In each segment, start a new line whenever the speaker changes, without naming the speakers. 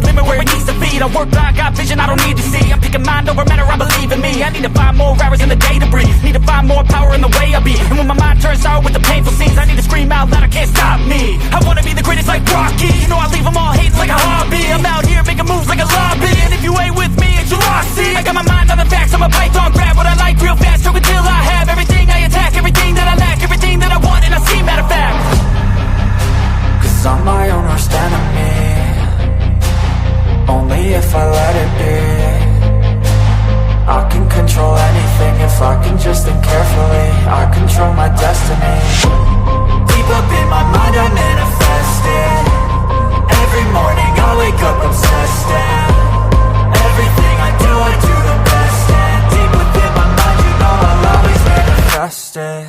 limit where it needs to feed. I work blind, got vision I don't need to see. I'm picking mind over matter, I believe in me. I need to find more hours in the day to breathe. Need to find more power in the way I be. And when my mind turns sour with the painful scenes, I need to scream out loud, I can't stop me. I wanna be the greatest like Rocky. You know I leave them all hating like a hobby. I'm out here making moves like a lobby. And if you ain't with me, it's your loss. See, I got my mind on the facts, I'm a python, grab what I like real fast. Choke until I have everything I attack, everything that I lack, everything that I want, and I see, matter of fact.
Cause I'm my own worst enemy. Only if I let it be. I can control anything if I can just think carefully. I control my destiny. Deep up in my mind I manifest it. Every morning I wake up obsessed, and everything I do the best. And deep within my mind, you know I'll always manifest it.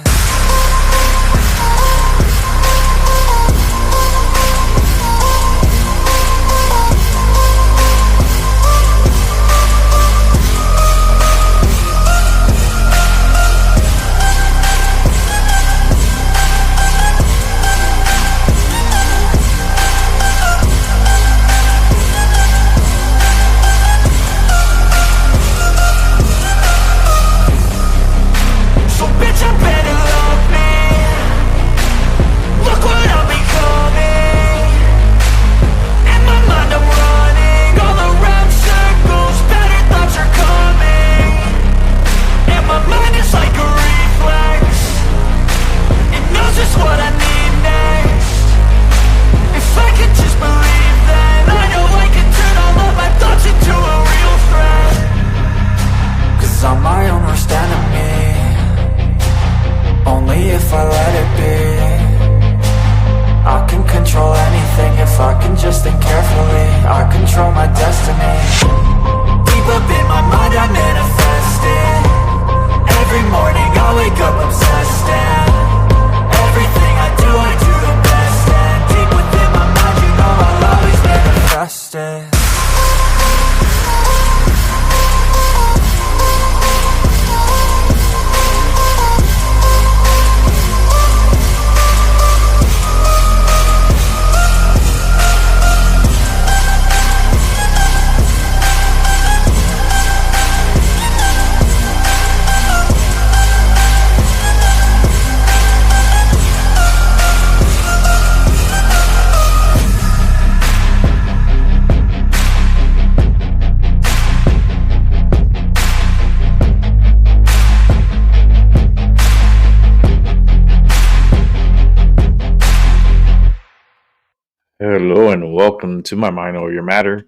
Hello and welcome to my Mind Over Your Matter.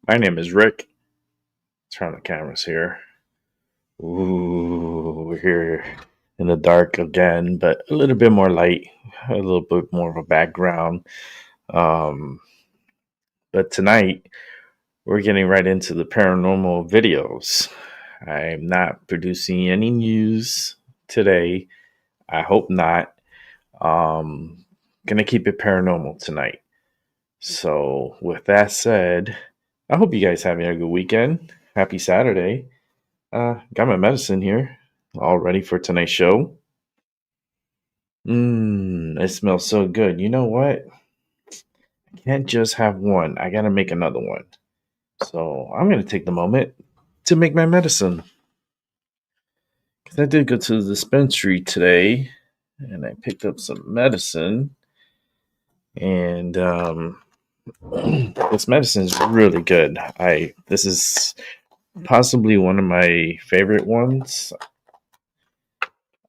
My name is Rick. Turn on the cameras here. Ooh, we're here in the dark again, but a little bit more light, a little bit more of a background. But tonight we're getting right into the paranormal videos. I'm not producing any news today. I hope not. Gonna keep it paranormal tonight. So with that said, I hope you guys having a good weekend. Happy Saturday. Got my medicine here, all ready for tonight's show. It smells so good. You know what? I can't just have one. I gotta make another one. So I'm gonna take the moment to make my medicine. Because I did go to the dispensary today and I picked up some medicine. And this medicine is really good. This is possibly one of my favorite ones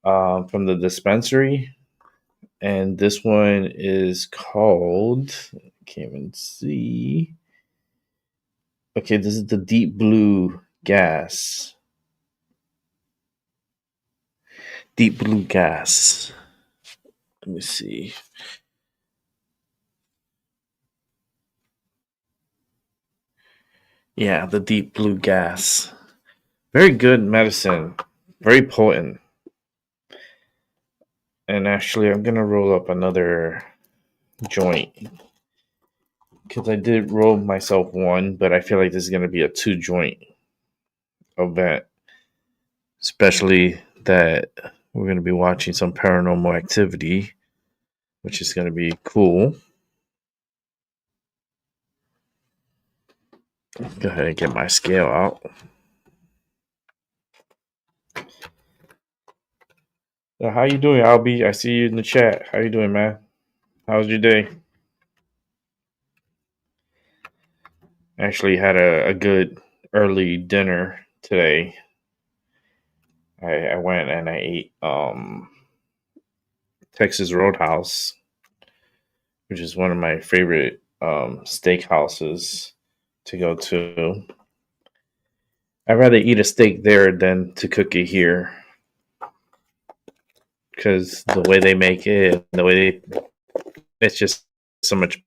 from the dispensary. And this one is called, I can't even see. Okay, this is the Deep Blue Gas. Deep Blue Gas. Let me see. Yeah, the Deep Blue Gas. Very good medicine. Very potent. And actually, I'm going to roll up another joint. Because I did roll myself one, but I feel like this is going to be a 2-joint event. Especially that we're going to be watching some paranormal activity, which is going to be cool. Go ahead and get my scale out. So how you doing, Albie? I see you in the chat. How you doing, man? How's your day? Actually had a good early dinner today. I went and I ate Texas Roadhouse, which is one of my favorite steak houses to go to. I'd rather eat a steak there than to cook it here, because the way they make it, it's just so much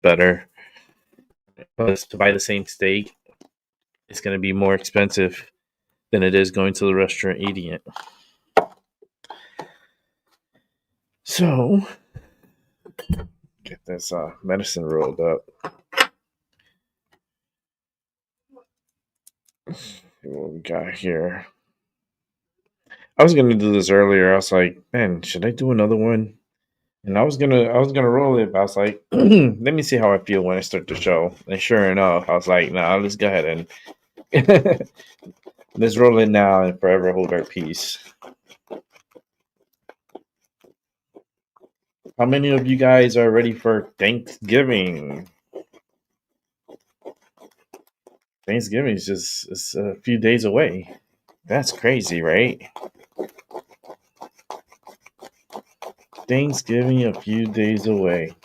better. Plus, to buy the same steak, it's going to be more expensive than it is going to the restaurant eating it. So, get this medicine rolled up. See what we got here. I was gonna do this earlier. I was like, man, should I do another one? And I was gonna roll it, but I was like, let me see how I feel when I start the show. And sure enough, I was like, nah, let's go ahead and let's roll it now and forever hold our peace. How many of you guys are ready for Thanksgiving? Thanksgiving is just it's a few days away. That's crazy, right? Thanksgiving a few days away.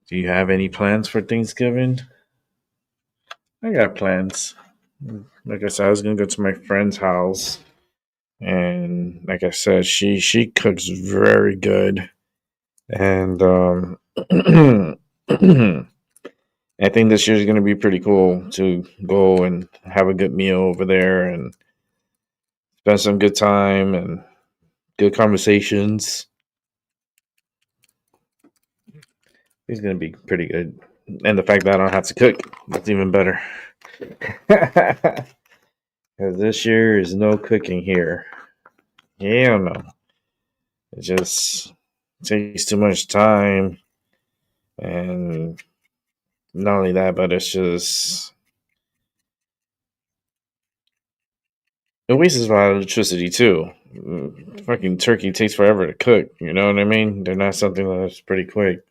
Do you have any plans for Thanksgiving? I got plans. Like I said, I was gonna go to my friend's house, and like I said, she cooks very good, and I think this year is gonna be pretty cool to go and have a good meal over there and spend some good time and good conversations. It's gonna be pretty good, and the fact that I don't have to cook, that's even better. Because this year is no cooking here. Hell no. It just takes too much time. And not only that, but it's just. It wastes a lot of electricity too. Fucking turkey takes forever to cook. You know what I mean? They're not something that's pretty quick.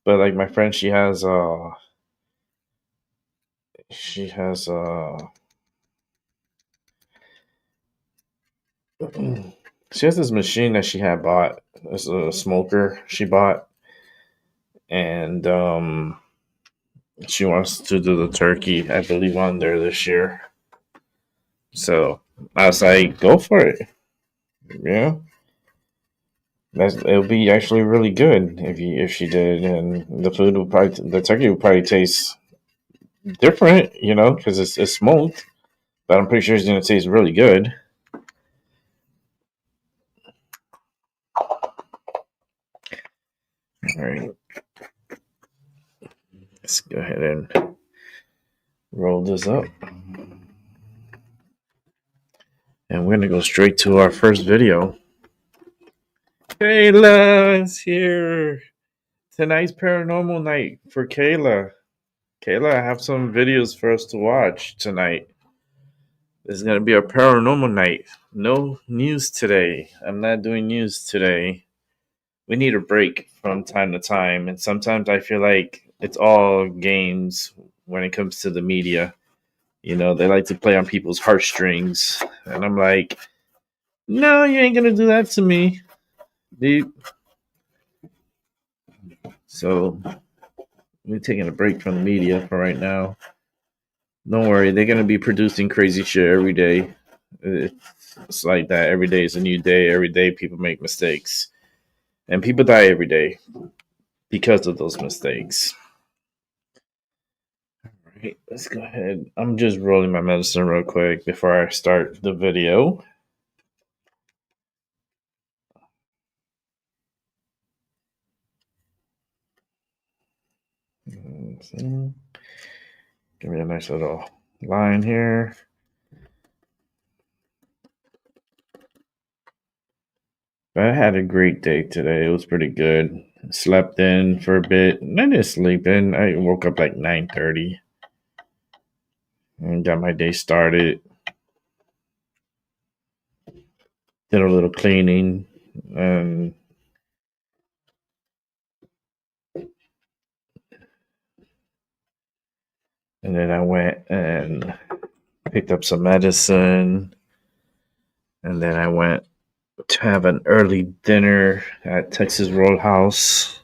But like my friend, she has she has this machine that she had bought. It's a smoker she bought, and she wants to do the turkey, I believe, on there this year. So I was like, go for it. Yeah, it'll be actually really good if she did, and the turkey would probably taste different, because it's smoked. But I'm pretty sure it's gonna taste really good. All right, let's go ahead and roll this up. And we're going to go straight to our first video. Kayla is here. Tonight's paranormal night for Kayla. Kayla, I have some videos for us to watch tonight. This is going to be a paranormal night. No news today. I'm not doing news today. We need a break from time to time. And sometimes I feel like it's all games when it comes to the media. They like to play on people's heartstrings. And I'm like, no, you ain't going to do that to me. So we're taking a break from the media for right now. Don't worry, they're gonna be producing crazy shit every day. It's like that. Every day is a new day. Every day people make mistakes, and people die every day because of those mistakes. All right, let's go ahead. I'm just rolling my medicine real quick before I start the video. Give me a nice little line here. But I had a great day today. It was pretty good. Slept in for a bit. I didn't sleep in. I woke up like 9:30 and got my day started. Did a little cleaning and then I went and picked up some medicine, and then I went to have an early dinner at Texas Roadhouse,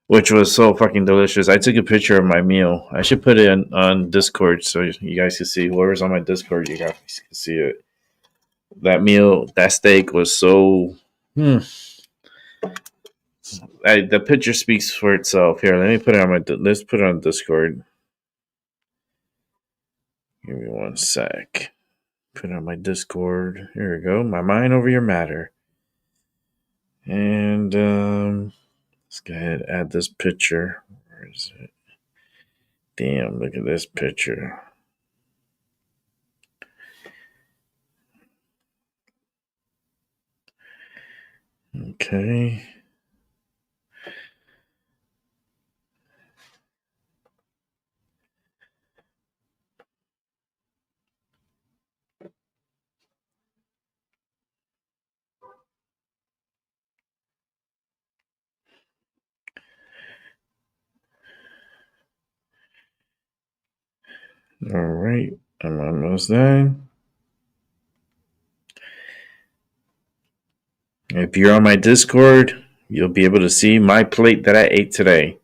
which was so fucking delicious. I took a picture of my meal. I should put it on Discord so you guys can see. Whoever's on my Discord, you guys can see it. That meal, that steak was so. The picture speaks for itself. Here, let me put it on my. Let's put it on Discord. Give me one sec. Put it on my Discord. Here we go. My mind over your matter. And let's go ahead and add this picture. Where is it? Damn, look at this picture. Okay. All right. I'm almost done. If you're on my Discord, you'll be able to see my plate that I ate today.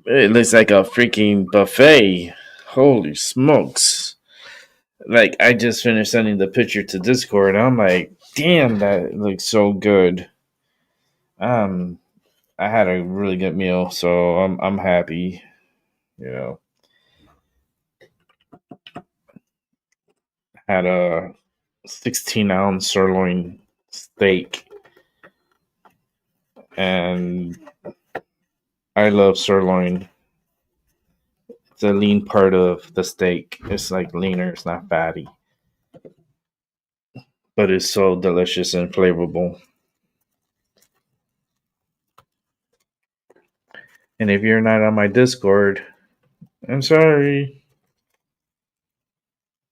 It looks like a freaking buffet. Holy smokes. Like, I just finished sending the picture to Discord. I'm like, damn, that looks so good. I had a really good meal, so I'm happy. You know, had a 16-ounce sirloin steak, and I love sirloin. It's a lean part of the steak. It's like leaner. It's not fatty, but it's so delicious and flavorful. And if you're not on my Discord, I'm sorry.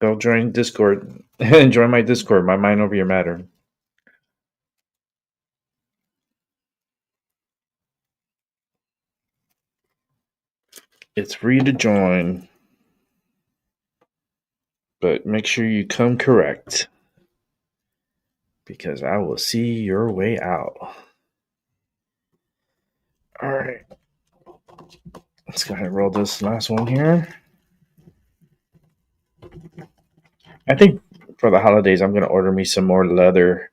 Go join Discord and join my Discord. My mind over your matter. It's free to join, but make sure you come correct because I will see your way out. All right. Let's go ahead and roll this last one here. I think for the holidays, I'm going to order me some more leather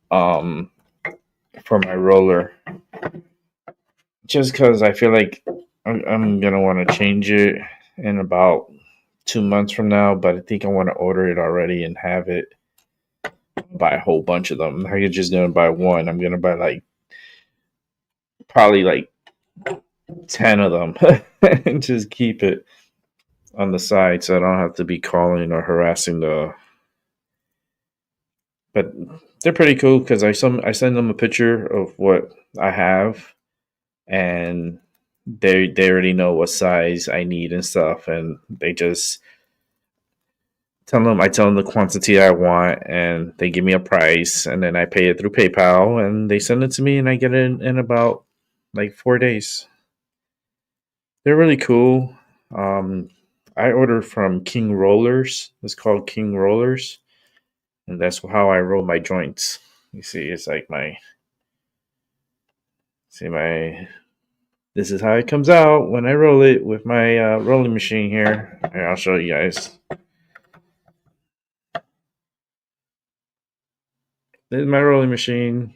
for my roller. Just because I feel like I'm going to want to change it in about 2 months from now, but I think I want to order it already and have it. Buy a whole bunch of them. I'm not just going to buy one. I'm going to buy probably 10 of them and just keep it on the side so I don't have to be calling or harassing but they're pretty cool because I send them a picture of what I have, and they already know what size I need and stuff, and they just I tell them the quantity I want, and they give me a price, and then I pay it through PayPal, and they send it to me, and I get it in about 4 days. They're really cool. I order from King Rollers. It's called King Rollers, and that's how I roll my joints. You see, it's like this is how it comes out when I roll it with my rolling machine here. I'll show you guys. This is my rolling machine,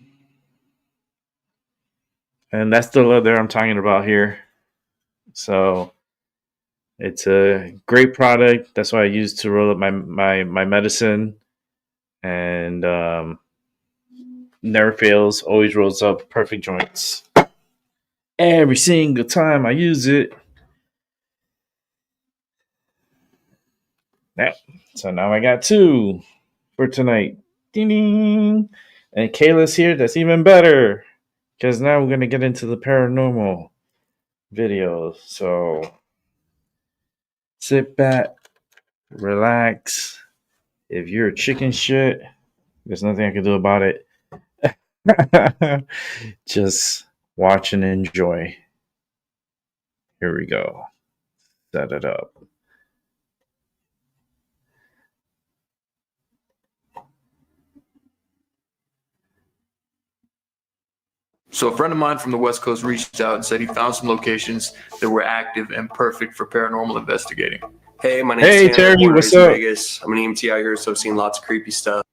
and that's the leather I'm talking about here. So it's a great product. That's what I use to roll up my medicine, and never fails. Always rolls up perfect joints. Every single time I use it. Yeah. So now I got 2 for tonight. Ding ding. And Kayla's here. That's even better. Because now we're going to get into the paranormal videos. So sit back, relax. If you're a chicken shit, there's nothing I can do about it. Just watch and enjoy. Here we go. Set it up.
So a friend of mine from the West Coast reached out and said he found some locations that were active and perfect for paranormal investigating.
Hey, my name's
Terry, what's up?
Vegas. I'm an EMT out here, so I've seen lots of creepy stuff.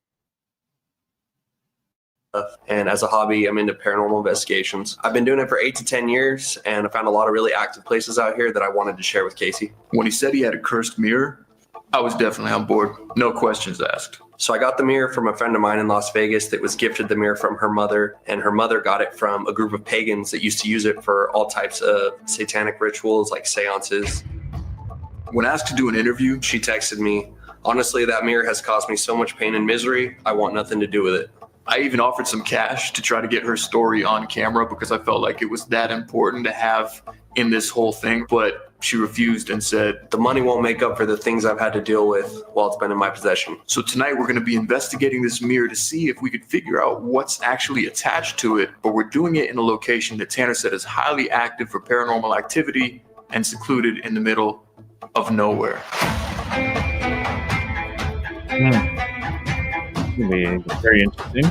And as a hobby, I'm into paranormal investigations. I've been doing it for 8 to 10 years, and I found a lot of really active places out here that I wanted to share with Casey.
When he said he had a cursed mirror, I was definitely on board. No questions asked.
So I got the mirror from a friend of mine in Las Vegas that was gifted the mirror from her mother, and her mother got it from a group of pagans that used to use it for all types of satanic rituals like seances.
When asked to do an interview,
She texted me, "Honestly, that mirror has caused me so much pain and misery. I want nothing to do with it."
I even offered some cash to try to get her story on camera because I felt like it was that important to have in this whole thing, but she refused and said,
"The money won't make up for the things I've had to deal with while it's been in my possession."
so tonight we're going to be investigating this mirror to see if we could figure out what's actually attached to it, but we're doing it in a location that Tanner said is highly active for paranormal activity and secluded in the middle of nowhere.
It'll be very interesting.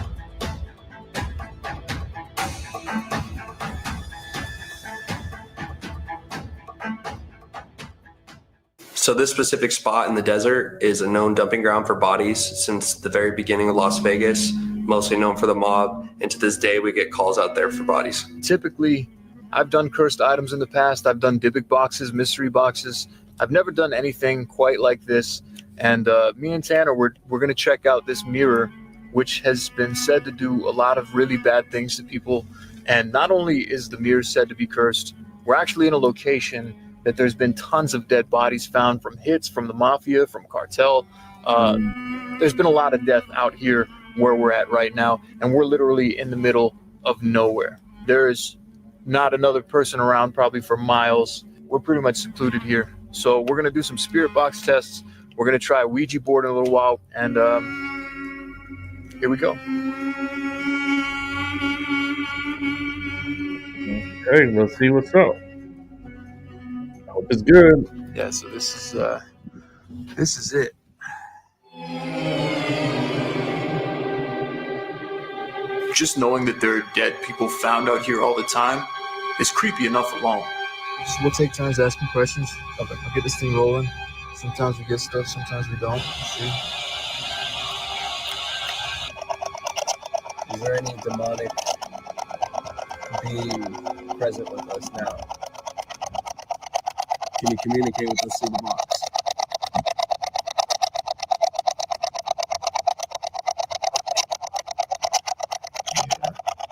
So this specific spot in the desert is a known dumping ground for bodies since the very beginning of Las Vegas, mostly known for the mob, and to this day we get calls out there for bodies.
Typically, I've done cursed items in the past. I've done Dybbuk boxes, mystery boxes. I've never done anything quite like this. And me and Tanner, we're going to check out this mirror, which has been said to do a lot of really bad things to people. And not only is the mirror said to be cursed, we're actually in a location that there's been tons of dead bodies found from hits, from the mafia, from cartel. There's been a lot of death out here where we're at right now, and we're literally in the middle of nowhere. There's not another person around probably for miles. We're pretty much secluded here. So we're going to do some spirit box tests. We're going to try a Ouija board in a little while, and here we go.
Okay, let's see what's up. I hope it's good.
Yeah, so this is it.
Just knowing that there are dead people found out here all the time is creepy enough alone.
We'll take turns asking questions. Okay, I'll get this thing rolling. Sometimes we get stuff, sometimes we don't. Let's see.
Is there any demonic being present with us now? Can you communicate with us through the box?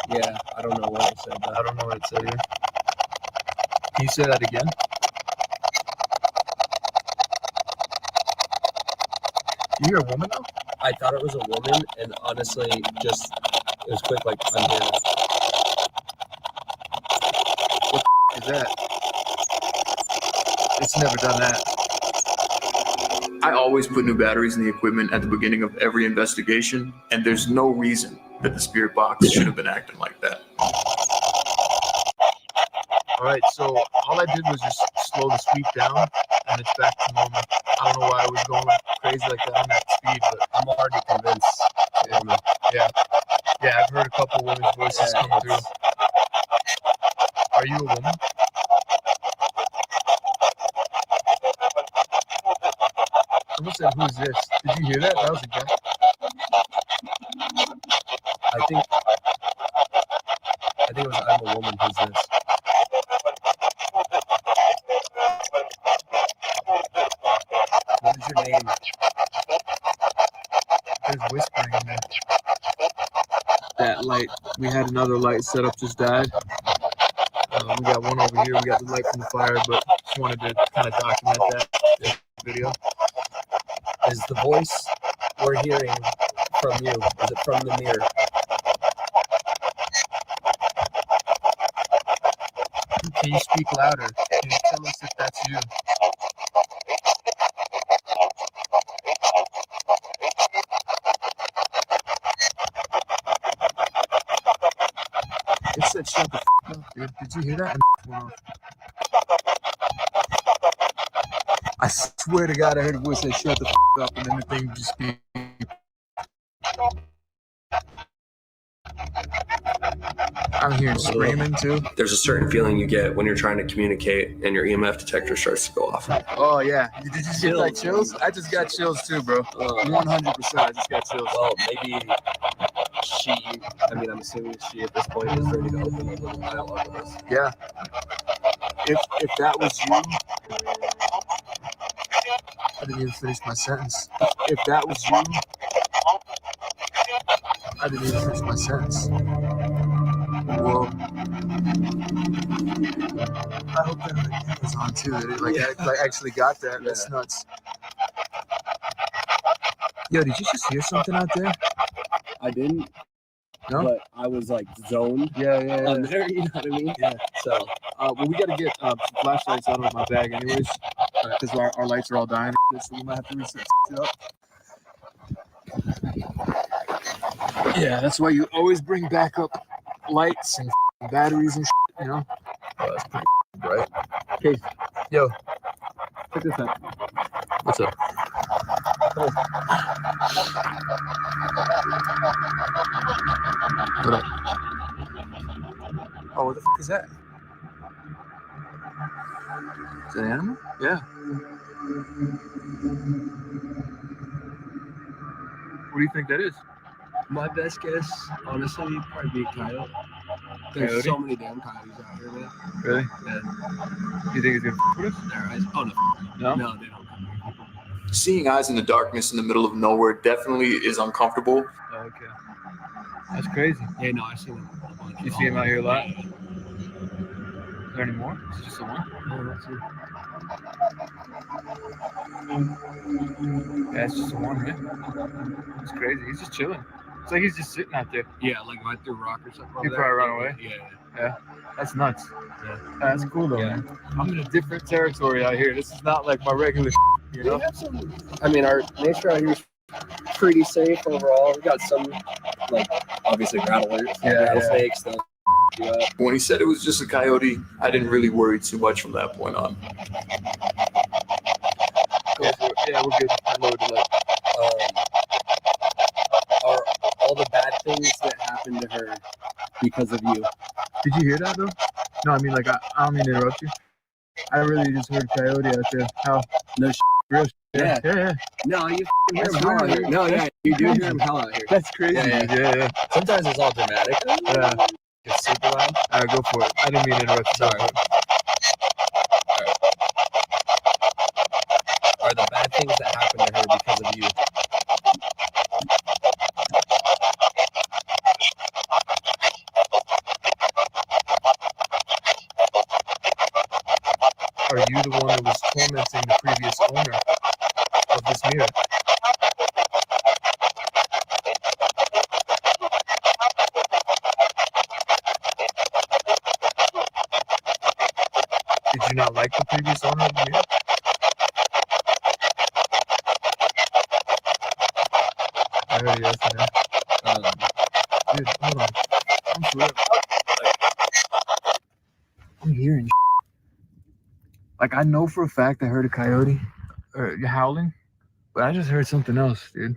Yeah, I don't know what it said.
I don't know what it said here. Can you say that again? You hear a woman though?
I thought it was a woman, and honestly, just it was quick. Like I'm here now.
What the is that? It's never done that.
I always put new batteries in the equipment at the beginning of every investigation, and there's no reason that the spirit box should have been acting like that.
All right, so all I did was just slow the sweep down, and it's back to normal. I don't know why I was going crazy like that on that speed, but
I'm already convinced. Woman.
yeah, I've heard a couple women's voices come through. Are you a woman? Someone said, "Who's this?" Did you hear that? That was a guy.
I think it was I'm a woman. Who's this? What is your name?
There's whispering in there. That light, we had another light set up, just died. We got one over here. We got the light from the fire, but just wanted to kind of document that in the video.
Is the voice we're hearing from you? Is it from the mirror?
Can you speak louder? Can you tell us if that's you? It said shut the f up, dude. Did you hear that? I swear to God, I heard a voice say shut the f up, and then the thing just beeped. I'm hearing screaming too.
There's a certain feeling you get when you're trying to communicate and your EMF detector starts to go off.
Oh yeah, did you get like chills? I just got chills too, bro. 100%. I just got chills.
Well, maybe she, I mean, I'm assuming she at this point is ready to open a little dialogue with us.
Yeah. If that was you, I didn't even finish my sentence. If that was you, I didn't even finish my sentence. Whoa. I hope that was on too. That it like actually got that. That's nuts. Yo, did you just hear something out there?
I didn't,
No?
but I was like zoned
Yeah.
on there, you know what I mean?
Yeah.
So,
Well, we gotta get some flashlights out of my bag anyways, because our lights are all dying, so we might have to reset it up. Yeah, that's why you always bring backup lights and batteries and shit, you know?
oh, that's pretty bright.
Okay, yo, check this out.
What's up?
What up? Oh, what the f is that? Is it an animal? Yeah. What do you think that is?
My best guess, honestly, probably be a coyote. There's
Coyote?
so many damn coyotes out here, man.
Really?
Yeah.
You think it's gonna f with us?
Their eyes. Oh, no.
No?
No, they don't come here.
Seeing eyes in the darkness in the middle of nowhere definitely is uncomfortable.
Oh, okay. That's crazy.
Yeah, no, I've seen them a bunch.
You see him out here a lot? Is there any more? Is it just the one?
Oh, that's it.
Yeah, it's just the one, man. It's crazy. He's just chilling. It's like he's just sitting out there.
Yeah, like if I threw a rock or something.
He'd
over
probably
there.
run away.
Yeah.
That's nuts.
Yeah.
That's cool though,
Yeah.
man. I'm in a different territory out here. This is not like my regular you know?
We have some. I mean, our nature out here is pretty safe overall. We got some, like, obviously rattlers, rattlesnakes. That
When he said it was just a coyote, I didn't really worry too much from that point on.
Go for it. Yeah, we're good. I loaded like
are all the bad things that happened to her because of you.
Did you hear that though? No, I mean like I don't mean to interrupt you. I really just heard coyote out there. How?
No
Real
Yeah.
Yeah.
No, you hear
That's
him hell out
weird.
here. No, yeah, you do hear him hell out here.
That's crazy. Yeah.
Sometimes it's all dramatic.
Yeah.
It's super loud.
Alright, go for it. I didn't mean to interrupt you.
Sorry. Are the bad things that happened to her because of you?
Are you the one that was tormenting the previous owner of this mirror? Did you not like the previous owner of the mirror? I heard yes, man. Dude, hold on. I'm for real. I'm hearing like I know for a fact I heard a coyote or howling, but I just heard something else, dude.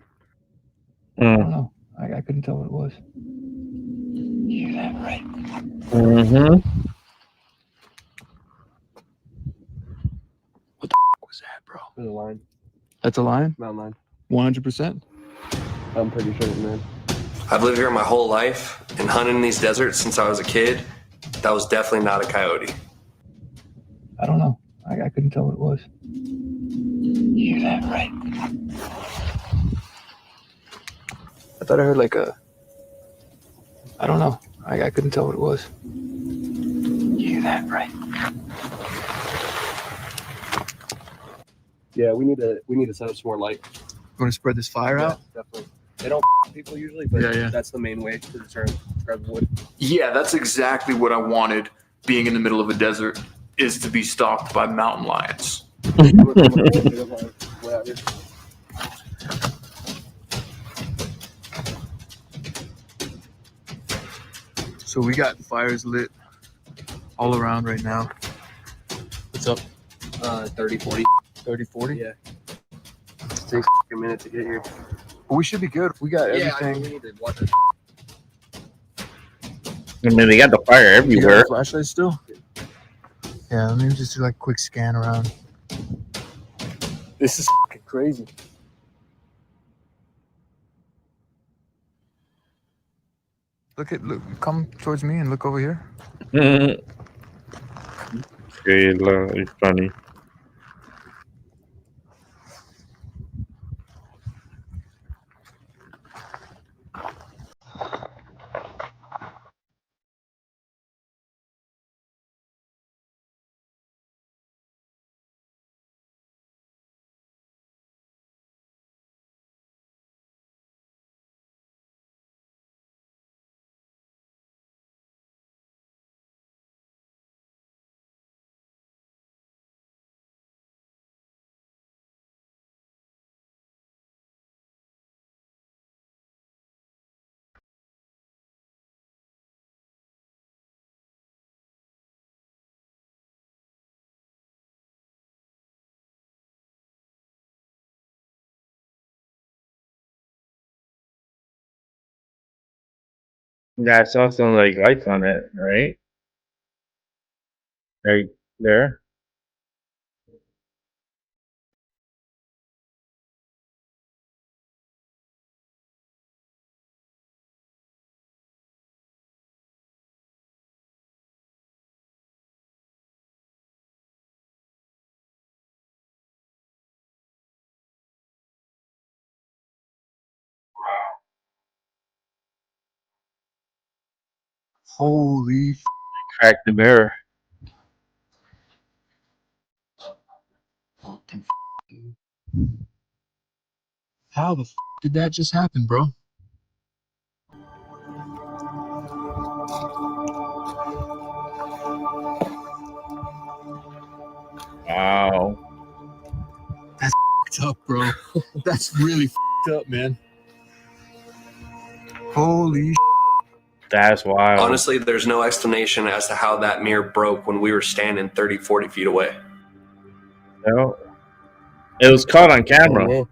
I don't know. I couldn't tell what it was. You hear that, right?
Mm-hmm.
What the f was that, bro?
There's a line.
That's a lion?
Mountain line.
100%?
I'm pretty sure, man.
I've lived here my whole life and hunted in these deserts since I was a kid. That was definitely not a coyote.
I don't know. I couldn't tell what it was. You hear that, right? I thought I heard like a... I don't know. I couldn't tell what it was. You hear that, right?
Yeah, we need to set up some more light.
Want to spread this fire out?
Definitely. They don't people usually, but
Yeah.
that's the main way to deter grab wood.
Yeah, that's exactly what I wanted. being in the middle of a desert is to be stalked by mountain lions.
So we got fires lit all around right now. What's up?
30, 40.
30, 40?
Yeah. It takes a minute to get here.
But we should be good. We got
Yeah,
everything.
we need to watch it.
I mean, they got the fire
You got
everywhere.
a flashlight still? Yeah, let me just do like a quick scan around. This is fucking crazy. Look, come towards me and look over here.
Kayla, it's funny. Yeah, I saw some like lights on it, right? Right there.
Holy
Cracked the mirror.
how the did that just happen, bro?
Wow.
Fucked up, bro. That's really fucked up, man. Holy
That's wild.
Honestly, there's no explanation as to how that mirror broke when we were standing 30, 40 feet away.
No. It was caught on camera.
whoa.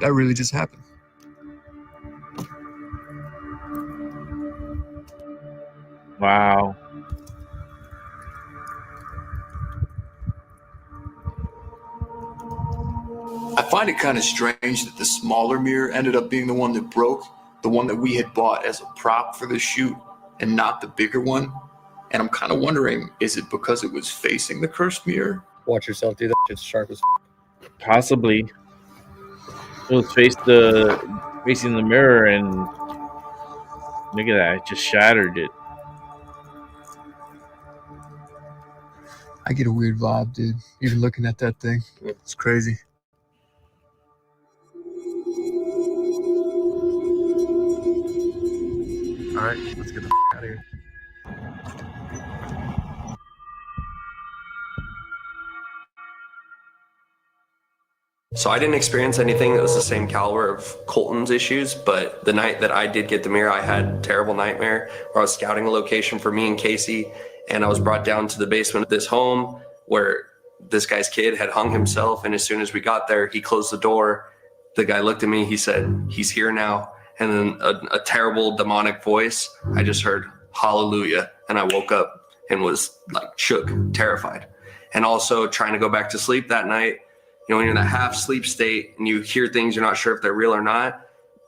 That really just happened.
Wow.
I find it kind of strange that the smaller mirror ended up being the one that broke, the one that we had bought as a prop for the shoot, and not the bigger one. And I'm kind of wondering, is it because it was facing the cursed mirror?
Watch yourself, dude. That shit's sharp as
Possibly. It was facing the mirror, and look at that, it just shattered it.
I get a weird vibe, dude. Even looking at that thing. It's crazy. Alright, let's get the out of here.
So I didn't experience anything that was the same caliber of Colton's issues, but the night that I did get the mirror, I had a terrible nightmare where I was scouting a location for me and Casey, and I was brought down to the basement of this home where this guy's kid had hung himself, and as soon as we got there, he closed the door. The guy looked at me, he said, "He's here now." And then a terrible demonic voice, I just heard, "Hallelujah." And I woke up and was like shook, terrified. And also trying to go back to sleep that night, you know, when you're in that half sleep state and you hear things, you're not sure if they're real or not.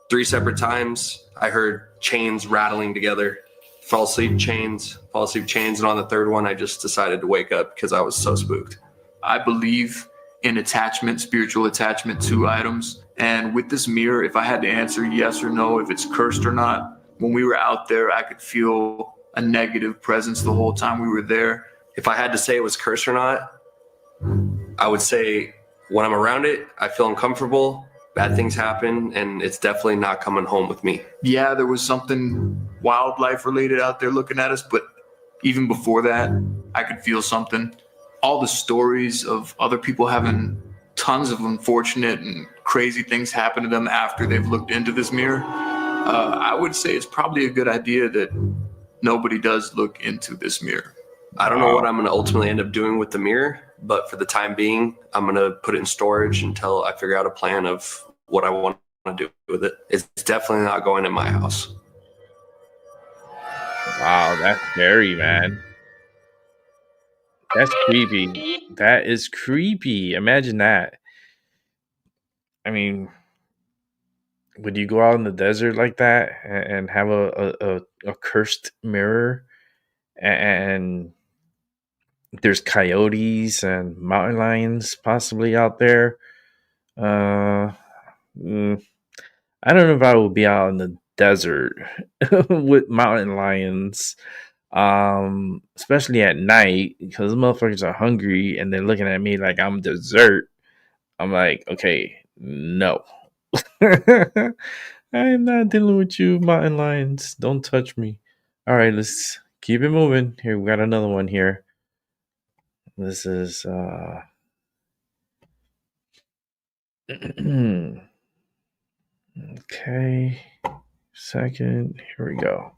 3 separate times, I heard chains rattling together, fall asleep chains. And on the third one, I just decided to wake up because I was so spooked.
I believe in attachment, spiritual attachment to items. And with this mirror, if I had to answer yes or no, if it's cursed or not, when we were out there, I could feel a negative presence the whole time we were there.
If I had to say it was cursed or not, I would say when I'm around it, I feel uncomfortable. bad things happen, and it's definitely not coming home with me.
Yeah, there was something wildlife related out there looking at us, but even before that, I could feel something. All the stories of other people having tons of unfortunate and crazy things happen to them after they've looked into this mirror, I would say it's probably a good idea that nobody does look into this mirror.
I don't know what I'm going to ultimately end up doing with the mirror, but for the time being, I'm going to put it in storage until I figure out a plan of what I want to do with it. It's definitely not going in my house.
Wow, that's scary, man. That's creepy. That is creepy. Imagine that. I mean, would you go out in the desert like that and have a cursed mirror, and there's coyotes and mountain lions possibly out there? Uh, I don't know if I would be out in the desert with mountain lions, especially at night, because the motherfuckers are hungry and they're looking at me like I'm dessert. I'm like, okay, no. I am not dealing with you, mountain lions. Don't touch me. All right, let's keep it moving. Here, we got another one here. This is okay. Second, here we go.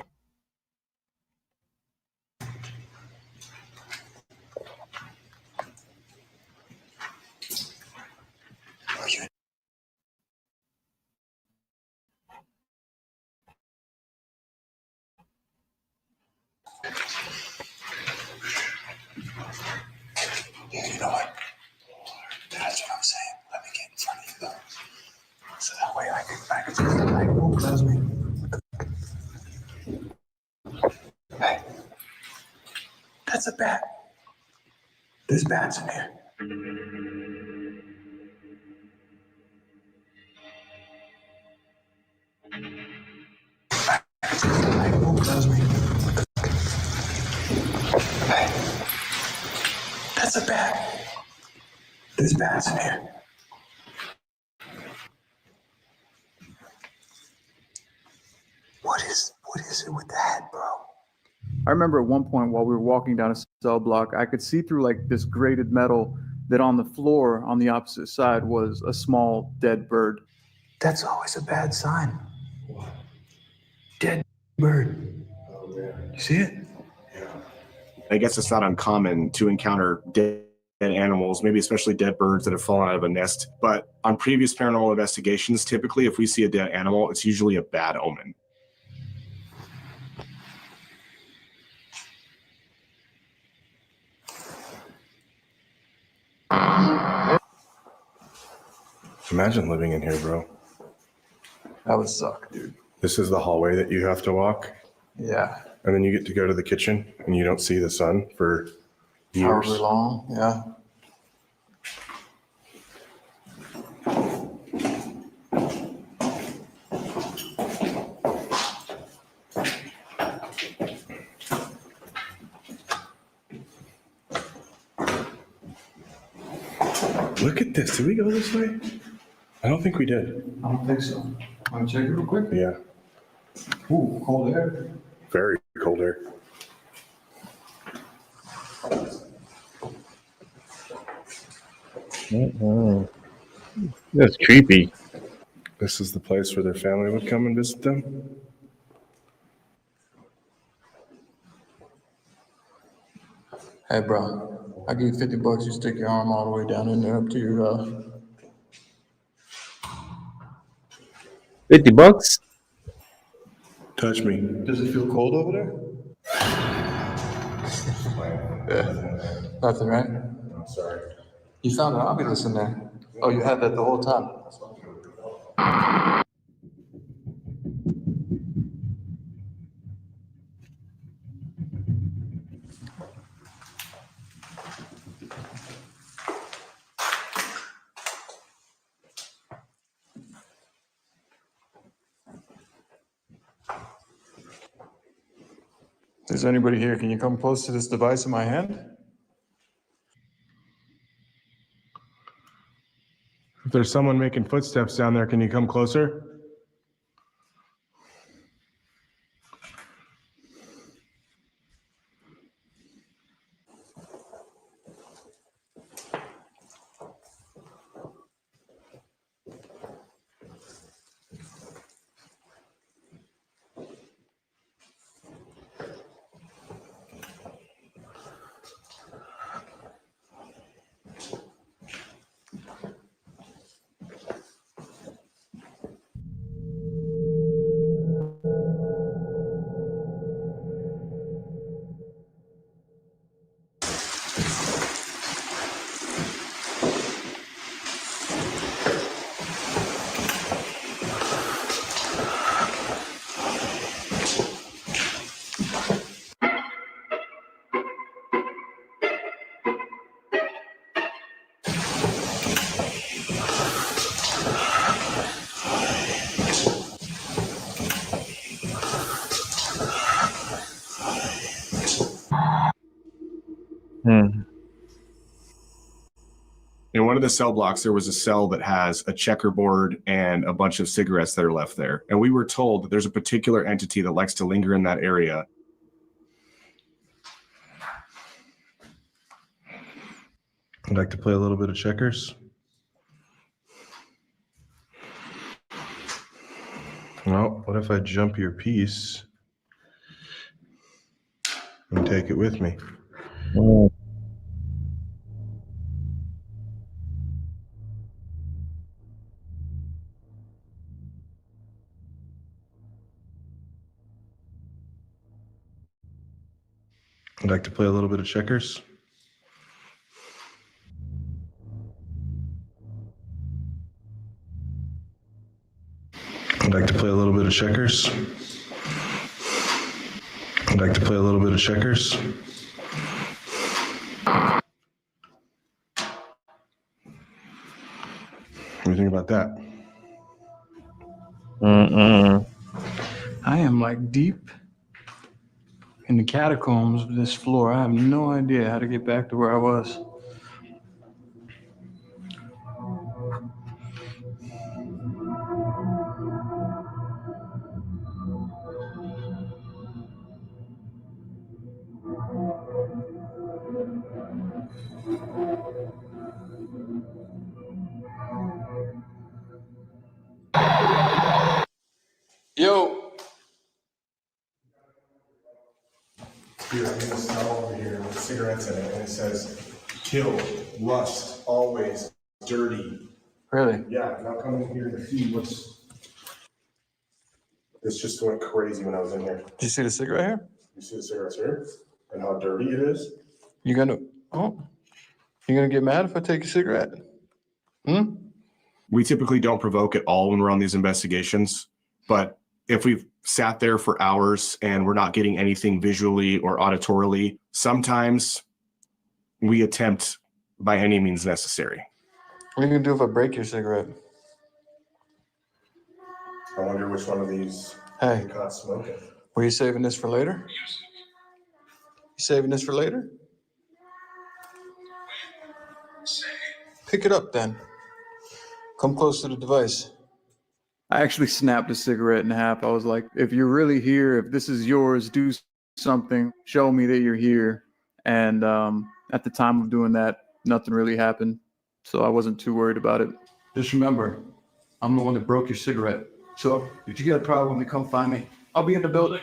Yeah, you know what? That's what I'm saying. Let me get in front of you, though. So that way I can see the light. Oh, that was me. Hey, that's a bat. There's bats in here. Oh, that was me. Hey, that's a bat. There's bats in here. What is it with that, bro?
I remember at one point while we were walking down a cell block, I could see through like this grated metal that on the floor on the opposite side was a small dead bird.
That's always a bad sign. Dead bird. Oh, man. You see it?
I guess it's not uncommon to encounter dead animals, maybe especially dead birds that have fallen out of a nest. But on previous paranormal investigations, typically if we see a dead animal, it's usually a bad omen.
Imagine living in here, bro.
That would suck, dude.
This is the hallway that you have to walk,
Yeah.
and then you get to go to the kitchen, and you don't see the sun for years.
However long, yeah.
Look at this. Did we go this way? I don't think we did.
I don't think so. Want to check it real quick?
Yeah.
Ooh, cold air.
Very cold air.
That's creepy.
This is the place where their family would come and visit them.
Hey, bro, I give you $50. You stick your arm all the way down in there up to your.
$50?
Touch me.
Does it feel cold over there? Yeah. Nothing, right?
I'm sorry.
You found an oculus in there. Oh, you had that the whole time. If there's anybody here, can you come close to this device in my hand? If
there's someone making footsteps down there, can you come closer?
Hmm.
In one of the cell blocks, there was a cell that has a checkerboard and a bunch of cigarettes that are left there. And we were told that there's a particular entity that likes to linger in that area.
I'd like to play a little bit of checkers. Well, what if I jump your piece and take it with me?
Mm.
I'd like to play a little bit of checkers. I'd like to play a little bit of checkers. I'd like to play a little bit of checkers. What do you think about that?
Mm-mm.
I am like deep in the catacombs of this floor. I have no idea how to get back to where I was. Yo.
Here, I'm in a cell over here with cigarettes in it, and it says, kill, lust, always, dirty.
Really?
Yeah, now come in here to see what's... This just went crazy when I was in here.
Did you see the cigarette here?
You see the cigarettes here? And how dirty it is?
You gonna get mad if I take a cigarette?
We typically don't provoke at all when we're on these investigations, but if we've sat there for hours and we're not getting anything visually or auditorily, sometimes we attempt by any means necessary.
What are you gonna do if I break your cigarette?
I wonder which one of these
Hey,
you caught smoking.
were you saving this for later? You saving this for later? Pick it up then. Come close to the device. I actually snapped a cigarette in half. I was like, if you're really here, if this is yours, do something. Show me that you're here. And at the time of doing that, nothing really happened. So I wasn't too worried about it. Just remember, I'm the one that broke your cigarette. So if you get a problem, then come find me. I'll be in the building.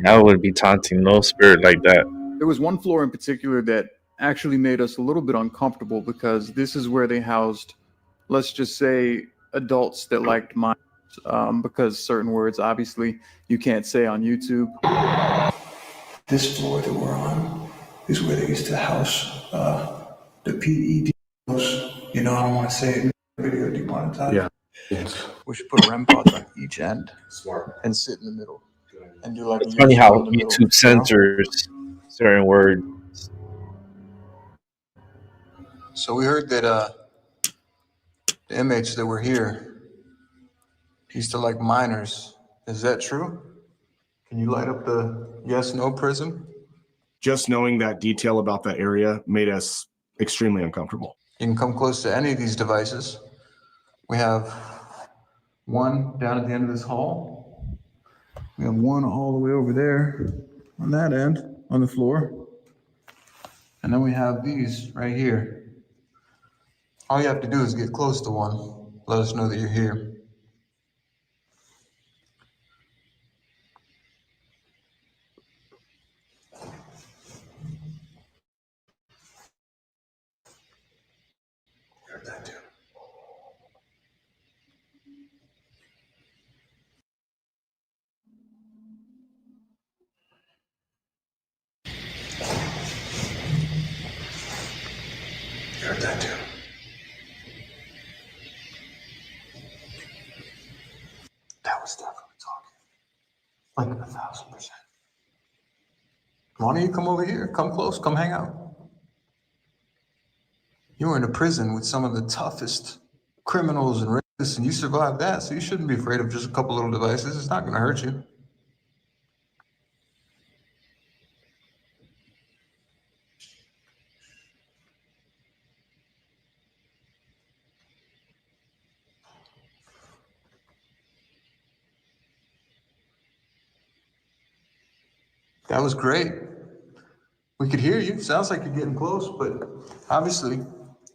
I would be taunting no spirit like that.
There was one floor in particular that actually made us a little bit uncomfortable because this is where they housed, let's just say, adults that liked minors, because certain words, obviously, you can't say on YouTube. This floor that we're on is where they used to house the PEDs. You know, I don't want to say it in the video demonetized.
Yeah.
We should put REM pods on each end.
Smart.
And sit in the middle. And do like
It's funny
YouTube
how
in the middle,
YouTube
you know?
censors certain words.
So we heard that the inmates that were here used to like minors. Is that true? Can you light up the yes/no prism?
just knowing that detail about that area made us extremely uncomfortable.
You can come close to any of these devices. We have one down at the end of this hall. We have one all the way over there on that end, on the floor. And then we have these right here. All you have to do is get close to one. Let us know that you're here.
Heard that too. Heard that too.
That was definitely talking. Like 1,000%. Why don't you come over here? Come close. Come hang out. You were in a prison with some of the toughest criminals and rapists, and you survived that, so you shouldn't be afraid of just a couple little devices. It's not going to hurt you. That was great. We could hear you. Sounds like you're getting close, but obviously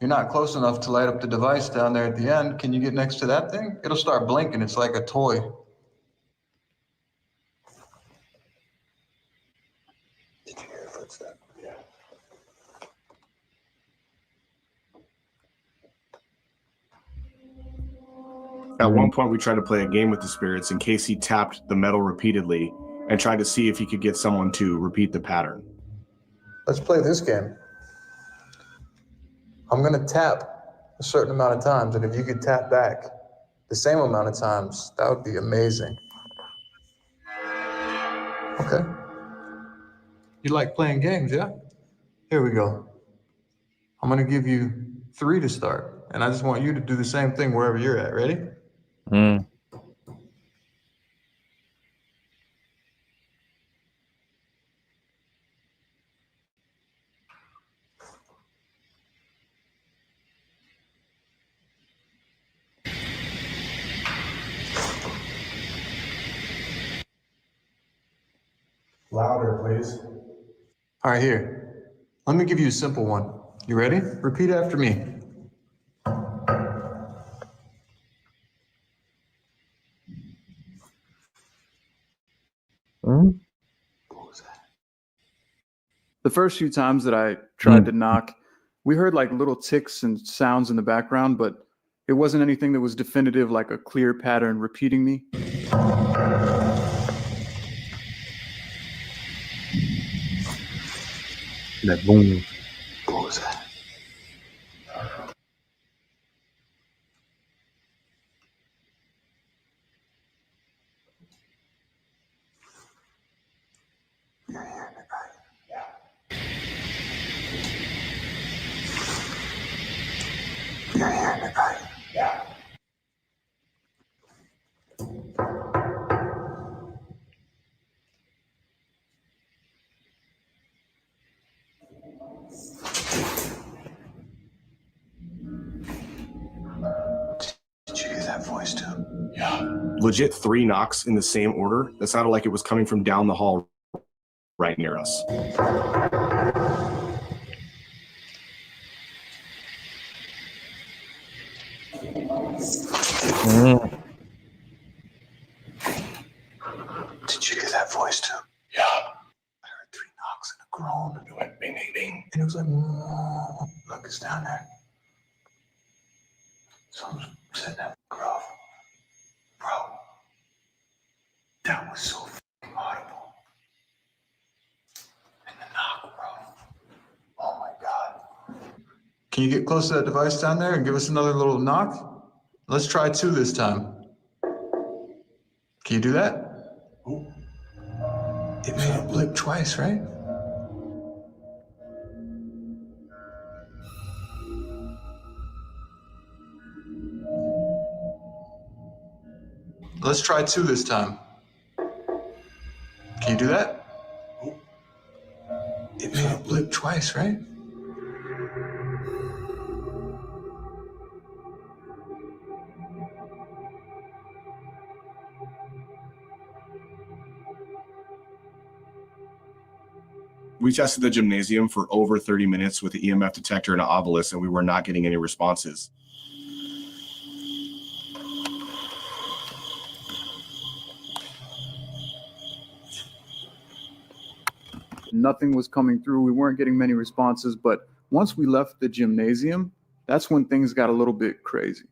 you're not close enough to light up the device down there at the end. Can you get next to that thing? It'll start blinking. It's like a toy.
Did you hear a footstep? Yeah.
At one point, we tried to play a game with the spirits, and Casey tapped the metal repeatedly and tried to see if he could get someone to repeat the pattern.
Let's play this game. I'm going to tap a certain amount of times, and if you could tap back the same amount of times, that would be amazing. Okay. You like playing games, yeah? Here we go. I'm going to give you 3 to start, and I just want you to do the same thing wherever you're at. Ready?
Mm.
Louder, please.
All right, here. Let me give you a simple one. You ready? Repeat after me.
Mm.
What was that?
The first few times that I tried to knock, we heard like little ticks and sounds in the background, but it wasn't anything that was definitive, like a clear pattern repeating me.
That boom.
What was that? You're hearing it, right? Yeah. You're hearing it, right?
Yeah.
Did you hear that voice too?
Yeah.
Legit 3 knocks in the same order. That sounded like it was coming from down the hall right near us.
Mm.
Did you hear that voice too?
Yeah.
I heard 3 knocks and a groan.
It went bing, bing, bing.
And it was like, look, it's down there. Someone's sitting there, bro. That was so fucking audible. And the knock, bro. Oh my God. Can you get close to that device down there and give us another little knock? Let's try 2 this time. Can you do that?
Ooh.
It made it blip twice, right? Let's try 2 this time. Can you do that?
Ooh.
It
twice, right?
We tested the gymnasium for over 30 minutes with the EMF detector and an obelisk, and we were not getting any responses.
Nothing was coming through. We weren't getting many responses, but once we left the gymnasium, that's when things got a little bit crazy.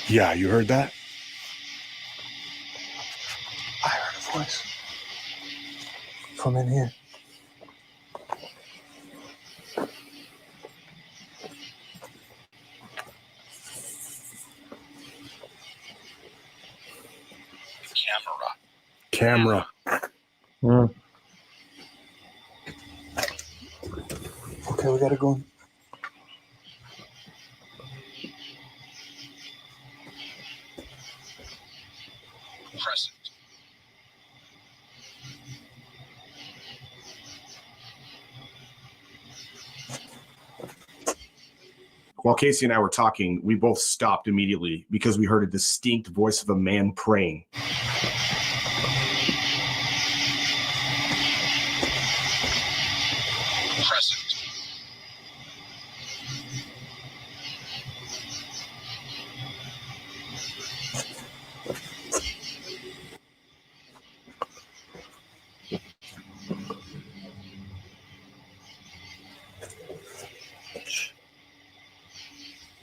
Yeah, you heard that?
I heard a voice from in here.
Camera.
Okay, we gotta go. Present.
While Casey and I were talking, we both stopped immediately because we heard a distinct voice of a man praying.
Present.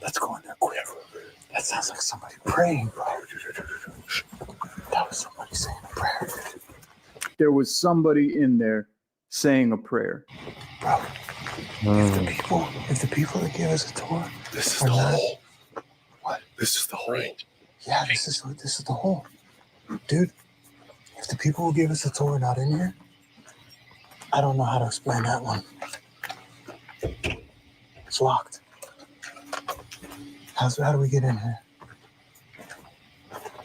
Let's go in there quick. That sounds like somebody praying, bro. That was somebody saying a prayer.
There was somebody in there saying a prayer.
Bro, if the people that gave us a tour,
This is the hole.
What?
This is the hole.
Yeah, this is the hole, dude. If the people who gave us a tour are not in here, I don't know how to explain that one. It's locked. How do we get in here?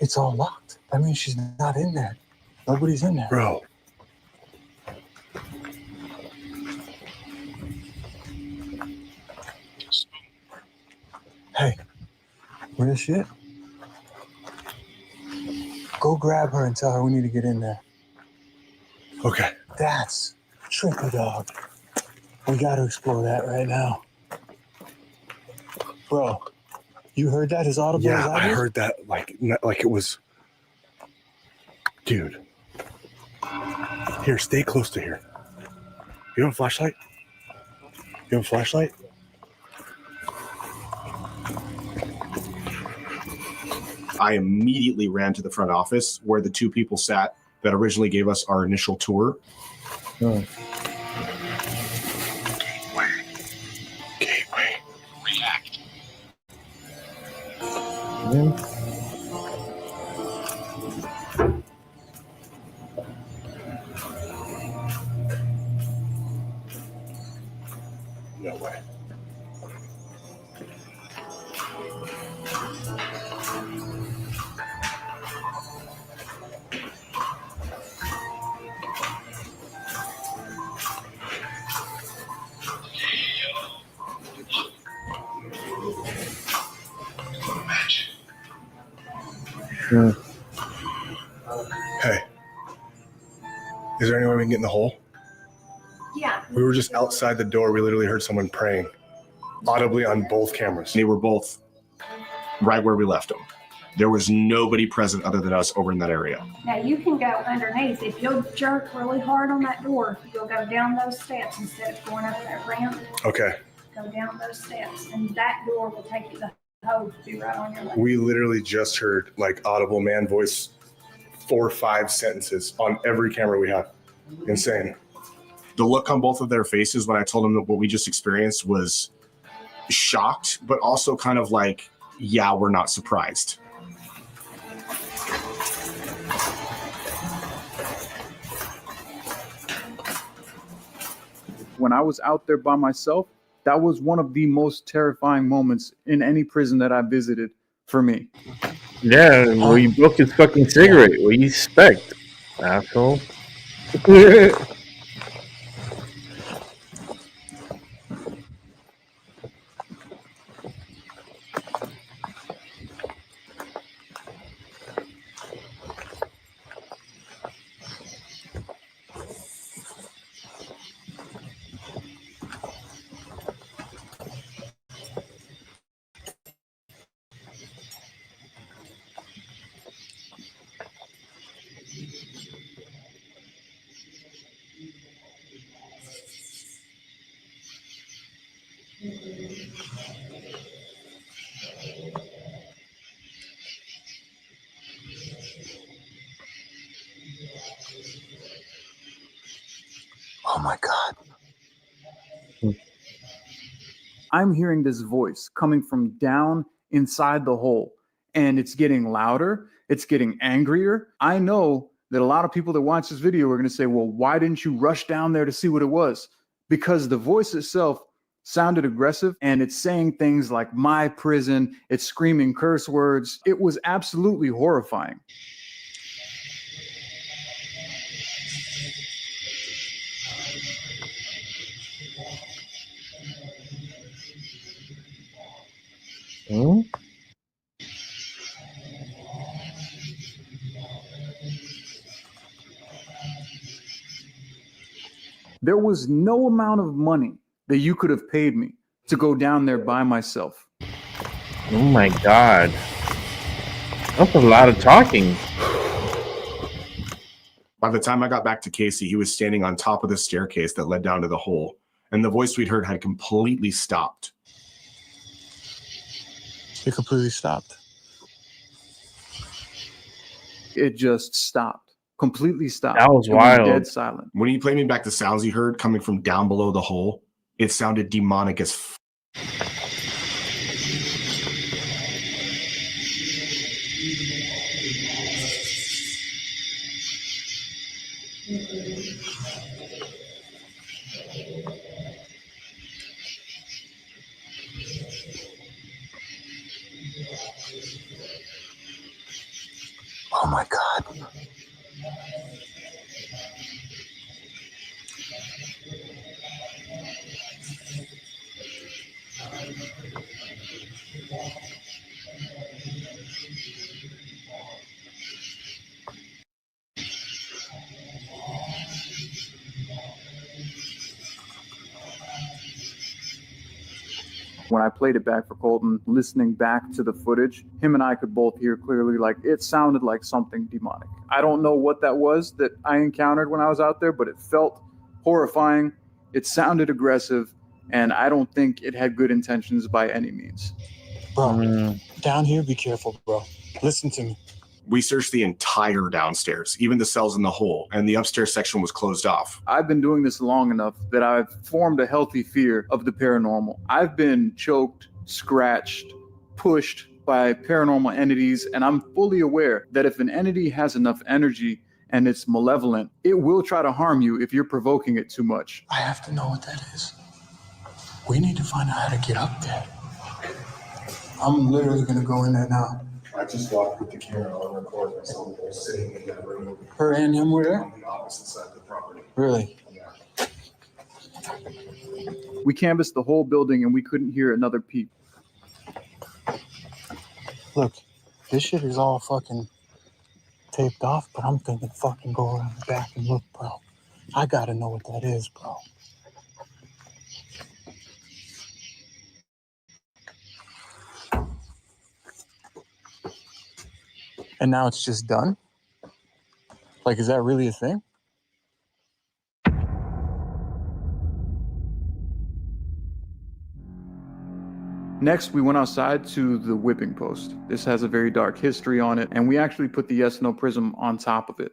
It's all locked. That means she's not in there. Nobody's in there.
Bro.
Hey, real shit. Go grab her and tell her we need to get in there.
Okay.
That's tricky, dog. We got to explore that right now. Bro, you heard that as audible as
Yeah,
I
I
did?
heard that like it was. Dude. Here, stay close to here. You have a flashlight? You have a flashlight?
I immediately ran to the front office where the two people sat that originally gave us our initial tour.
Gateway.
React.
No way. Hey, is there any way we can get in the hole?
Yeah.
We were just outside the door. We literally heard someone praying audibly on both cameras.
They were both right where we left them. There was nobody present other than us over in that area.
Now you can go underneath. If you'll jerk really hard on that door, you'll go down those steps instead of going up that ramp.
Okay.
Go down those steps, and that door will take you the hole to be right on your left.
We literally just heard like audible man voice 4 or 5 sentences on every camera we have. Insane.
The look on both of their faces when I told them that what we just experienced was shocked, but also kind of like, yeah, we're not surprised.
When I was out there by myself, That was one of the most terrifying moments in any prison that I visited for me.
Yeah, well, you broke his fucking cigarette. What do you expect, asshole?
Oh my God. I'm hearing this voice coming from down inside the hole, and it's getting louder. It's getting angrier. I know that a lot of people that watch this video are going to say, well, why didn't you rush down there to see what it was? Because the voice itself sounded aggressive, and it's saying things like my prison. It's screaming curse words. It was absolutely horrifying.
Hmm?
There was no amount of money that you could have paid me to go down there by myself.
Oh my God. That's a lot of talking.
By the time I got back to Casey, he was standing on top of the staircase that led down to the hole, and the voice we'd heard had completely stopped.
It completely stopped. It just stopped. Completely stopped.
That was
It went
wild.
dead silent.
When he played me back the sounds he heard coming from down below the hole, it sounded demonic as f.
Oh my God. When I played it back for Colton, listening back to the footage, him and I could both hear clearly, like, it sounded like something demonic. I don't know what that was that I encountered when I was out there, but it felt horrifying. It sounded aggressive, and I don't think it had good intentions by any means.
Bro, down here, be careful, bro. Listen to me.
We searched the entire downstairs, even the cells in the hole, and the upstairs section was closed off.
I've been doing this long enough that I've formed a healthy fear of the paranormal. I've been choked, scratched, pushed by paranormal entities, and I'm fully aware that if an entity has enough energy and it's malevolent, it will try to harm you if you're provoking it too much.
I have to know what that is. We need to find out how to get up there. I'm literally gonna go in there now.
I just walked with the camera on record myself sitting in that room
Her and him were there?
on the opposite side of the property.
Really?
Yeah.
We canvassed the whole building and we couldn't hear another peep.
Look, this shit is all fucking taped off, but I'm thinking fucking go around the back and look, bro. I gotta know what that is, bro. And now it's just done? Like, is that really a thing?
Next, we went outside to the whipping post. This has a very dark history on it, and we actually put the yes/no prism on top of it.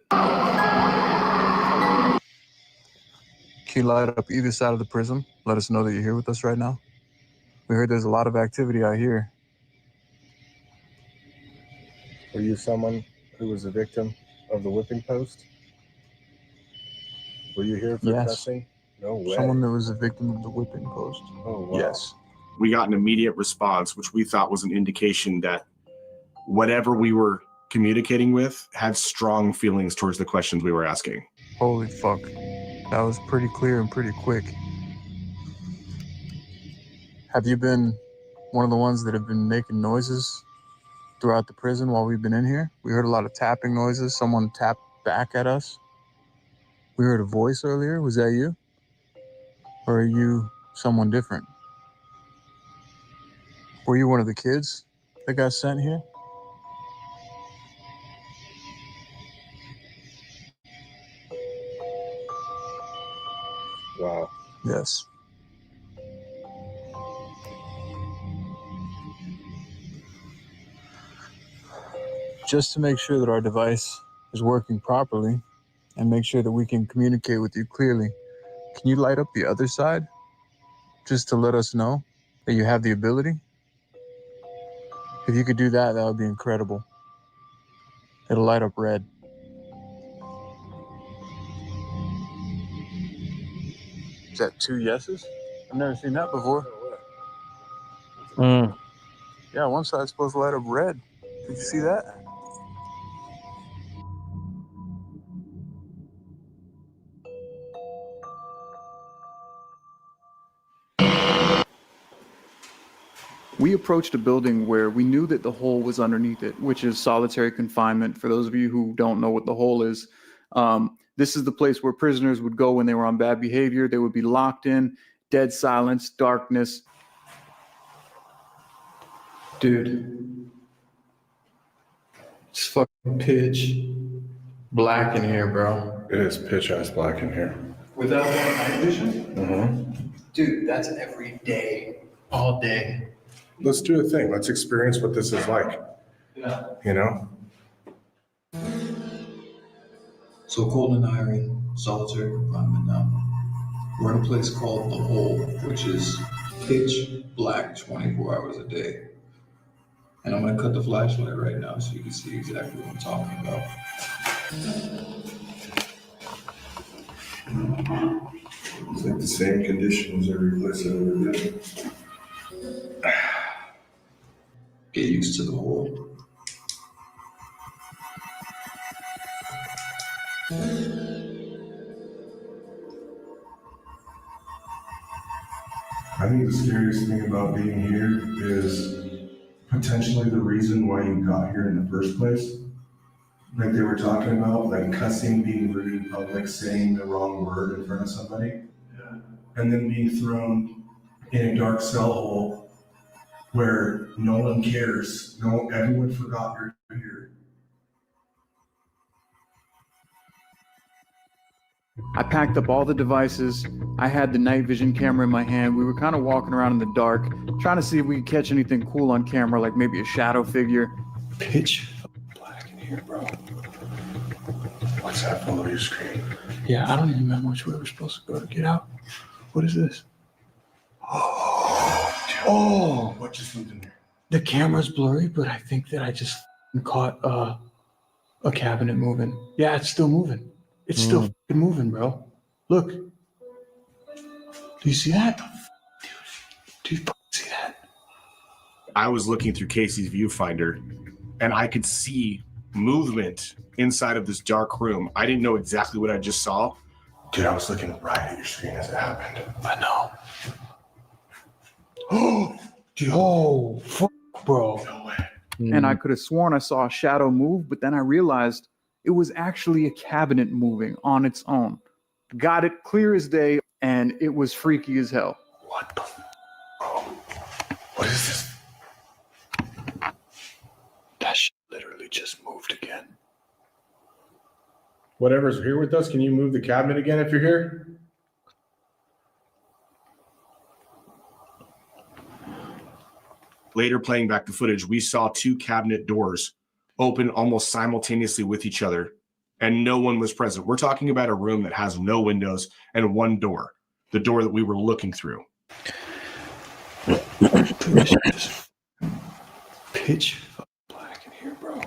Can you light up either side of the prism? Let us know that you're here with us right now. We heard there's a lot of activity out here.
Were you someone who was a victim of the whipping post? Were you here for
Yes.
cussing? No way.
Someone that was a victim of the whipping post.
Oh, wow.
Yes.
We got an immediate response, which we thought was an indication that whatever we were communicating with had strong feelings towards the questions we were asking.
Holy fuck. That was pretty clear and pretty quick. Have you been one of the ones that have been making noises throughout the prison while we've been in here? We heard a lot of tapping noises. Someone tapped back at us. We heard a voice earlier. Was that you? Or are you someone different? Were you one of the kids that got sent here?
Wow.
Yes. Just to make sure that our device is working properly and make sure that we can communicate with you clearly, can you light up the other side just to let us know that you have the ability? If you could do that, that would be incredible. It'll light up red. Is that 2 yeses? I've never seen that before. Yeah, one side's supposed to light up red. Did you see that?
We approached a building where we knew that the hole was underneath it, which is solitary confinement. For those of you who don't know what the hole is, this is the place where prisoners would go when they were on bad behavior. They would be locked in, dead silence, darkness. Dude, it's fucking pitch black in here, bro.
It is pitch ass black in here.
Without night vision?
Mm-hmm.
Dude, that's every day, all day.
Let's do a thing. Let's experience what this is like.
Yeah.
You know?
So Colton and I are in solitary confinement now. We're in a place called The Hole, which is pitch black 24 hours a day. And I'm gonna cut the flashlight right now so you can see exactly what I'm talking about.
It's like the same conditions every place I've ever been.
Get used to the hole.
I think the scariest thing about being here is potentially the reason why you got here in the first place. Like they were talking about, like cussing, being rude in public, saying the wrong word in front of somebody, and then being thrown in a dark cell hole where no one cares. No, everyone forgot you're here.
I packed up all the devices. I had the night vision camera in my hand. We were kind of walking around in the dark, trying to see if we could catch anything cool on camera, like maybe a shadow figure.
Pitch black in here, bro. What's that below your screen?
Yeah, I don't even remember which way we're supposed to go to get out. What is this?
Oh, what just moved in there?
The camera's blurry, but I think that I just caught a cabinet moving. Yeah, it's still moving. It's still fucking moving, bro. Look. Do you see that? Do you fucking see that?
I was looking through Casey's viewfinder and I could see movement inside of this dark room. I didn't know exactly what I just saw.
Dude, I was looking right at your screen as it happened.
I know. Oh, dude. Oh, fuck, bro.
No way.
And I could have sworn I saw a shadow move, but then I realized it was actually a cabinet moving on its own. Got it clear as day, and it was freaky as hell.
What the bro? What is this?
That shit literally just moved again.
Whatever's here with us, can you move the cabinet again if you're here?
Later, playing back the footage, we saw 2 cabinet doors open almost simultaneously with each other, and no one was present. We're talking about a room that has no windows and one door, the door that we were looking through.
Pitch black in here, bro.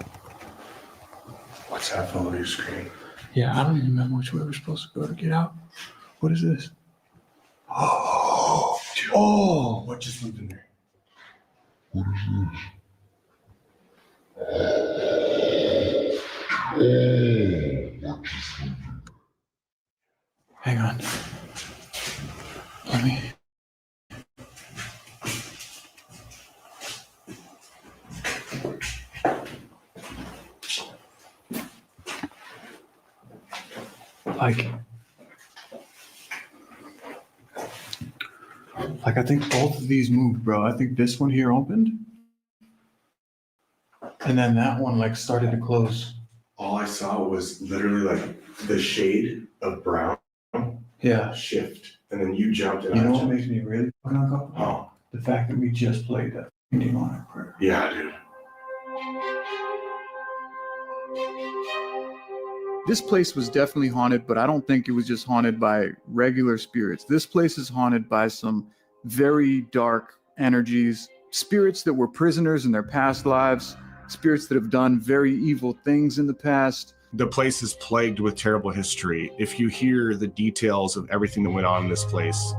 What's that below your screen?
Yeah, I don't even remember which way we're supposed to go to get out. What is this?
Oh, what just went in there?
Hang on. Let me. Like I think both of these moved, bro. I think this one here opened, and then that one like started to close.
All I saw was literally like the shade of brown
Yeah.
shift, and then you jumped in.
You know what makes me really fucking uncomfortable?
Oh,
The fact that we just played that demonic prayer.
yeah, dude.
This place was definitely haunted, but I don't think it was just haunted by regular spirits. This place is haunted by some very dark energies, spirits that were prisoners in their past lives, spirits that have done very evil things in the past.
The place is plagued with terrible history. If you hear the details of everything that went on in this place,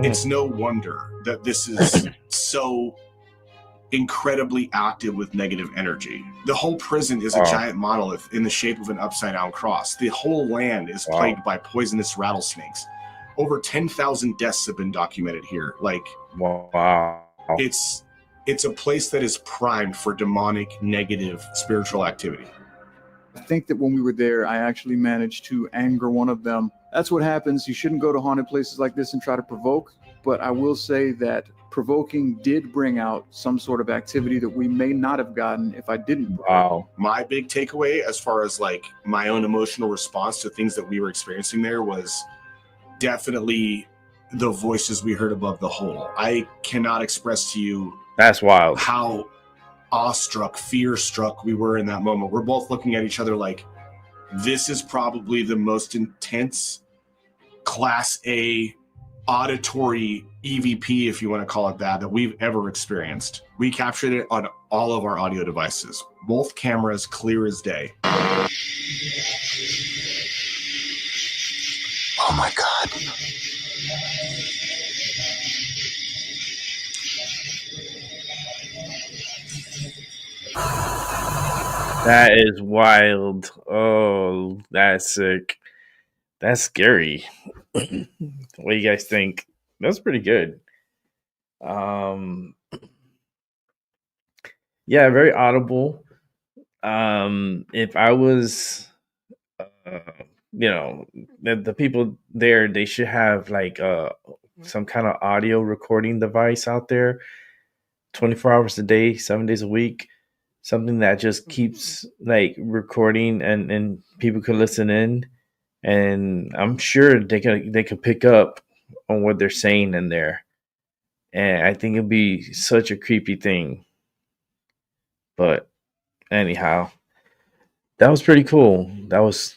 it's no wonder that this is so incredibly active with negative energy. The whole prison is a giant monolith in the shape of an upside down cross. The whole land is plagued by poisonous rattlesnakes. Over 10,000 deaths have been documented here. Like, it's a place that is primed for demonic, negative, spiritual activity.
I think that when we were there, I actually managed to anger one of them. That's what happens. You shouldn't go to haunted places like this and try to provoke. But I will say that provoking did bring out some sort of activity that we may not have gotten if I didn't.
Wow. My big takeaway as far as like my own emotional response to things that we were experiencing there was definitely the voices we heard above the hole. I cannot express to you
that's wild
how awestruck, fear-struck we were in that moment. We're both looking at each other like, this is probably the most intense Class A auditory EVP, if you want to call it that we've ever experienced. We captured it on all of our audio devices, both cameras clear as day.
Oh my God.
That is wild. Oh, that's sick. That's scary. What do you guys think? That's pretty good. Yeah, very audible. If I was, the people there, they should have like some kind of audio recording device out there, 24 hours a day, 7 days a week. Something that just keeps like recording and people could listen in, and I'm sure they could pick up on what they're saying in there. And I think it'd be such a creepy thing. But anyhow, that was pretty cool. That's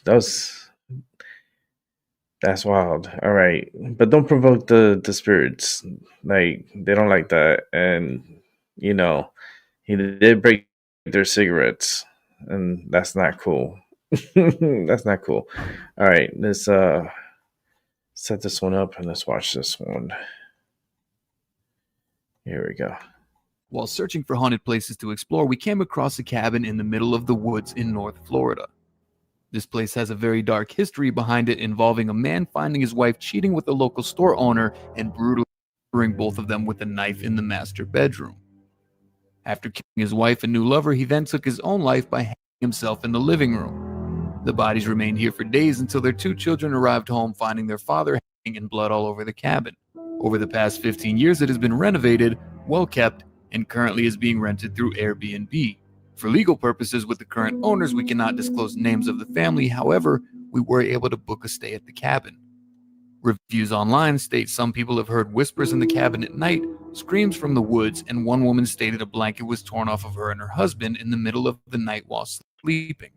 wild. All right, but don't provoke the spirits. Like they don't like that, and he did break their cigarettes, and that's not cool. That's not cool. All right, let's set this one up and let's watch this one. Here we go.
While searching for haunted places to explore, we came across a cabin in the middle of the woods in North Florida. This place has a very dark history behind it, involving a man finding his wife cheating with a local store owner and brutally murdering both of them with a knife in the master bedroom. After killing his wife and new lover, he then took his own life by hanging himself in the living room. The bodies remained here for days until their 2 children arrived home, finding their father hanging in blood all over the cabin. Over the past 15 years, it has been renovated, well kept, and currently is being rented through Airbnb. For legal purposes with the current owners, we cannot disclose names of the family. However, we were able to book a stay at the cabin. Reviews online state some people have heard whispers in the cabin at night, screams from the woods, and one woman stated a blanket was torn off of her and her husband in the middle of the night while sleeping.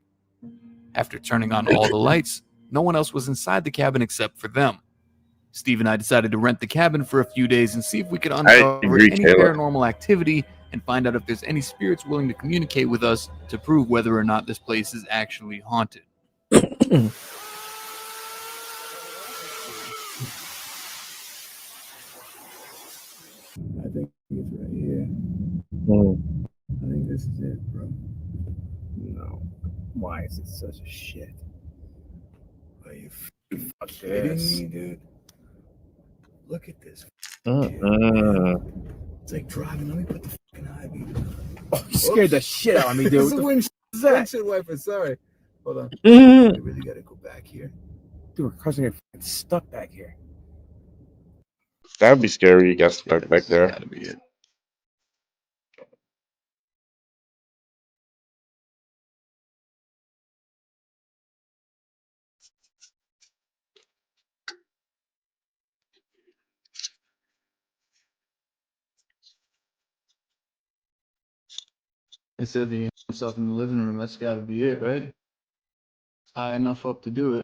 After turning on all the lights, no one else was inside the cabin except for them. Steve and I decided to rent the cabin for a few days and see if we could uncover any paranormal activity and find out if there's any spirits willing to communicate with us to prove whether or not this place is actually haunted.
I think it's right here. I think this is it, bro.
No. Why is it such a shit?
Are you kidding me, dude? Look at this. Shit, it's like driving. Let me put the fucking IV.
Oh, you scared the shit out of me, dude.
This is
What the
windshield wiper. Sorry. Hold on.
Mm.
We really gotta go back here.
Dude, we're causing it stuck back here.
That would be scary. You got stuck back there.
Gotta be it. It said the stuff in the living room. That's gotta be it, right? High enough up to do it.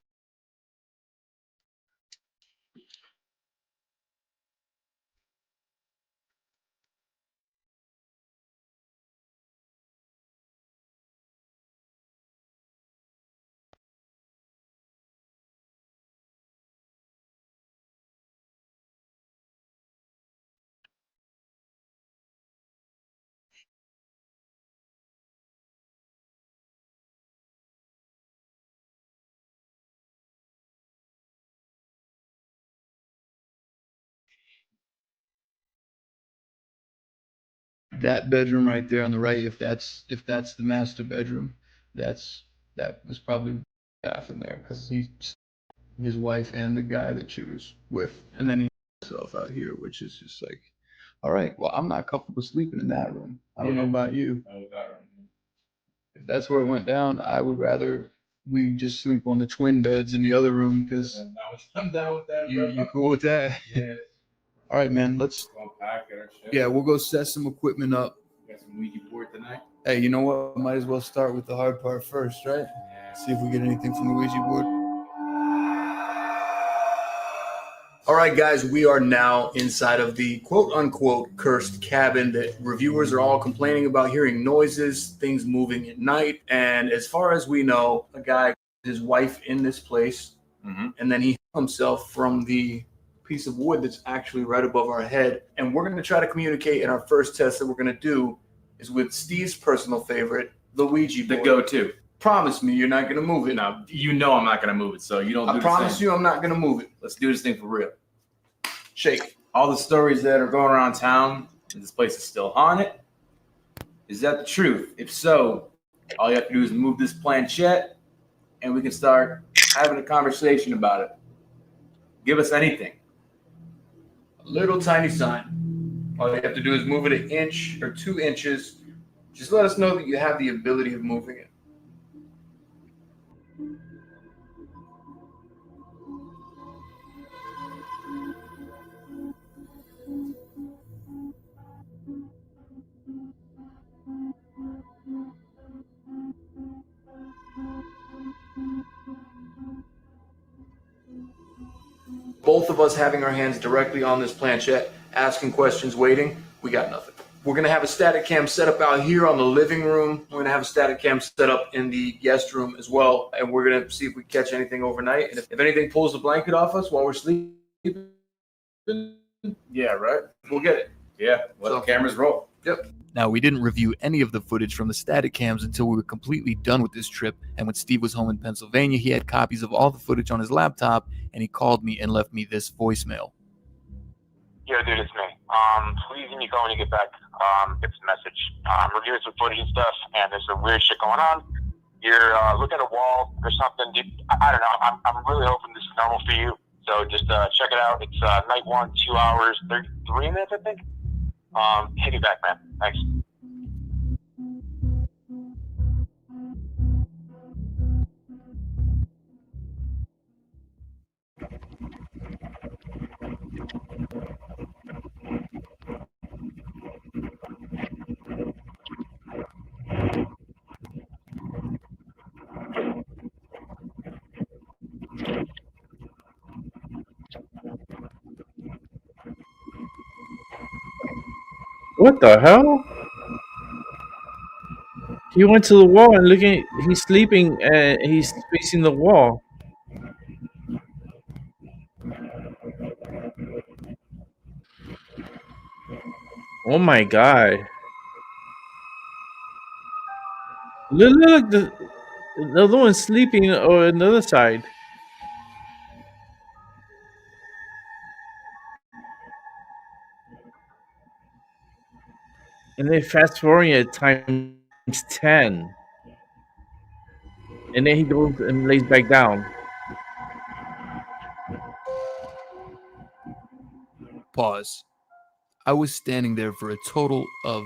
That bedroom right there on the right, if that's the master bedroom, that was probably half in there because his wife and the guy that she was with, and then he himself out here, which is just like, all right, well, I'm not comfortable sleeping in that room. I don't know about you. If that's where it went down, I would rather we just sleep on the twin beds in the other room because
I'm down with that.
you cool with that?
Yeah.
All right, man. Let's.
Go pack it or shit.
Yeah, we'll go set some equipment up.
Got some Ouija board tonight.
Hey, you know what? Might as well start with the hard part first, right?
Yeah.
See if we get anything from the Ouija board. All right, guys, we are now inside of the quote-unquote cursed cabin that reviewers are all complaining about hearing noises, things moving at night. And as far as we know, a guy, his wife in this place, and then he hung himself from the piece of wood that's actually right above our head. And we're going to try to communicate, and our first test that we're going to do is with Steve's personal favorite, the Ouija board.
The go-to.
Promise me you're not going to move it.
No, you know I'm not going to move it, so you don't do
I promise you I'm not going to move it.
Let's do this thing for real.
Shake.
All the stories that are going around town, and this place is still haunted. Is that the truth? If so, all you have to do is move this planchette, and we can start having a conversation about it. Give us anything.
A little tiny sign. All you have to do is move it an inch or 2 inches. Just let us know that you have the ability of moving it. Both of us having our hands directly on this planchette, asking questions, waiting, we got nothing. We're going to have a static cam set up out here on the living room. We're going to have a static cam set up in the guest room as well. And we're going to see if we catch anything overnight. And if anything pulls the blanket off us while we're sleeping, yeah, right? We'll get it.
Yeah, let the cameras roll.
Yep.
Now, we didn't review any of the footage from the static cams until we were completely done with this trip, and when Steve was home in Pennsylvania, he had copies of all the footage on his laptop, and he called me and left me this voicemail.
Yo, dude, it's me. Please give me a call when you get back. It's a message. I'm reviewing some footage and stuff, and there's some weird shit going on. You're looking at a wall or something. Dude, I don't know. I'm really hoping this is normal for you. So just check it out. It's night 1, 2 hours, 33 minutes, I think. Hit me back, man. Thanks.
What the hell? He went to the wall and looking. He's sleeping and he's facing the wall. Oh my god. Look, the other one's sleeping on the other side. And then fast forwarding it times 10. And then he goes and lays back down.
Pause. I was standing there for a total of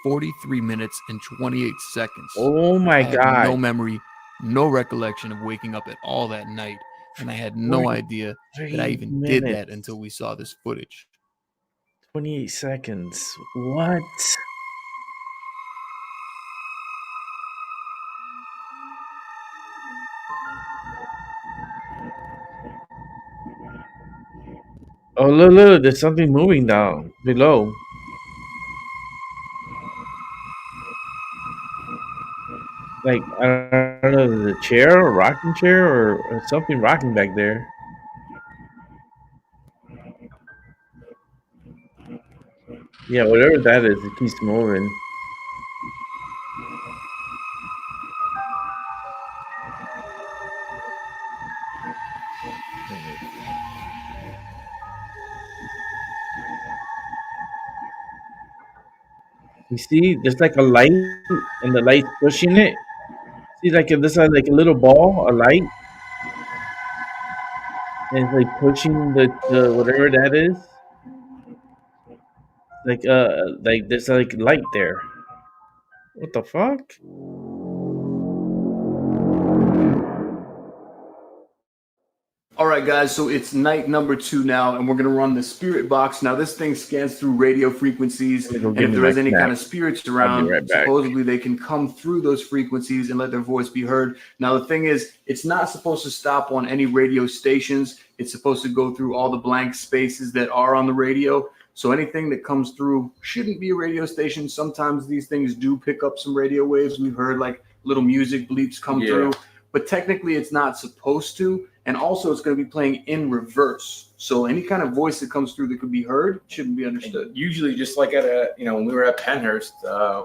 43 minutes and 28 seconds.
Oh my
I have
god.
no memory, no recollection of waking up at all that night, and I had no idea that I even did that until we saw this footage.
28 seconds. What? Oh, look, there's something moving down below. Like, I don't know, the chair or rocking chair or something rocking back there. Yeah, whatever that is, it keeps moving. You see, there's like a light, and the light's pushing it. See, like this, like a little ball, a light, and it's like pushing the whatever that is. Like there's like light there. What the fuck?
All right, guys, so it's night number 2 now, and we're going to run the spirit box. Now, this thing scans through radio frequencies, and if there is any kind of spirits around,
right back.
supposedly they can come through those frequencies and let their voice be heard. Now, the thing is, it's not supposed to stop on any radio stations. It's supposed to go through all the blank spaces that are on the radio. So anything that comes through shouldn't be a radio station. Sometimes these things do pick up some radio waves. We've heard like little music bleeps come through, but technically it's not supposed to. And also it's going to be playing in reverse. So any kind of voice that comes through that could be heard shouldn't be understood.
And usually just like at when we were at Penhurst,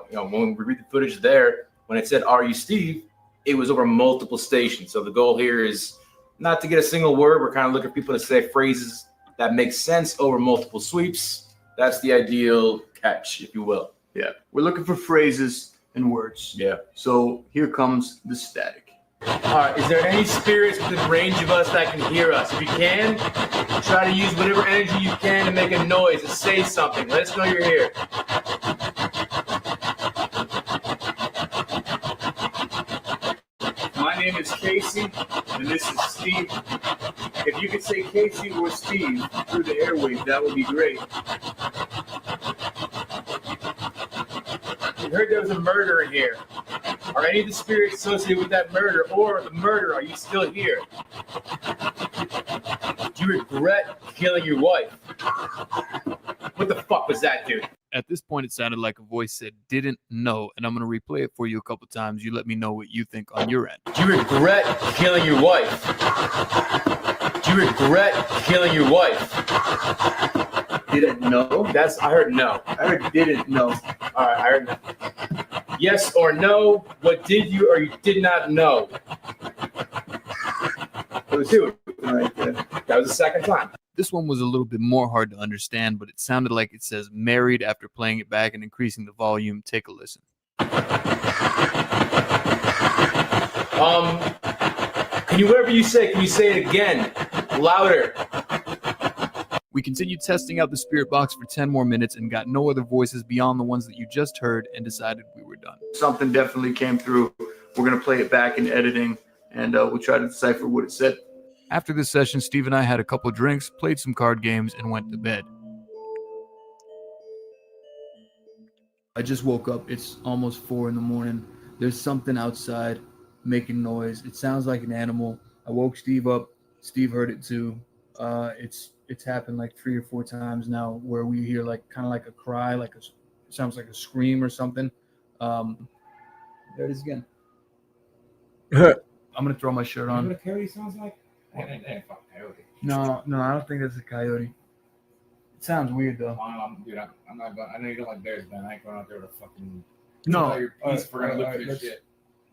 when we read the footage there, when it said, "Are you Steve?" it was over multiple stations. So the goal here is not to get a single word. We're kind of looking for people to say phrases that make sense over multiple sweeps. That's the ideal catch, if you will.
Yeah. We're looking for phrases and words.
Yeah.
So here comes the static.
All right, is there any spirits within range of us that can hear us? If you can, try to use whatever energy you can to make a noise, to say something. Let us know you're here.
My name is Casey, and this is Steve. If you could say Casey or Steve through the airwaves, that would be great.
We heard there was a murder in here. Are any of the spirits associated with that murder or the murder? Are you still here? Do you regret killing your wife? What the fuck was that, dude?
At this point, it sounded like a voice said, "Didn't know," and I'm going to replay it for you a couple times. You let me know what you think on your end.
Do you regret killing your wife? Do you regret killing your wife?
Didn't know?
I heard no.
I heard didn't know.
All right, I heard no. Yes or no? What did you or you did not know? It was two. Right there. That was the second time.
This one was a little bit more hard to understand, but it sounded like it says married after playing it back and increasing the volume. Take a listen.
Can you, whatever you say, can you say it again? Louder.
We continued testing out the spirit box for 10 more minutes and got no other voices beyond the ones that you just heard and decided we were done.
Something definitely came through. We're going to play it back in editing, and we'll try to decipher what it said.
After this session, Steve and I had a couple drinks, played some card games, and went to bed. I just woke up. It's almost 4 a.m. There's something outside making noise. It sounds like an animal. I woke Steve up. Steve heard it too. It's happened like 3 or 4 times now where we hear like kind of like a cry, sounds like a scream or something. There it is again. I'm gonna throw my shirt on.
You know what a coyote sounds like? Coyote.
No, I don't think that's a coyote.
It sounds weird though.
Dude, I'm not going. I know you don't like bears, man. I ain't going out there to fucking.
No,
Your piece for gonna look for this shit.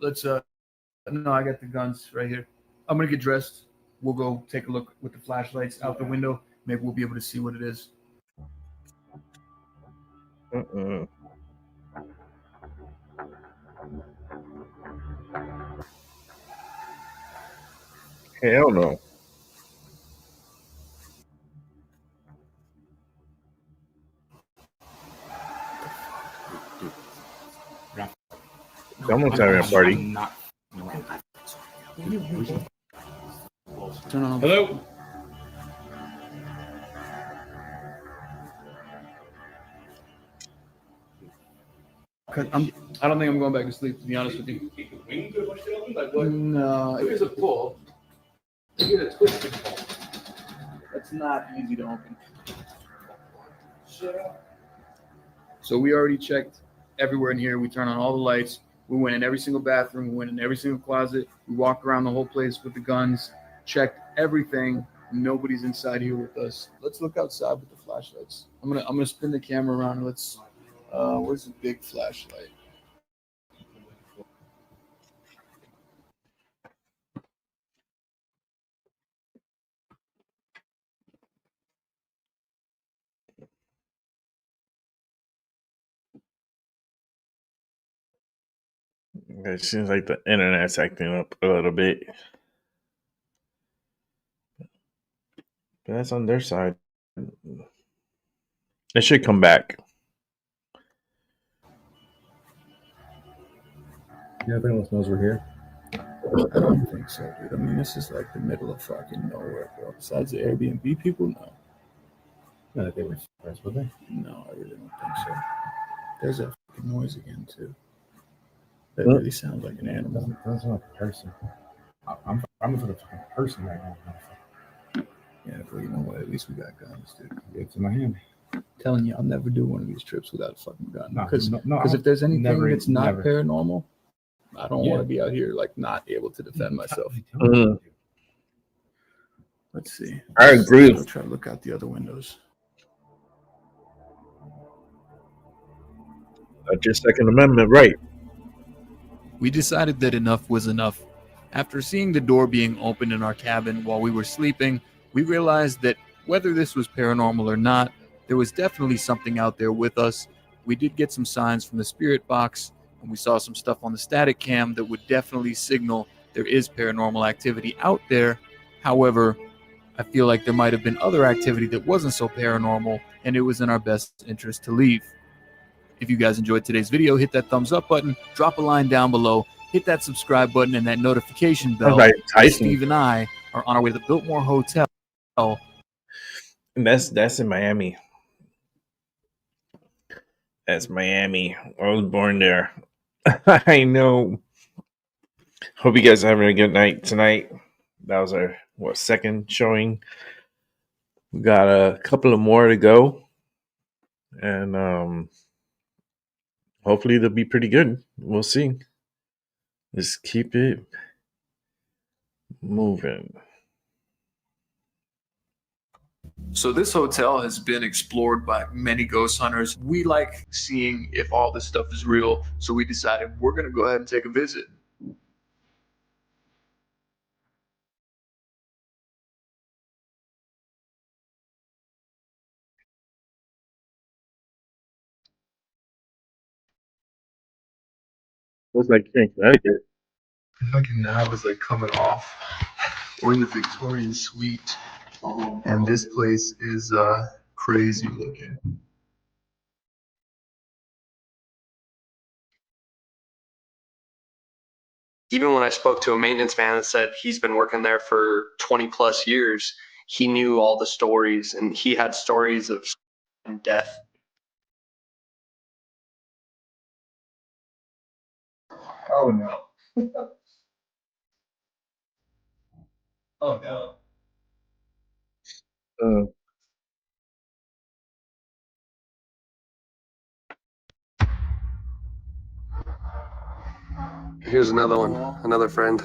Let's no, I got the guns right here. I'm gonna get dressed. We'll go take a look with the flashlights out the window. Maybe we'll be able to see what it is.
Hell no. Someone's having a party.
Turn on.
Hello.
I don't think I'm going back to sleep, to be honest with you. No,
There's a pull. You get a twisted pull.
That's not easy to open. So we already checked everywhere in here. We turned on all the lights. We went in every single bathroom. We went in every single closet. We walked around the whole place with the guns, checked everything. Nobody's inside here with us. Let's look outside with the flashlights. I'm gonna spin the camera around. Let's. Where's the big flashlight?
It seems like the internet's acting up a little bit. But that's on their side. It should come back.
Yeah, everyone knows we're here.
I don't think so, dude. I mean, this is like the middle of fucking nowhere, bro. Besides the Airbnb people, no.
No, they were surprised, were they?
No, I really don't think so. There's that fucking noise again, too. That really sounds like an animal.
That's not a person. I'm for the fucking person right now.
Yeah, but you know what? At least we got guns, dude.
It's in my hand.
I'm telling you, I'll never do one of these trips without a fucking gun.
No,
Because if there's anything that's not
never.
paranormal, I don't want to be out here like not able to defend myself. Let's see.
I agree.
I'll try to look out the other windows.
That's your Second Amendment right.
We decided that enough was enough. After seeing the door being opened in our cabin while we were sleeping, we realized that whether this was paranormal or not, there was definitely something out there with us. We did get some signs from the spirit box, and we saw some stuff on the static cam that would definitely signal there is paranormal activity out there. However, I feel like there might have been other activity that wasn't so paranormal, and it was in our best interest to leave. If you guys enjoyed today's video, hit that thumbs up button, drop a line down below, hit that subscribe button and that notification bell.
Right,
Steve and I are on our way to the Biltmore Hotel.
And that's in Miami. That's Miami. I was born there. I know. Hope you guys are having a good night tonight. That was our second showing. We got a couple of more to go. And hopefully they'll be pretty good. We'll see. Just keep it moving.
So this hotel has been explored by many ghost hunters. We like seeing if all this stuff is real, so we decided we're going to go ahead and take a visit.
Looks like you're in Connecticut.
The fucking knob is like coming off. We're in the Victorian suite, and this place is crazy looking.
Even when I spoke to a maintenance man that said he's been working there for 20 plus years, he knew all the stories, and he had stories of death.
Oh no. Oh no.
Here's another one, another friend.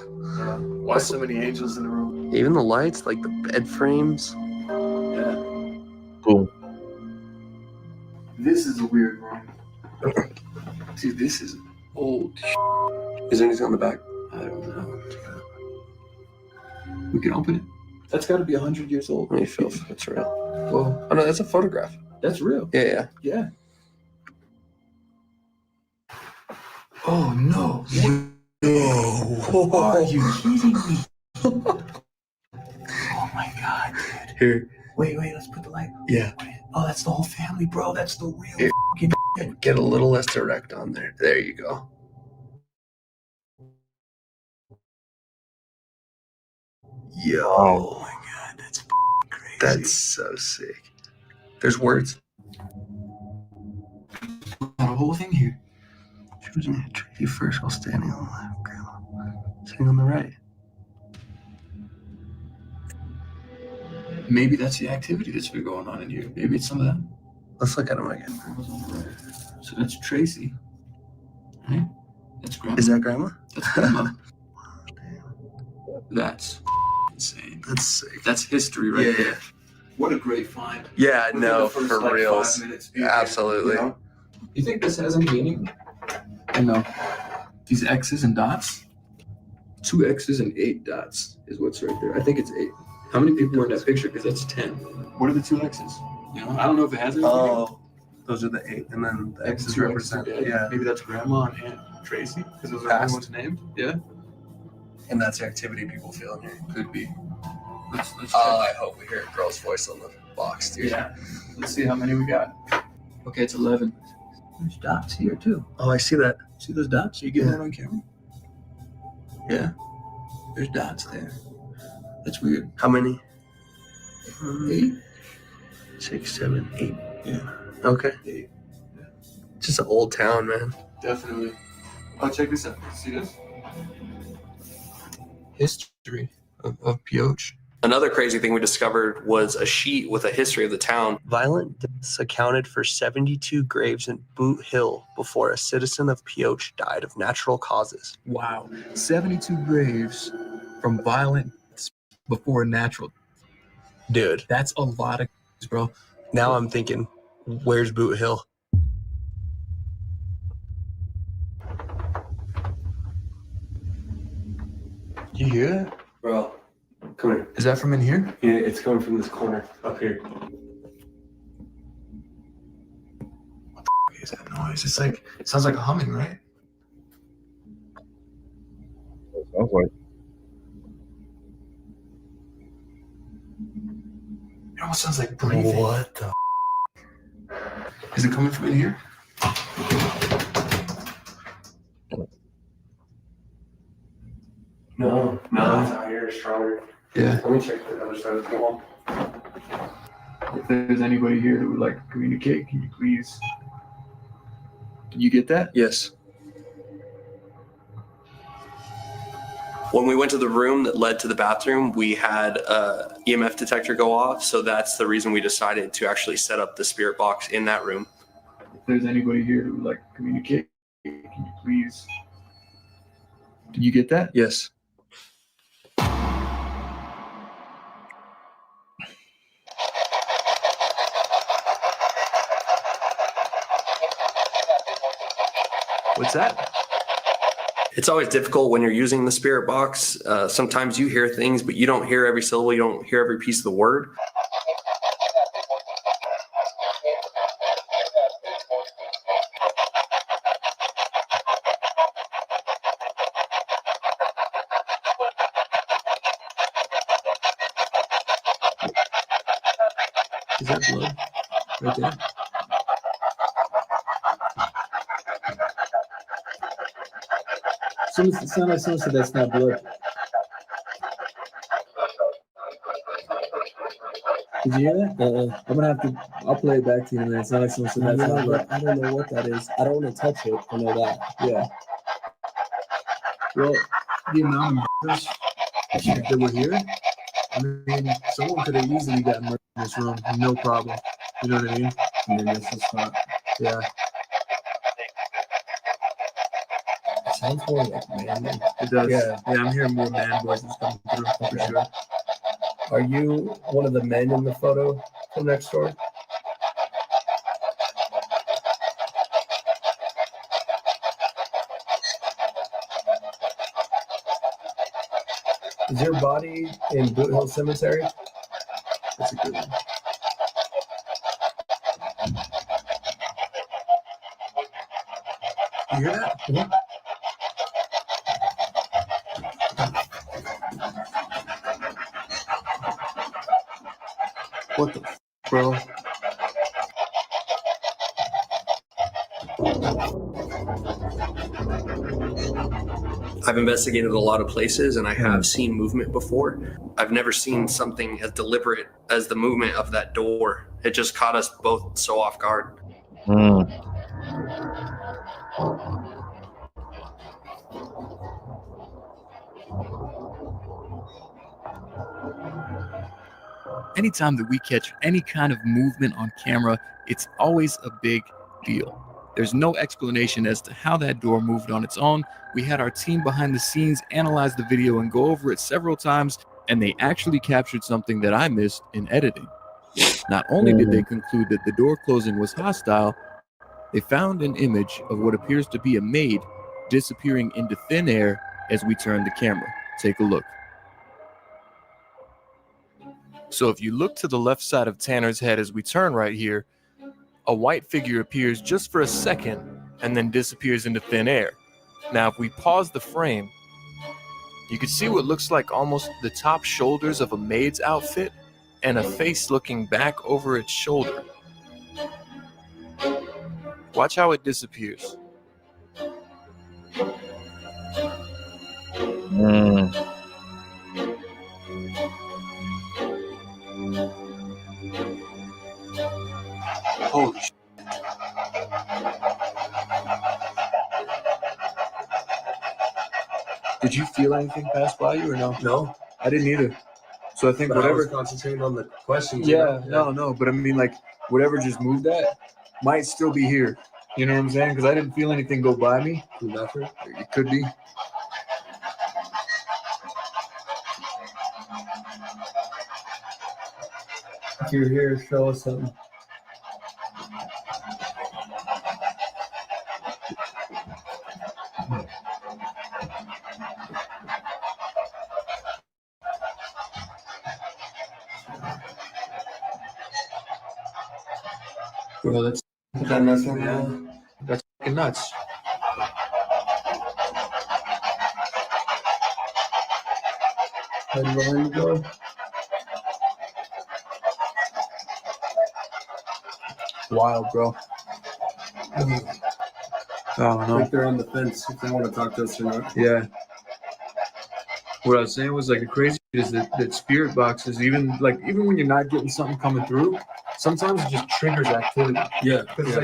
Why so many angels in the room?
Even the lights, like the bed frames.
Yeah.
Cool.
This is a weird room. Dude, this is old.
Is there anything on the back?
I don't know. We can open it. That's got to be 100 years old.
Let me feel if it's real.
Whoa.
Oh no, that's a photograph.
That's real.
Yeah.
Yeah. Oh no.
Whoa.
Are you kidding me? Oh my god, dude.
Here.
Wait, let's put the light.
Yeah.
Oh, that's the whole family, bro. That's the real
Here.
fucking
Get a little less direct on there. There you go. Yo.
Oh
my god, that's crazy.
That's so sick. There's words.
Got a whole thing here.
Choosing a tree first while standing on the left, Grandma. Sitting on the right.
Maybe that's the activity that's been going on in here. Maybe it's some of that.
Let's look at him again.
So that's Tracy. Right? That's Grandma.
Is that Grandma?
That's Grandma. That's insane.
That's sick.
That's history right
Yeah.
there. What a great find.
Yeah,
Within
no,
the first,
for
like,
reals.
5 minutes.
Absolutely.
You know? You think this has any meaning? I know. These X's and dots? 2 X's and 8 dots is what's right there. I think it's 8. How many people were in that picture? Because that's 10. What are the 2 X's? You know, I don't know if it has anything.
Oh, those are the 8, and then the X's represent. Yeah.
Maybe that's Grandma and Aunt Tracy, because those are the only ones named. Yeah.
And that's the activity people feel in here.
Could be. Let's check.
I hope we hear a girl's voice on the box, dude.
Yeah. Let's see how many we got. Okay, it's 11. There's dots here too.
Oh, I see that.
See those dots? Are you getting that on camera? Yeah. There's dots there. That's weird.
How many?
8.
6, 7, 8.
Yeah.
Okay.
8.
Just an old town, man.
Definitely. Oh, check this out. See this? History of Pioche.
Another crazy thing we discovered was a sheet with a history of the town. Violent deaths accounted for 72 graves in Boot Hill before a citizen of Pioche died of natural causes.
Wow. 72 graves from violent before natural.
Dude,
That's a lot of graves, bro.
now I'm thinking, where's Boot Hill?
You hear that?
Bro, come here.
Is that from in here?
Yeah, it's coming from this corner up here.
What the f- is that noise? It's like, it sounds like a humming, right?
sounds like.
It almost sounds like breathing.
What the?
Is it coming from in here?
No, it's out here. It's stronger.
Yeah.
Let me check the other side of the wall.
If there's anybody here that would like to communicate, can you please? Can you get that?
Yes. When we went to the room that led to the bathroom, we had a EMF detector go off. So that's the reason we decided to actually set up the spirit box in that room.
If there's anybody here that would like to communicate, can you please? Can you get that?
Yes.
What's that?
It's always difficult when you're using the spirit box. Sometimes you hear things, but you don't hear every syllable. You don't hear every piece of the word.
Is that blood? Right there? It sounds like someone said that's not blood. Did you hear that? I'm gonna have to. I'll play it back to you in a minute. It sounds like someone said that's not blood.
I don't know what that is. I don't want to touch it. I know that.
Yeah. Well, the amount of murders that were here, I mean, someone could have easily gotten murdered in this room, no problem. You know what I mean?
And then this is not.
Yeah.
It sounds more like man.
It does.
Yeah.
I'm hearing more man voices coming through for sure.
Are you one of the men in the photo from next door? Is your body in Boot Hill Cemetery?
That's a good one. You hear that?
Mm-hmm.
What the bro?
I've investigated a lot of places and I have seen movement before. I've never seen something as deliberate as the movement of that door. It just caught us both so off guard.
Anytime that we catch any kind of movement on camera, it's always a big deal. There's no explanation as to how that door moved on its own. We had our team behind the scenes analyze the video and go over it several times, and they actually captured something that I missed in editing. Not only did they conclude that the door closing was hostile, they found an image of what appears to be a maid disappearing into thin air as we turn the camera. Take a look. So if you look to the left side of Tanner's head as we turn right here, a white figure appears just for a second and then disappears into thin air. Now, if we pause the frame, you can see what looks like almost the top shoulders of a maid's outfit and a face looking back over its shoulder. Watch how it disappears.
Holy shit. Did you feel anything pass by you or no?
No,
I didn't either. So I think
but I
whatever.
was concentrating on the questions.
Yeah, no. But I mean, like, whatever just moved that might still be here. You know what I'm saying? Because I didn't feel anything go by me. It could be.
If you're here, show us something.
Bro, that's fucking nuts.
Head behind the door.
Wild, bro. I don't
I
know.
think they're on the fence if they want to talk to us or not.
Yeah. What I was saying was, like, the crazy is that spirit boxes, even when you're not getting something coming through, sometimes it just triggers activity.
Yeah.
Because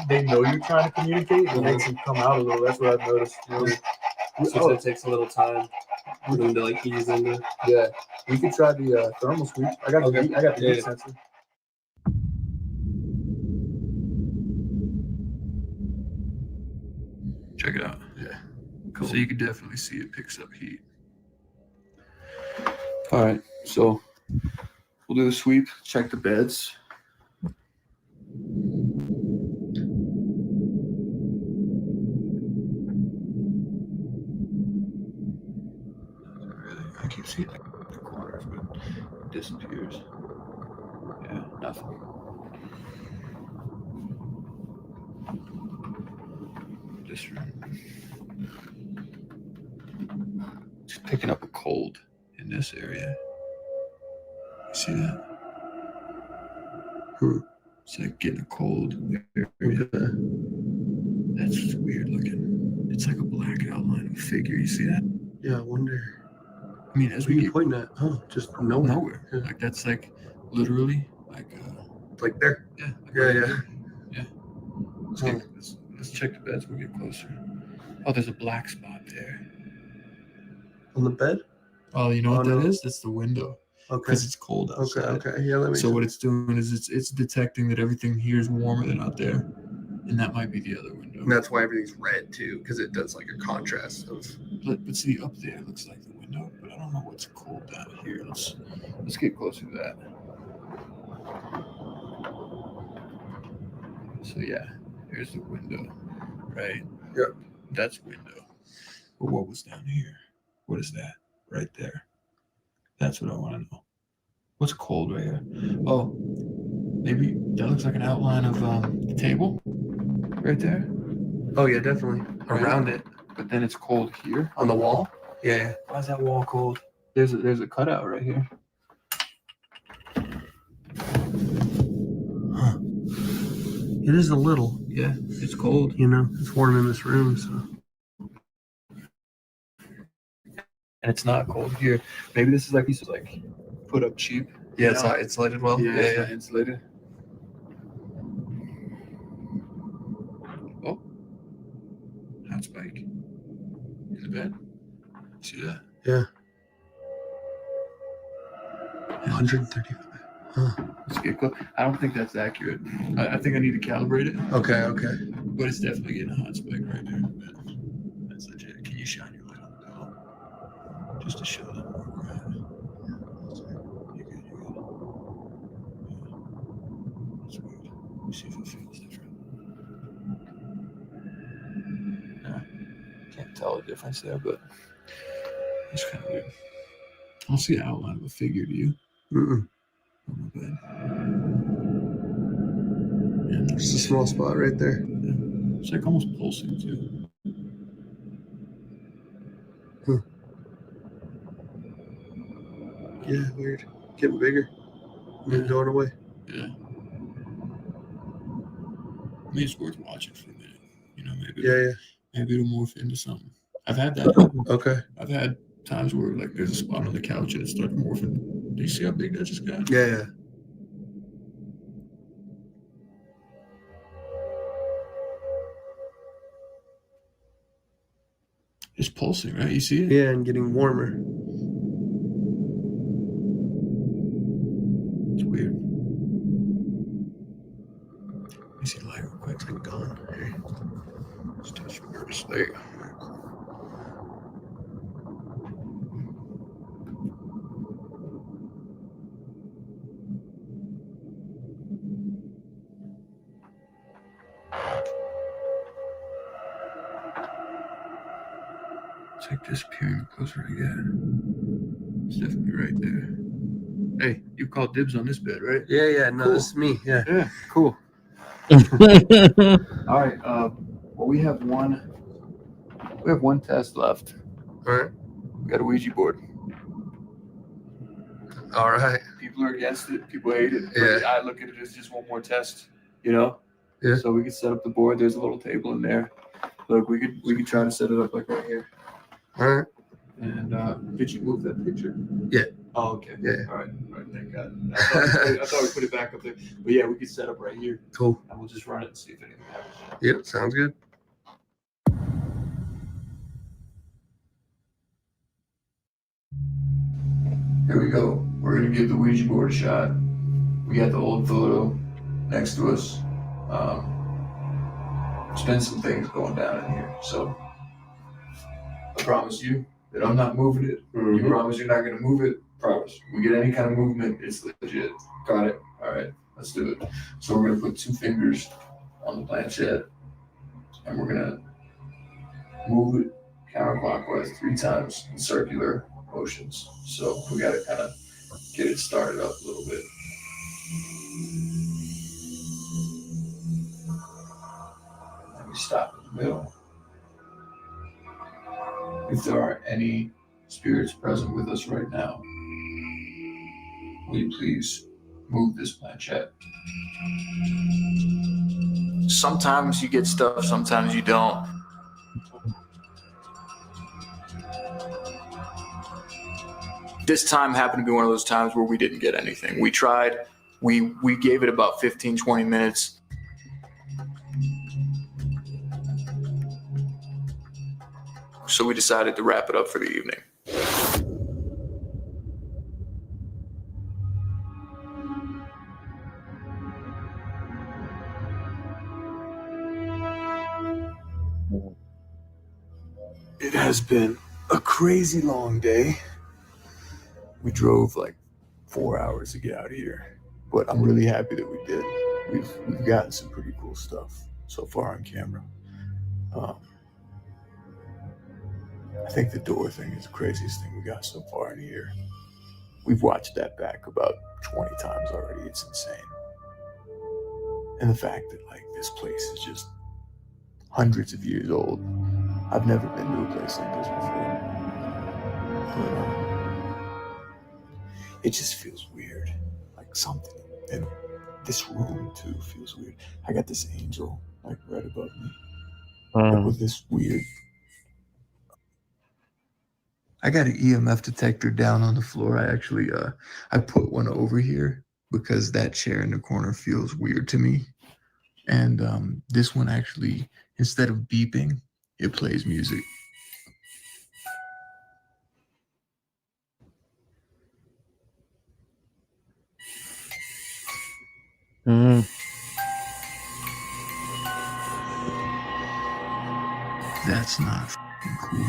they know you're trying to communicate, and it makes them come out a little. That's what I've noticed.
So it takes a little time for them to like ease into.
Yeah. We could try the thermal sweep. I got the heat sensor.
Check it out.
Yeah.
Cool. So you can definitely see it picks up heat.
All right. So we'll do the sweep, check the beds. I keep seeing like the corners, but it disappears. Yeah, nothing. This room. It's picking up a cold in this area. You see that? It's like getting a cold area. That's just weird looking. It's like a black outline of a figure. You see that?
Yeah, I wonder.
I mean, as
What are
we
you pointing at? Oh, just nowhere.
Yeah. Like that's like literally like
there.
Yeah. Like
Yeah.
Let's check the beds when we get closer. Oh, there's a black spot there.
On the bed?
Oh, you know what that is? That's the window.
Okay.
Because it's cold outside.
Okay. Yeah, that makes sense.
What it's doing is it's detecting that everything here is warmer than out there, and that might be the other window.
And that's why everything's red too, because it does like a contrast of.
But see, up there looks like the window, but I don't know what's cold down here. Let's get closer to that. So yeah, here's the window, right?
Yep.
That's window. But what was down here? What is that? Right there.
That's what I want to know. What's cold right here? Oh, maybe that looks like an outline of the table right there.
Oh yeah, definitely around it.
But then it's cold here
On the wall? Yeah.
Why is that wall cold? There's a cutout right here.
Huh. It is a little.
Yeah, it's cold.
You know, it's warm in this room, so.
And it's not cold here. Maybe this is like piece of like put up cheap.
Yeah, it's not insulated well.
Yeah, it's not insulated. Oh, hot spike in the bed. See that?
Yeah. 135. Huh.
Let's get close. I don't think that's accurate. I think I need to calibrate it.
Okay, okay.
But it's definitely getting a hot spike right there in the bed. That's legit. Can you shine your light on the pillow? Just to show them where we're at. You're good, you're good. Yeah. That's weird. Let me see if it feels different. Yeah. Can't tell the difference there, but it's kind of weird. I don't see an outline of a figure, do you?
Mm-mm.
On the bed.
Just a small spot right there.
Yeah. It's like almost pulsing too.
Huh. Yeah, weird. Getting bigger. Maybe going away.
Yeah. Maybe it's worth watching for a minute. You know, maybe maybe it'll morph into something. I've had that.
Okay.
I've had times where like there's a spot on the couch and it starts morphing. Do you see how big that just got?
Yeah.
It's pulsing, right? You see it?
Yeah, and getting warmer.
It's weird. Let me see the light real quick.
It's like gone. Hey.
Just touch first. There you go. It's like disappearing the closer I get. It's definitely right there. Hey, you called dibs on this bed, right?
Yeah. No,
Cool.
this is me. Yeah.
Yeah, cool. All right. Well, we have one test left.
All right.
We got a Ouija board.
All right.
People are against it. People hate it.
Yeah.
But I look at it as just one more test. You know.
Yeah.
So we could set up the board. There's a little table in there. Look, we could try to set it up like right here.
All right.
And did you move that picture?
Yeah.
Oh, okay.
Yeah.
All right. Thank God. I thought we put it back up there. But yeah, we could set up right here.
Cool.
And we'll just run it and see if anything happens.
Yep. Sounds good.
Here we go. We're gonna give the Ouija board a shot. We got the old photo next to us. There's been some things going down in here, so I promise you that I'm not moving it. You promise you're not gonna move it? Promise. We get any kind of movement, it's legit. Got it? All right, let's do it. So we're gonna put 2 fingers on the planchette, and we're gonna move it counterclockwise 3 times in circular motions. So we gotta kind of get it started up a little bit. Let me stop in the middle. If there are any spirits present with us right now, will you please move this planchette? Sometimes you get stuff, sometimes you don't. This time happened to be one of those times where we didn't get anything. We tried, we gave it about 15, 20 minutes. So we decided to wrap it up for the evening. It has been a crazy long day. We drove like 4 hours to get out of here, but I'm really happy that we did. We've gotten some pretty cool stuff so far on camera. I think the door thing is the craziest thing we got so far in here.
We've watched that back about 20 times already. It's insane. And the fact that like this place is just hundreds of years old. I've never been to a place like this before. But it just feels weird. Like something in this room too feels weird. I got this angel like right above me. Like, with this weird. I got an EMF detector down on the floor. I actually I put one over here because that chair in the corner feels weird to me. And this one actually, instead of beeping, it plays music. That's not f***ing cool.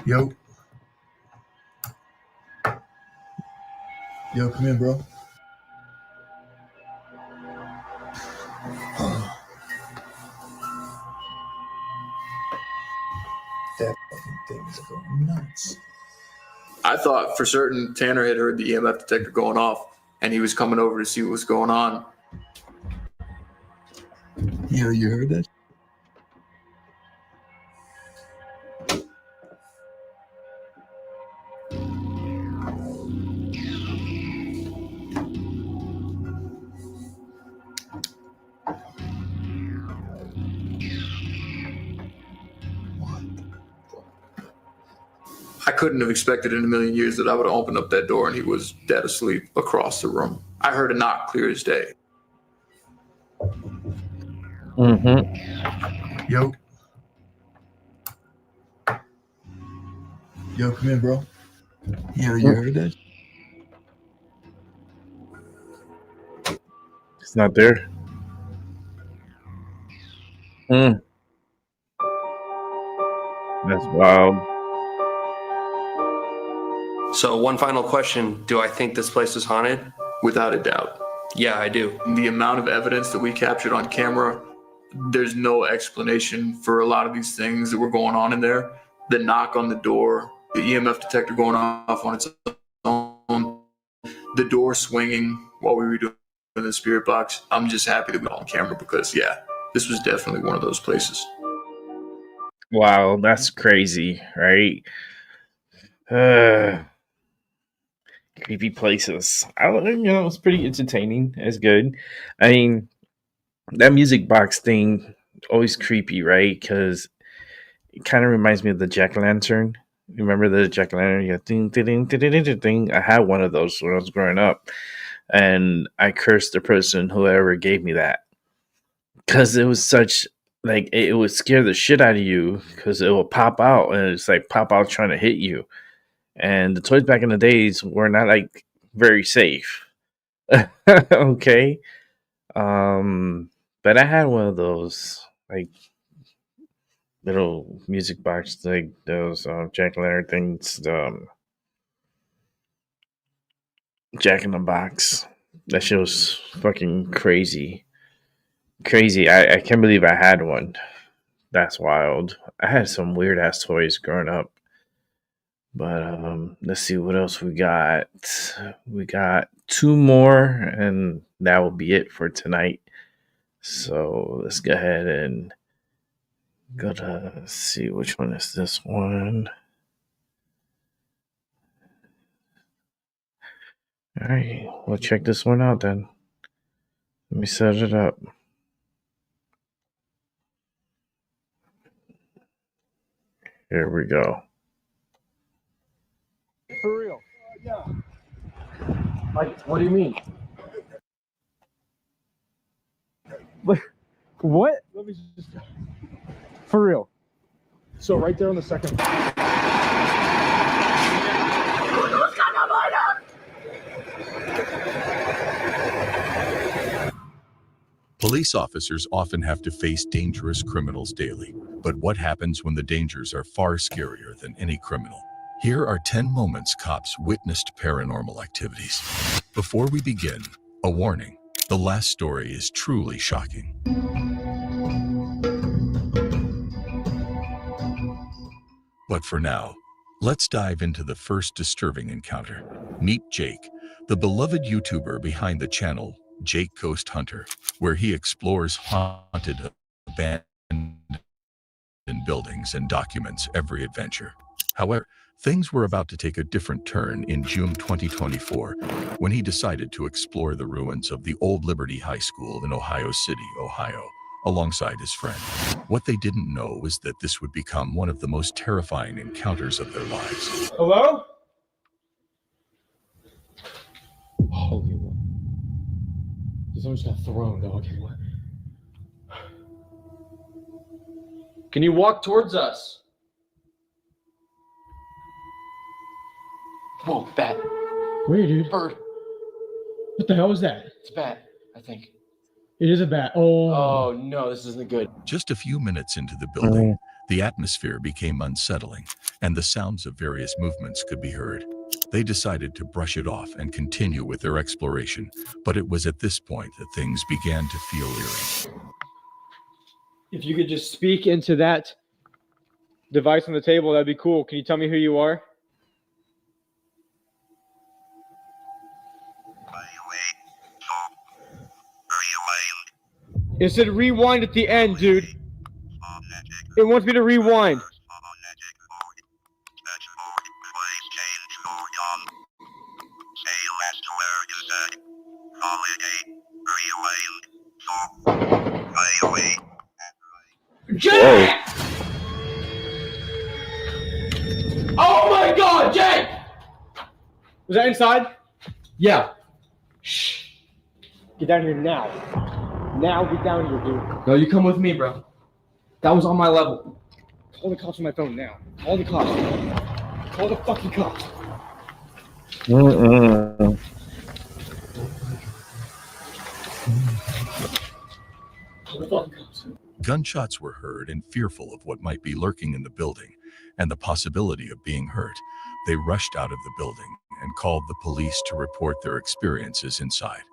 Yo. Yo, come here, bro. That fucking thing is going nuts.
I thought for certain Tanner had heard the EMF detector going off and he was coming over to see what was going on.
Yo, you heard that?
I couldn't have expected in a million years that I would have opened up that door and he was dead asleep across the room. I heard a knock clear as day.
Yo. Yo, come here, bro. Yo, you heard that?
It's not there. That's wild.
So one final question. Do I think this place is haunted?
Without a doubt.
Yeah, I do.
The amount of evidence that we captured on camera, there's no explanation for a lot of these things that were going on in there. The knock on the door, the EMF detector going off on its own, the door swinging while we were doing the spirit box. I'm just happy that we got on camera because, yeah, this was definitely one of those places.
Wow, that's crazy, right? Creepy places. It's pretty entertaining. It's good. I mean, that music box thing, always creepy, right? Because it kind of reminds me of the jack-o'-lantern. Remember the jack-o'-lantern? Yeah, ding, ding, ding, ding, ding, ding, ding. I had one of those when I was growing up. And I cursed the person whoever gave me that. Because it was such, like, it would scare the shit out of you because it will pop out and it's like pop out trying to hit you. And the toys back in the days were not like very safe. Okay. But I had one of those like little music box, like those jack-o'-lantern things, Jack in the Box. That shit was fucking crazy. Crazy. I can't believe I had one. That's wild. I had some weird ass toys growing up. But let's see what else we got. We got 2 more, and that will be it for tonight. So let's go ahead and go to see which one is this one. All right, we'll check this one out then. Let me set it up. Here we go.
For real? Yeah. Like, what do you mean? What? Let me just. For real. So right there on the second.
Police officers often have to face dangerous criminals daily. But what happens when the dangers are far scarier than any criminal? Here are 10 moments cops witnessed paranormal activities. Before we begin, a warning. The last story is truly shocking. But for now, let's dive into the first disturbing encounter. Meet Jake, the beloved YouTuber behind the channel Jake Ghost Hunter, where he explores haunted, abandoned buildings and documents every adventure. However, things were about to take a different turn in June 2024 when he decided to explore the ruins of the old Liberty High School in Ohio City, Ohio, alongside his friend. What they didn't know was that this would become one of the most terrifying encounters of their lives.
Hello?
Holy one. Someone just got thrown, dog. Can you walk towards us? Whoa, bat.
Where, dude?
Bird.
What the hell is that?
It's a bat, I think.
It is a bat. Oh.
Oh, no, this isn't good.
Just a few minutes into the building, the atmosphere became unsettling, and the sounds of various movements could be heard. They decided to brush it off and continue with their exploration, but it was at this point that things began to feel eerie.
If you could just speak into that device on the table, that'd be cool. Can you tell me who you are? It said rewind at the end, dude. It wants me to rewind.
Jake! Oh my God, Jake!
Was that inside?
Yeah.
Shh. Get down here now. Now get down here, dude.
No, you come with me, bro. That was on my level.
Call the cops on my phone now. Call the cops. Call the fucking cops. Call the fucking cops.
Gunshots were heard, and fearful of what might be lurking in the building and the possibility of being hurt, they rushed out of the building and called the police to report their experiences inside.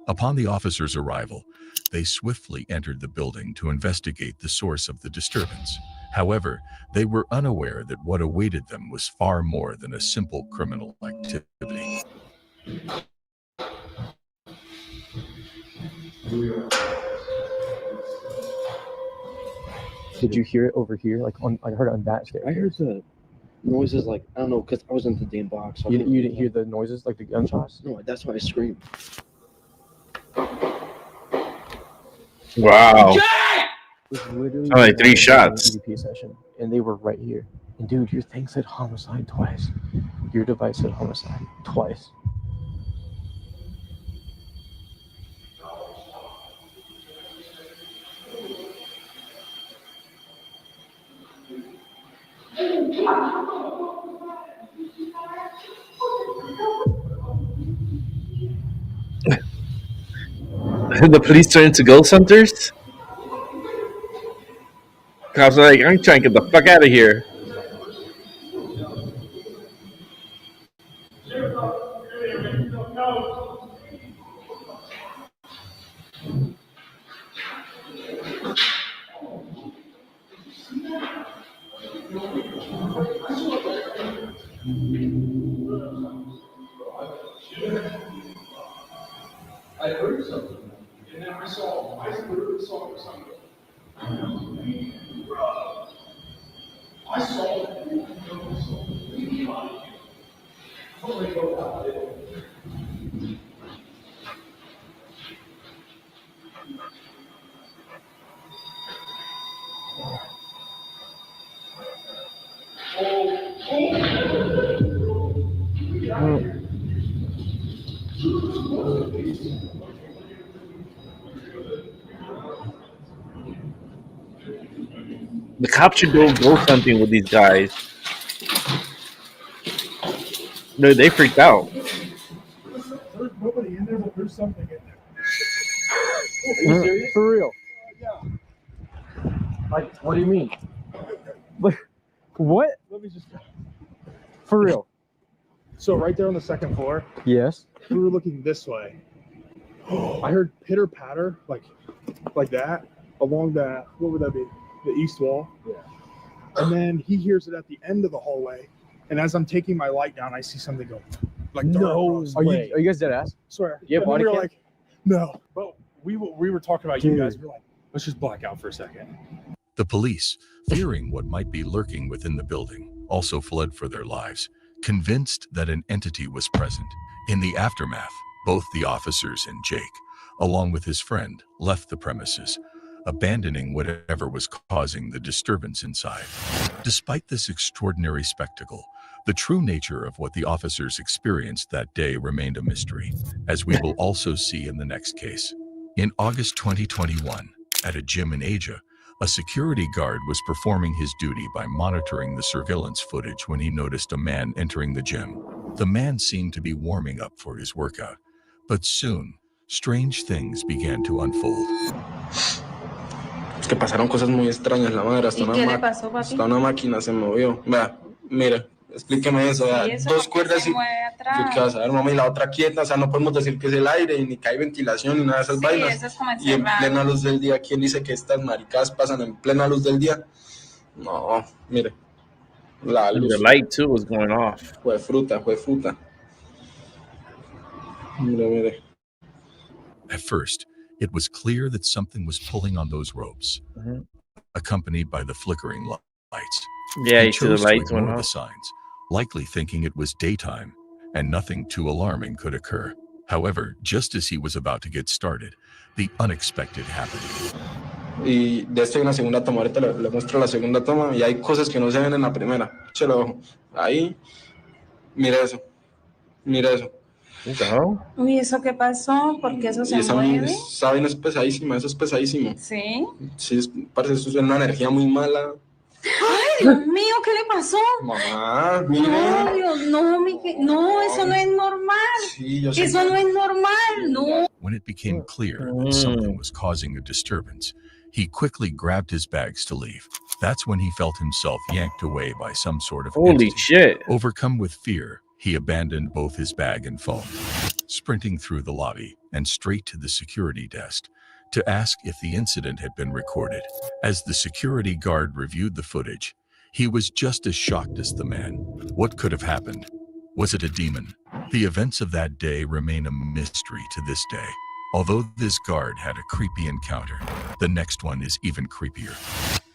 Upon the officers' arrival, they swiftly entered the building to investigate the source of the disturbance. However, they were unaware that what awaited them was far more than a simple criminal activity.
Did you hear it over here? Like I heard it on that staircase.
I heard the noises, like, I don't know, because I was in the damn box. So
you didn't hear the noises, like the gunshots?
No, that's why I screamed.
Wow.
It was literally
Only 3 shots.
EVP session, and they were right here. And dude, your thing said homicide twice. Your device said homicide twice.
The police turn into ghost hunters? Cops are like, I'm trying to get the fuck out of here.
I heard something, and then I literally saw something. I saw it.
The cops should go ghost hunting with these guys. No, they freaked out.
There's nobody in there, but there's something in there.
For Like, what do you mean? What?
Let me just.
For real?
So right there on the second floor,
Yes.
we were looking this way. I heard pitter patter like that along that. What would that be? The east wall.
Yeah.
And then he hears it at the end of the hallway. And as I'm taking my light down, I see something go like
No way. Are you guys dead ass?
Swear.
You have
And then
body
we were
cam?
like, no. But we were talking about
Dude.
you guys. We were like, let's just black out for a second.
The police, fearing what might be lurking within the building, also fled for their lives, convinced that an entity was present. In the aftermath, both the officers and Jake, along with his friend, left the premises, abandoning whatever was causing the disturbance inside. Despite this extraordinary spectacle, the true nature of what the officers experienced that day remained a mystery, as we will also see in the next case. In August 2021, at a gym in Asia, a security guard was performing his duty by monitoring the surveillance footage when he noticed a man entering the gym. The man seemed to be warming up for his workout, but soon, strange things began to unfold.
Es que pasaron cosas muy extrañas, la madre. Hasta una máquina se movió. Vea, mira, explíqueme eso. Vea, dos cuerdas y... ¿Qué vas a ver, mamá? Y la otra quieta. O sea, no podemos decir que es el aire, ni que hay ventilación, ni nada de esas vainas.
Eso es como
Y en plena luz del día, ¿quién dice que estas maricadas pasan en plena luz del día? No, mire. La luz.
The light too was going off.
Fue fruta. Mire.
At first, it was clear that something was pulling on those ropes, accompanied by the flickering lights.
Yeah,
he
you see the
chose to
lights went
ignore the
off.
signs, likely thinking it was daytime and nothing too alarming could occur. However, just as he was about to get started, the unexpected happened.
Y de esto hay una segunda toma. Ahorita le muestro la segunda toma y hay cosas que no se ven en la primera. Échalo ojo. Ahí. Mira eso.
Uy, ¿eso qué pasó? ¿Por qué eso se mueve?
Esa vaina es pesadísima, eso es pesadísimo.
¿Sí?
Sí, parece eso es una energía muy mala.
¡Ay, Dios mío! ¿Qué le pasó?
Mamá, mire.
No, Dios, no, eso no es normal.
Sí, yo sé.
Eso no es normal, no.
When it became clear that something was causing a disturbance, he quickly grabbed his bags to leave. That's when he felt himself yanked away by some sort of
Holy
entity.
shit.
Overcome with fear, he abandoned both his bag and phone, sprinting through the lobby and straight to the security desk to ask if the incident had been recorded. As the security guard reviewed the footage, he was just as shocked as the man. What could have happened? Was it a demon? The events of that day remain a mystery to this day. Although this guard had a creepy encounter, the next one is even creepier.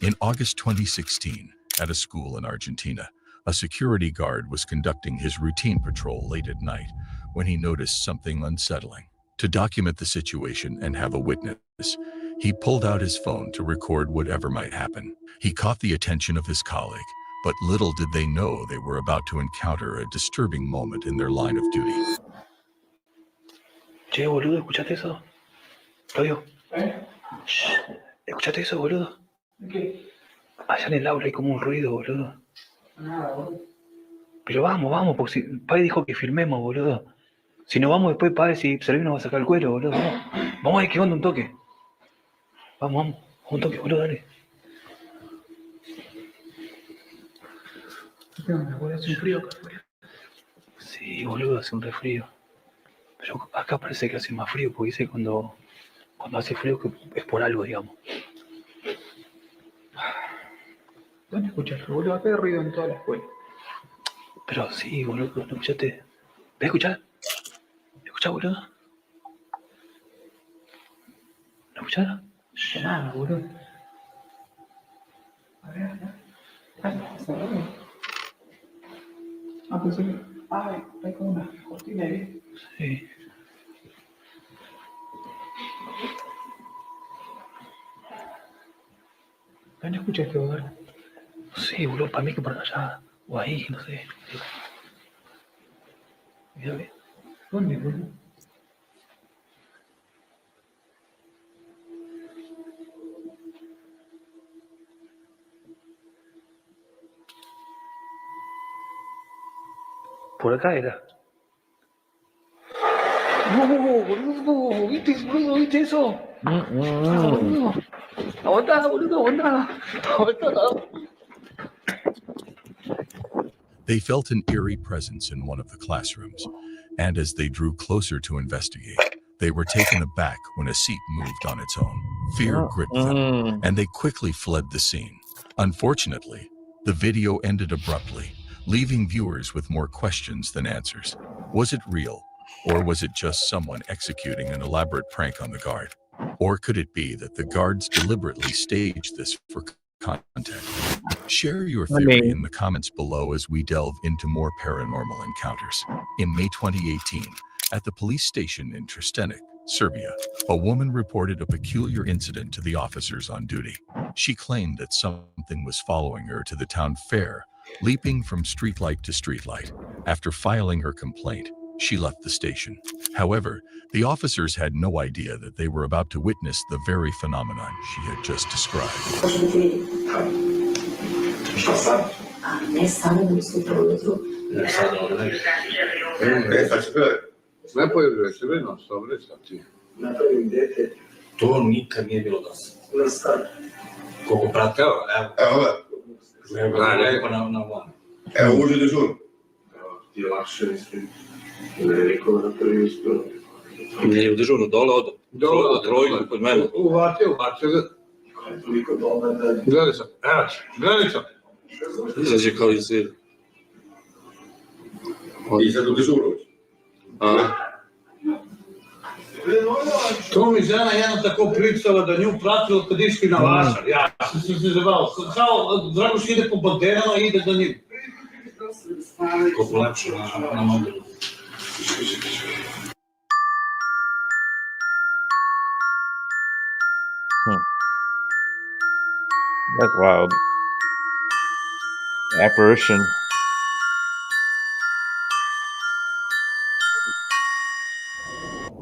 In August 2016, at a school in Argentina, a security guard was conducting his routine patrol late at night when he noticed something unsettling. To document the situation and have a witness, he pulled out his phone to record whatever might happen. He caught the attention of his colleague, but little did they know they were about to encounter a disturbing moment in their line of duty.
Che, boludo, ¿escuchaste eso? Claudio. ¿Escuchaste eso, boludo?
¿Qué?
Allá en el aula hay como un ruido, boludo.
Nada, boludo.
Pero vamos, porque padre dijo que filmemos, boludo. Si no vamos después, padre, si Servino nos va a sacar el cuero, boludo. Vamos a ver qué onda un toque. Vamos, un toque, boludo, dale.
¿Qué onda, boludo? ¿Hace un frío acá afuera?
Sí, boludo, hace un refrío. Pero acá parece que hace más frío, porque dice cuando hace frío que es por algo, digamos.
¿Dónde escuchas, boludo? Acá hay ruido en toda la escuela.
Pero sí, boludo, ¿no escuchaste? ¿Ves escuchar? ¿Escuchás, boludo? ¿No escuchás?
Nada, boludo. A ver. Pensé que... Ay, hay como una cortina ahí.
Sí.
¿Dónde escuchaste, boludo?
Sí, boludo, para mí que por allá. O ahí, no sé. Mira, ve.
¿Dónde, boludo?
Por acá era.
No, boludo, ¿viste eso?
Boludo. Aguanta, boludo, aguanta. Aguanta.
They felt an eerie presence in one of the classrooms, and as they drew closer to investigate, they were taken aback when a seat moved on its own. Fear gripped them, and they quickly fled the scene. Unfortunately, the video ended abruptly, leaving viewers with more questions than answers. Was it real, or was it just someone executing an elaborate prank on the guard? Or could it be that the guards deliberately staged this for content? Share your theory in the comments below as we delve into more paranormal encounters. In May 2018, at the police station in Trstenik, Serbia, a woman reported a peculiar incident to the officers on duty. She claimed that something was following her to the town fair, leaping from streetlight to streetlight. After filing her complaint, she left the station. However, the officers had no idea that they were about to witness the very phenomenon she had just described.
Ne samo sutra ujutro.
Ne pojavljuje se, vedno se obrestati.
Napravim dete.
To nikad nije bilo do sada. Koliko prate, evo. Lepo na vam. Evo, uđe dežur. Ti je lakše, mislim. Veliko napravim isto.
Ne, u dežurno dole od trojku kod mene.
Uvatio.
Toliko dobar da...
Gledaj sam.
Izađe kao iz zida.
I sad u dežuru. To mi žena jedna tako pričala da nju pratila kad išli na vašar. Ja sam se zabavao. Kao Dragoš ide po banderama i ide za njim. Koliko lepše na mobilu.
That's wild. Apparition.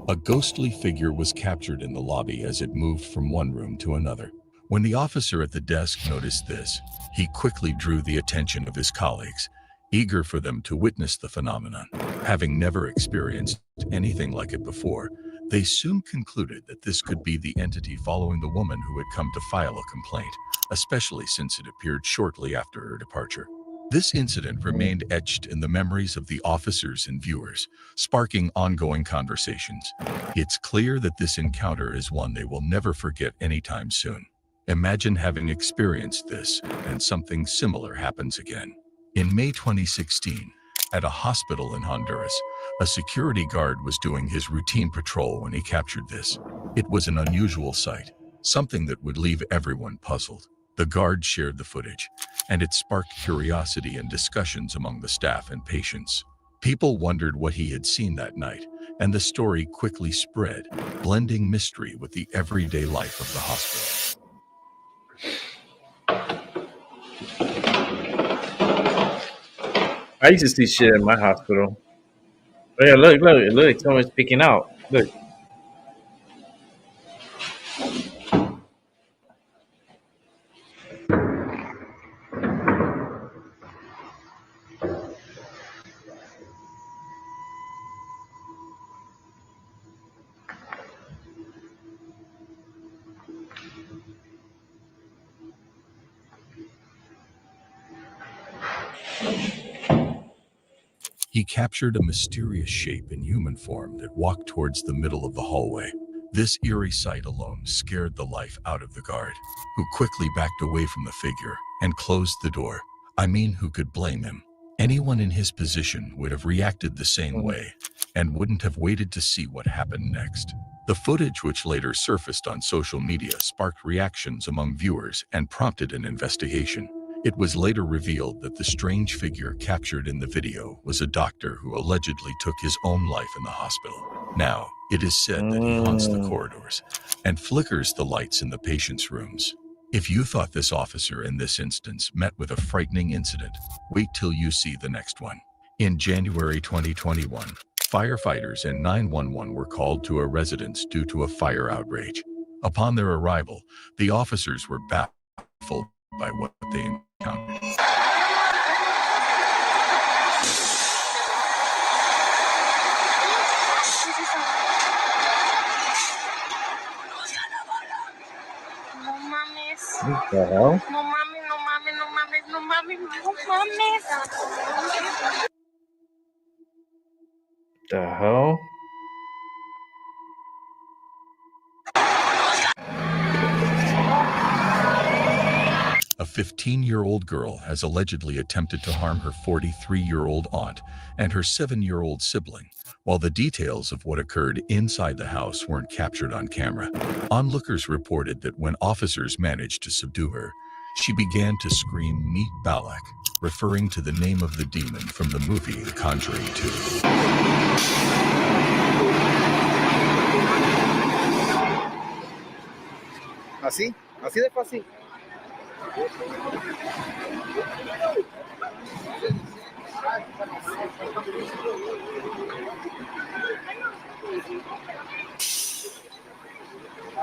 A ghostly figure was captured in the lobby as it moved from one room to another. When the officer at the desk noticed this, he quickly drew the attention of his colleagues, eager for them to witness the phenomenon. Having never experienced anything like it before, they soon concluded that this could be the entity following the woman who had come to file a complaint, especially since it appeared shortly after her departure. This incident remained etched in the memories of the officers and viewers, sparking ongoing conversations. It's clear that this encounter is one they will never forget anytime soon. Imagine having experienced this and something similar happens again. In May 2016, at a hospital in Honduras, a security guard was doing his routine patrol when he captured this. It was an unusual sight, something that would leave everyone puzzled. The guard shared the footage, and it sparked curiosity and discussions among the staff and patients. People wondered what he had seen that night, and the story quickly spread, blending mystery with the everyday life of the hospital.
I used to see shit in my hospital. Oh, yeah, look, someone's peeking out. Look.
He captured a mysterious shape in human form that walked towards the middle of the hallway. This eerie sight alone scared the life out of the guard, who quickly backed away from the figure and closed the door. I mean, who could blame him? Anyone in his position would have reacted the same way and wouldn't have waited to see what happened next. The footage, which later surfaced on social media, sparked reactions among viewers and prompted an investigation. It was later revealed that the strange figure captured in the video was a doctor who allegedly took his own life in the hospital. Now, it is said that he haunts the corridors and flickers the lights in the patients' rooms. If you thought this officer in this instance met with a frightening incident, wait till you see the next one. In January 2021, firefighters and 911 were called to a residence due to a fire outrage. Upon their arrival, the officers were baffled by what they encountered.
No mames.
What the hell?
No mames, no mames, no mames, no mames, no mames.
The hell?
A 15-year-old girl has allegedly attempted to harm her 43-year-old aunt and her 7-year-old sibling, while the details of what occurred inside the house weren't captured on camera. Onlookers reported that when officers managed to subdue her, she began to scream "Meet Balak," referring to the name of the demon from the movie The Conjuring 2.
Así de fácil.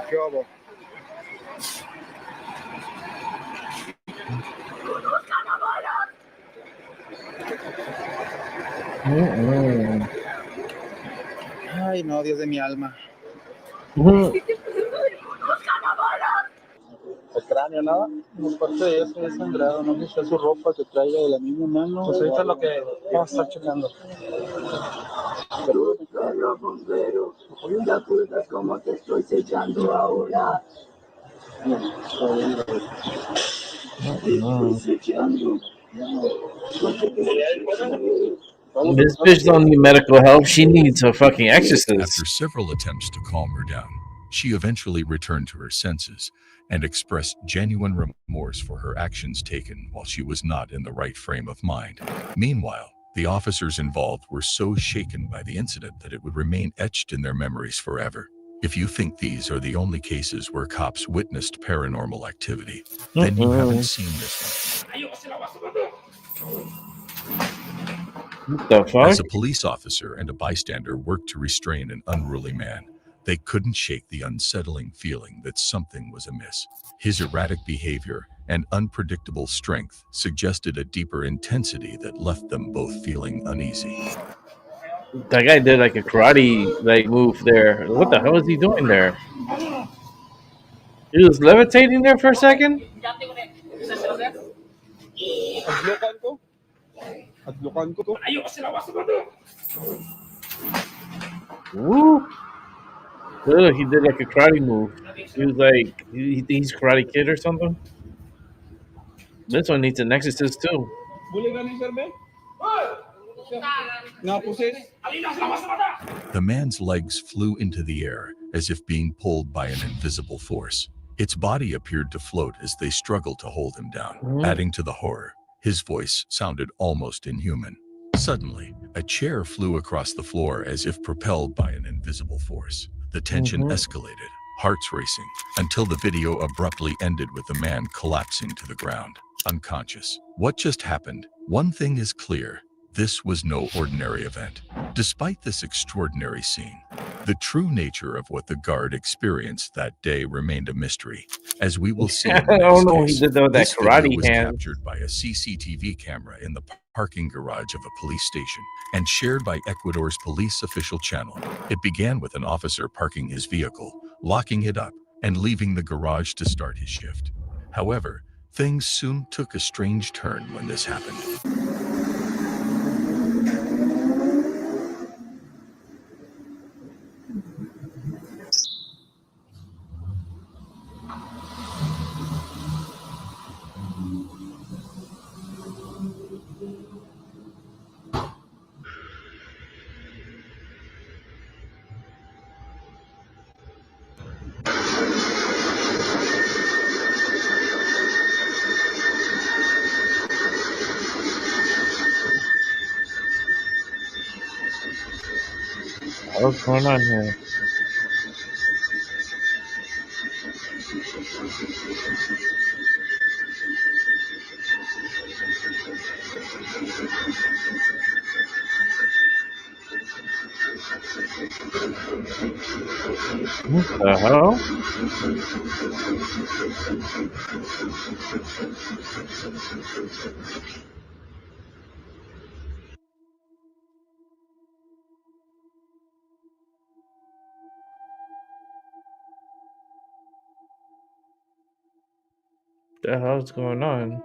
¿Qué hago? Ay, no, Dios de mi alma. El cráneo, nada. No, parte de eso es sangrado, no sé su ropa que traiga de la misma mano. Pues ahorita es lo que vamos a estar checando.
Los bomberos, ya tú ves cómo te estoy sellando ahora.
This bitch don't need medical help. She needs a fucking exorcist.
After several attempts to calm her down, she eventually returned to her senses and expressed genuine remorse for her actions taken while she was not in the right frame of mind. Meanwhile, the officers involved were so shaken by the incident that it would remain etched in their memories forever. If you think these are the only cases where cops witnessed paranormal activity, then you haven't seen this one.
What the fuck?
As a police officer and a bystander worked to restrain an unruly man, they couldn't shake the unsettling feeling that something was amiss. His erratic behavior and unpredictable strength suggested a deeper intensity that left them both feeling uneasy.
That guy did like a karate move there. What the hell is he doing there? He was levitating there for a second? Woo! Ugh, he did like a karate move. He was like, he thinks he's Karate Kid or something. This one needs an exorcist too.
The man's legs flew into the air as if being pulled by an invisible force. Its body appeared to float as they struggled to hold him down. Adding to the horror, his voice sounded almost inhuman. Suddenly, a chair flew across the floor as if propelled by an invisible force. The tension escalated, hearts racing, until the video abruptly ended with the man collapsing to the ground, unconscious. What just happened? One thing is clear. This was no ordinary event. Despite this extraordinary scene, the true nature of what the guard experienced that day remained a mystery. As we will see in the
I
next
don't know.
case,
He did that with that
this video
karate
was
hand.
captured by a CCTV camera in the parking garage of a police station and shared by Ecuador's police official channel. It began with an officer parking his vehicle, locking it up, and leaving the garage to start his shift. However, things soon took a strange turn when this happened.
What's going on here? What the hell? The hell's going on?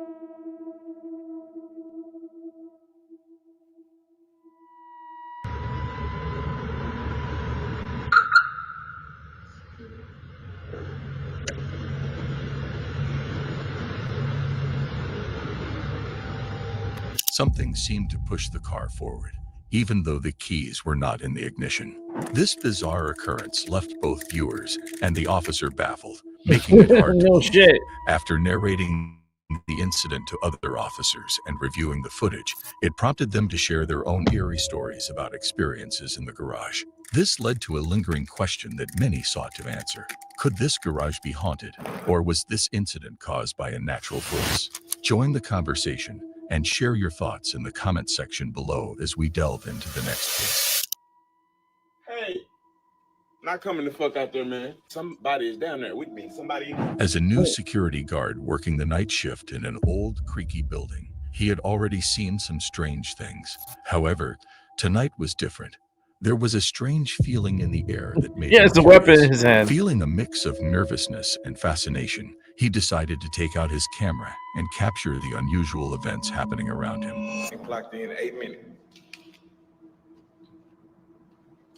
Something seemed to push the car forward, even though the keys were not in the ignition. This bizarre occurrence left both viewers and the officer baffled, making it hard to
No
believe.
shit.
After narrating the incident to other officers and reviewing the footage, it prompted them to share their own eerie stories about experiences in the garage. This led to a lingering question that many sought to answer. Could this garage be haunted, or was this incident caused by a natural force? Join the conversation and share your thoughts in the comment section below as we delve into the next case.
Hey, not coming the fuck out there, man. Somebody is down there with me. Somebody.
As a new security guard working the night shift in an old, creaky building, he had already seen some strange things. However, tonight was different. There was a strange feeling in the air that made
He
him
has a weapon in
curious.
his hand.
Feeling a mix of nervousness and fascination, he decided to take out his camera and capture the unusual events happening around him.
Clocked in 8 minutes.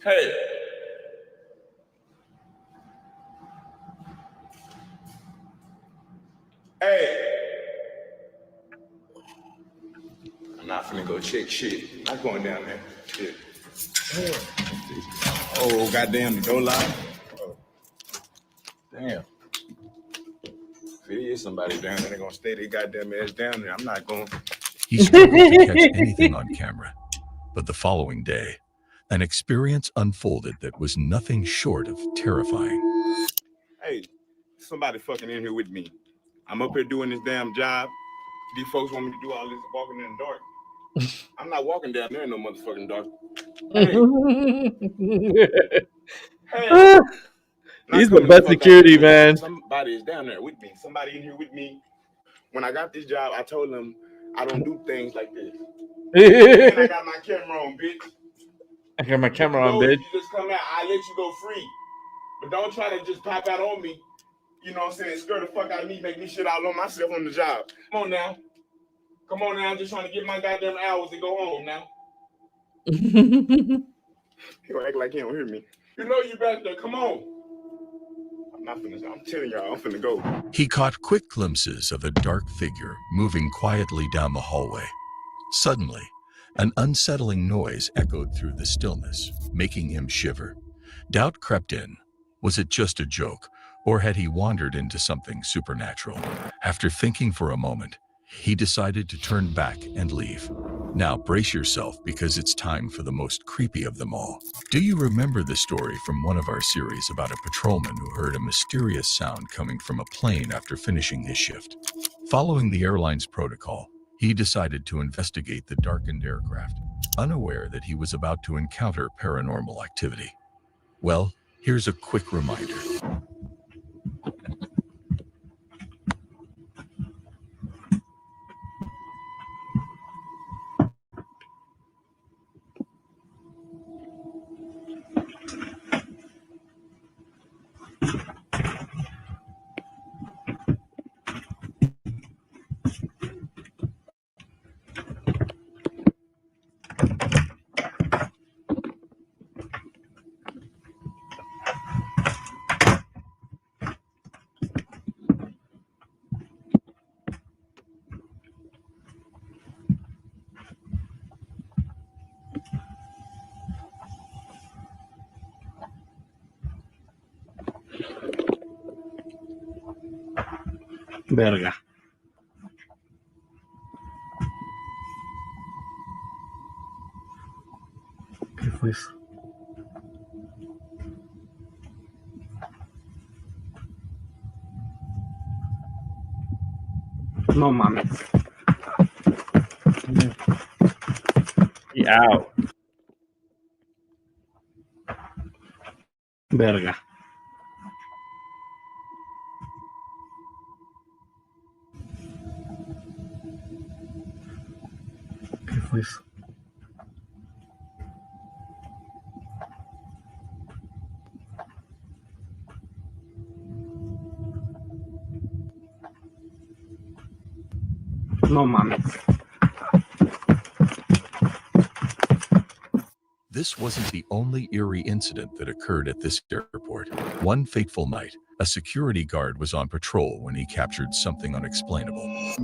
Hey. Hey. I'm not finna go check shit. Not going down there. Shit. Oh, goddamn, the door locked. Oh. Damn. If it is somebody down there, they're gonna stay their goddamn ass down there. I'm not going.
He struggled to catch anything on camera, but the following day, an experience unfolded that was nothing short of terrifying.
Hey, somebody fucking in here with me. I'm up here doing this damn job. These folks want me to do all this walking in the dark. I'm not walking down there in no motherfucking dark. Hey.
He's the best security, man.
Somebody is down there with me. Somebody in here with me. When I got this job, I told them I don't do things like this. And I got my camera on, bitch.
I got my camera on,
If
bitch.
you just come out, I let you go free. But don't try to just pop out on me. You know what I'm saying? Scare the fuck out of me, make me shit all on myself on the job. Come on now. Come on now. I'm just trying to get my goddamn hours and go home now. He'll act like he don't hear me. You know you back there. Come on. I'm not finna. I'm telling y'all, I'm finna go.
He caught quick glimpses of a dark figure moving quietly down the hallway. Suddenly, an unsettling noise echoed through the stillness, making him shiver. Doubt crept in. Was it just a joke, or had he wandered into something supernatural? After thinking for a moment, he decided to turn back and leave. Now brace yourself, because it's time for the most creepy of them all. Do you remember the story from one of our series about a patrolman who heard a mysterious sound coming from a plane after finishing his shift? Following the airline's protocol, he decided to investigate the darkened aircraft, unaware that he was about to encounter paranormal activity. Well, here's a quick reminder.
Verga. ¿Qué fue eso? No mames. He out. Verga. ¿Qué fue eso?
No mames.
This wasn't the only eerie incident that occurred at this airport. One fateful night, a security guard was on patrol when he captured something unexplainable.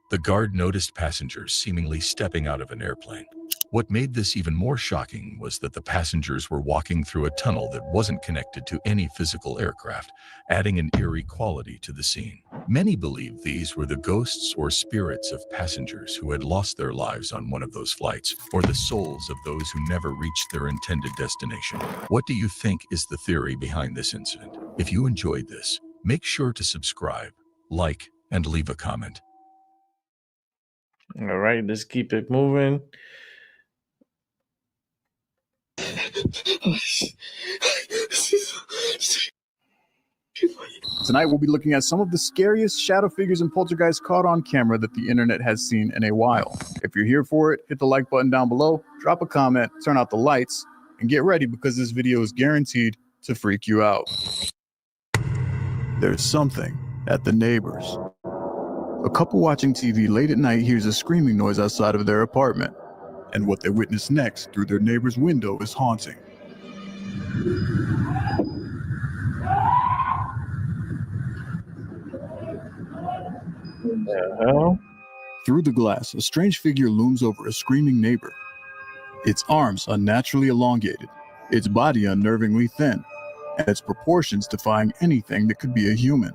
The guard noticed passengers seemingly stepping out of an airplane. What made this even more shocking was that the passengers were walking through a tunnel that wasn't connected to any physical aircraft, adding an eerie quality to the scene. Many believe these were the ghosts or spirits of passengers who had lost their lives on one of those flights, or the souls of those who never reached their intended destination. What do you think is the theory behind this incident? If you enjoyed this, make sure to subscribe, like, and leave a comment.
All right, let's keep it moving.
Tonight we'll be looking at some of the scariest shadow figures and poltergeists caught on camera that the internet has seen in a while. If you're here for it, hit the like button down below, drop a comment, turn out the lights, and get ready because this video is guaranteed to freak you out. There's something at the neighbors. A couple watching TV late at night hears a screaming noise outside of their apartment, and what they witness next through their neighbor's window is haunting. Through the glass, a strange figure looms over a screaming neighbor. Its arms unnaturally elongated, its body unnervingly thin, and its proportions defying anything that could be a human.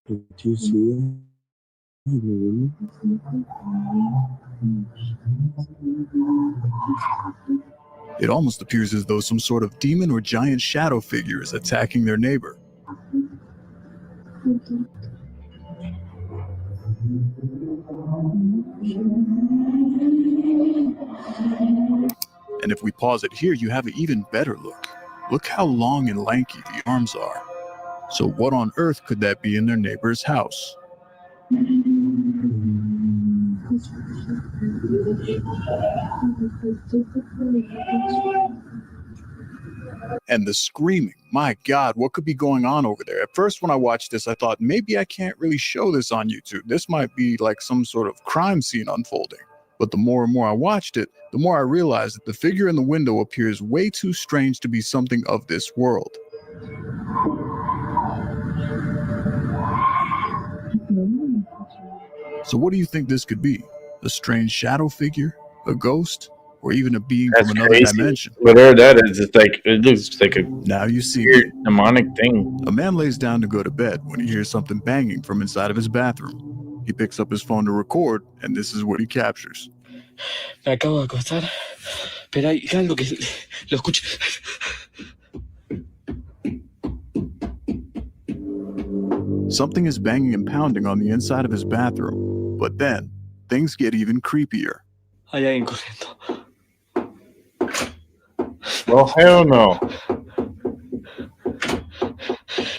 Did you see
It almost appears as though some sort of demon or giant shadow figure is attacking their neighbor. And if we pause it here, you have an even better look. Look how long and lanky the arms are. So what on earth could that be in their neighbor's house? And the screaming, my God, what could be going on over there? At first when I watched this, I thought maybe I can't really show this on YouTube. This might be like some sort of crime scene unfolding. But the more and more I watched it, the more I realized that the figure in the window appears way too strange to be something of this world. So what do you think this could be? A strange shadow figure? A ghost? Or even a being from another dimension?
Whatever that is, it looks like a
now you see
weird demonic thing.
A man lays down to go to bed when he hears something banging from inside of his bathroom. He picks up his phone to record, and this is what he captures.
Me acabo de acostar, pero hay algo que lo escucho.
Something is banging and pounding on the inside of his bathroom, but then things get even creepier.
Hay alguien corriendo.
Well, hell no.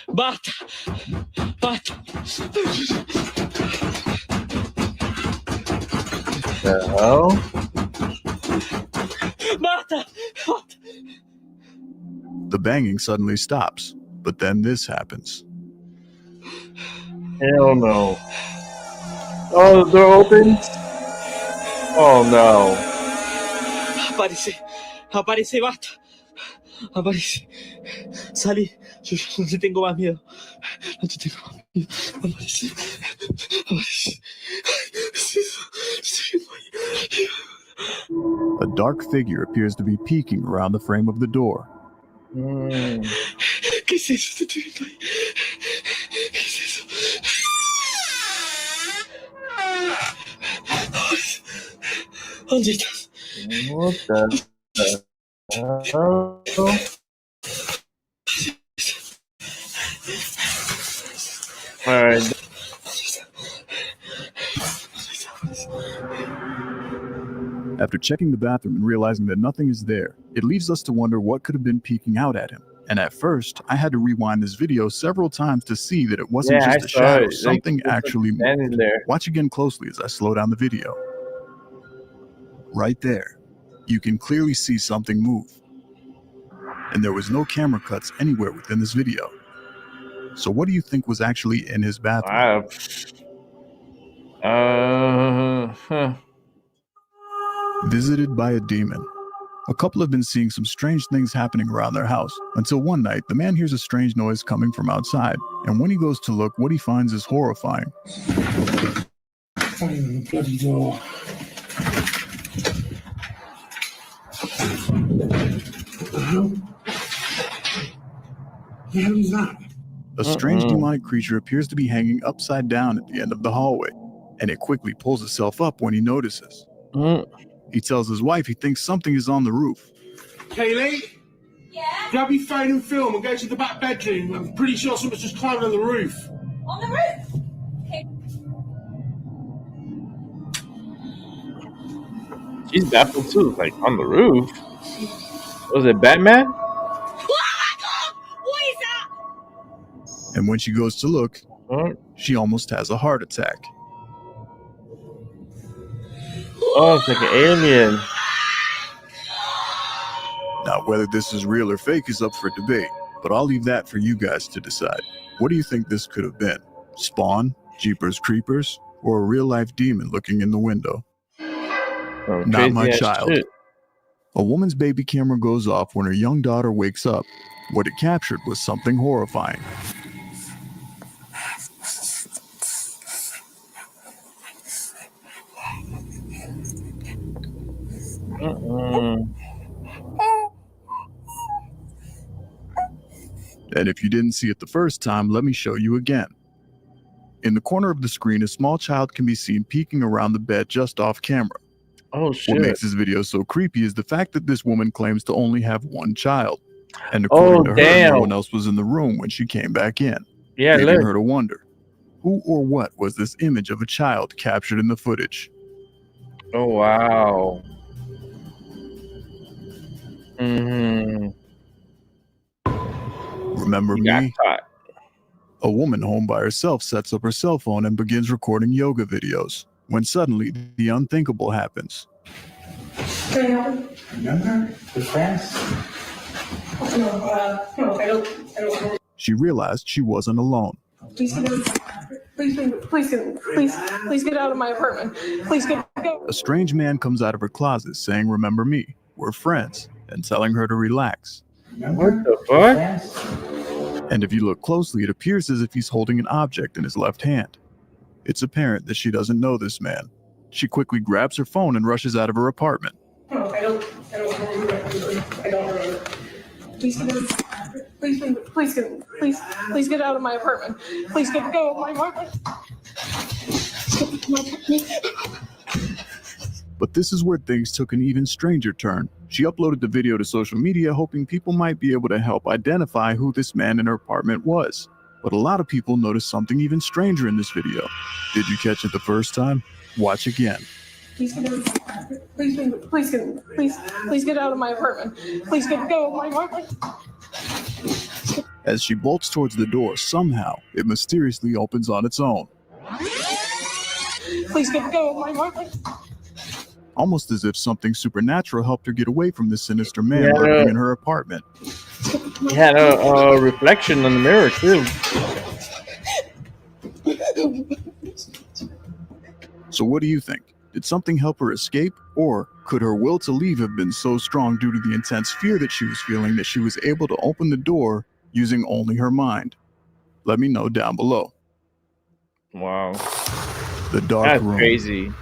Basta! Basta!
The hell?
Basta!
The banging suddenly stops, but then this happens.
Hell no. Oh, the door opens? Oh no.
Aparece, basta. Aparece. Salí. Yo no te tengo más miedo. No te tengo más miedo. Aparece. Aparece.
A dark figure appears to be peeking around the frame of the door.
¿Qué es eso? Te estoy viendo ahí. ¿Qué es eso? ¿Dónde estás?
What the hell? All right.
After checking the bathroom and realizing that nothing is there, it leaves us to wonder what could have been peeking out at him. And at first, I had to rewind this video several times to see that it wasn't just a shadow, something actually moved. Watch again closely as I slow down the video. Right there, you can clearly see something move. And there was no camera cuts anywhere within this video. So what do you think was actually in his bathroom? Visited by a demon. A couple have been seeing some strange things happening around their house, until one night the man hears a strange noise coming from outside, and when he goes to look, what he finds is horrifying.
Bloody door.
The hell is that? A strange demonic creature appears to be hanging upside down at the end of the hallway, and it quickly pulls itself up when he notices. He tells his wife he thinks something is on the roof.
Kaylee? Yeah? Grab your phone and film and go to the back bedroom. I'm pretty sure someone's just climbing on the roof.
On the roof? Okay.
She's baffled too. Like, on the roof? Was it Batman?
And when she goes to look, she almost has a heart attack.
Oh, it's like an alien.
Now, whether this is real or fake is up for debate, but I'll leave that for you guys to decide. What do you think this could have been? Spawn, Jeepers Creepers, or a real-life demon looking in the window? Not my child.
Shit.
A woman's baby camera goes off when her young daughter wakes up. What it captured was something horrifying. And if you didn't see it the first time, let me show you again. In the corner of the screen, a small child can be seen peeking around the bed just off camera.
Oh, shit.
What makes this video so creepy is the fact that this woman claims to only have one child. And according to her, no one else was in the room when she came back in.
Yeah,
leaving her to wonder, who or what was this image of a child captured in the footage?
Oh, wow.
Remember me? A woman home by herself sets up her cell phone and begins recording yoga videos, when suddenly the unthinkable happens.
Remember the friends? No, I don't.
She realized she wasn't alone.
Please get out of my apartment. Please go.
A strange man comes out of her closet saying, "Remember me, we're friends," and telling her to relax.
What the fuck?
And if you look closely, it appears as if he's holding an object in his left hand. It's apparent that she doesn't know this man. She quickly grabs her phone and rushes out of her apartment.
No, I don't remember. Please get out of my apartment. Please go of my apartment.
But this is where things took an even stranger turn. She uploaded the video to social media hoping people might be able to help identify who this man in her apartment was. But a lot of people noticed something even stranger in this video. Did you catch it the first time? Watch again.
Please get out of my apartment. Please go of my apartment.
As she bolts towards the door, somehow it mysteriously opens on its own.
Please go of my apartment.
Almost as if something supernatural helped her get away from the sinister man lurking in her apartment.
He had a reflection on the mirror too.
So what do you think? Did something help her escape, or could her will to leave have been so strong due to the intense fear that she was feeling that she was able to open the door using only her mind? Let me know down below.
Wow.
The dark
That's
room.
crazy.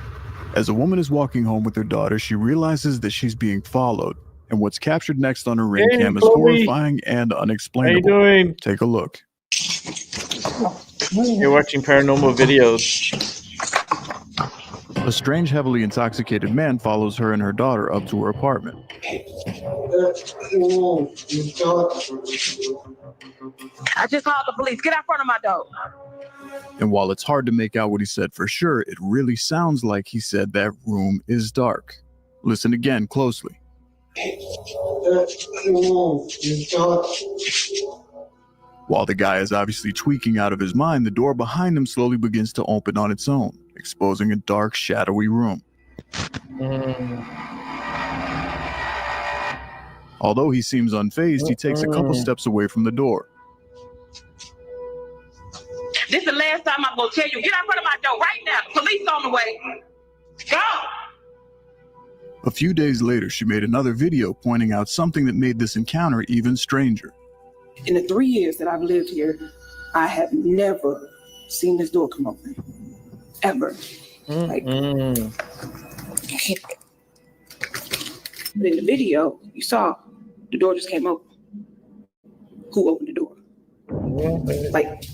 As a woman is walking home with her daughter, she realizes that she's being followed, and what's captured next on her ring
Hey,
cam is
Chloe.
horrifying and unexplainable.
How you doing?
Take a look.
You're watching paranormal videos.
A strange, heavily intoxicated man follows her and her daughter up to her apartment.
I just called the police. Get out front of my door.
And while it's hard to make out what he said for sure, it really sounds like he said that room is dark. Listen again closely. While the guy is obviously tweaking out of his mind, the door behind him slowly begins to open on its own, exposing a dark, shadowy room. Although he seems unfazed, he takes a couple steps away from the door.
This is the last time I'm going to tell you. Get out front of my door right now. The police on the way. Go!
A few days later, she made another video pointing out something that made this encounter even stranger.
In the 3 years that I've lived here, I have never seen this door come open. Ever. Like, but in the video, you saw the door just came open. Who opened the door? Like,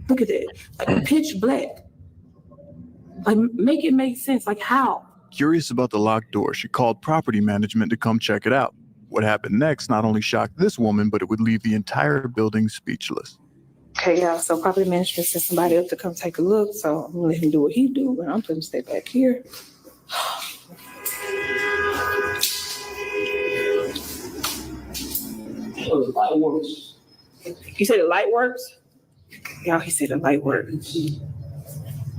look at that. Like, pitch black. Like, make it make sense. Like, how?
Curious about the locked door, she called property management to come check it out. What happened next not only shocked this woman, but it would leave the entire building speechless.
Okay, yeah, so property management sent somebody up to come take a look, so I'm gonna let him do what he do, but I'm gonna stay back here. The light works. You said the light works? Yeah, he said the light works.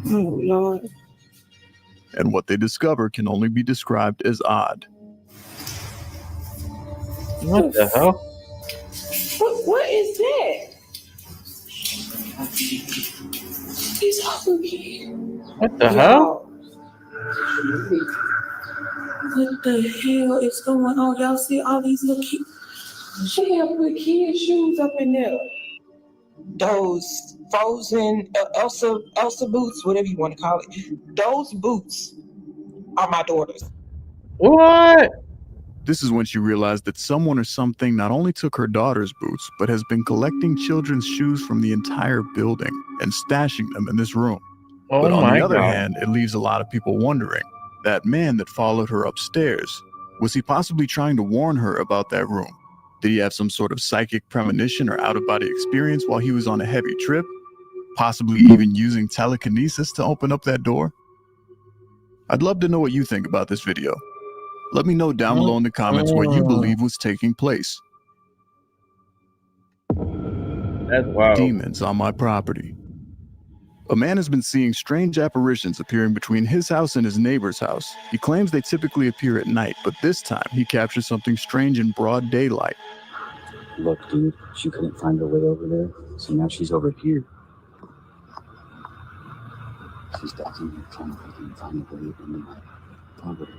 Oh, Lord.
And what they discover can only be described as odd.
What the hell?
What is that? It's hungry.
What the hell?
What the hell is going on? Y'all see all these little kids? She have put kid shoes up in there. Those frozen Elsa boots, whatever you want to call it. Those boots are my daughter's.
What?
This is when she realized that someone or something not only took her daughter's boots, but has been collecting children's shoes from the entire building and stashing them in this room.
Oh
but on
my
the other
God.
hand, it leaves a lot of people wondering, that man that followed her upstairs, was he possibly trying to warn her about that room? Did he have some sort of psychic premonition or out-of-body experience while he was on a heavy trip? Possibly even using telekinesis to open up that door? I'd love to know what you think about this video. Let me know down below in the comments what you believe was taking place.
That's wild.
Demons on my property. A man has been seeing strange apparitions appearing between his house and his neighbor's house. He claims they typically appear at night, but this time he captures something strange in broad daylight.
Look, dude, she couldn't find her way over there, so now she's over here. She's definitely trying to find a way into my property.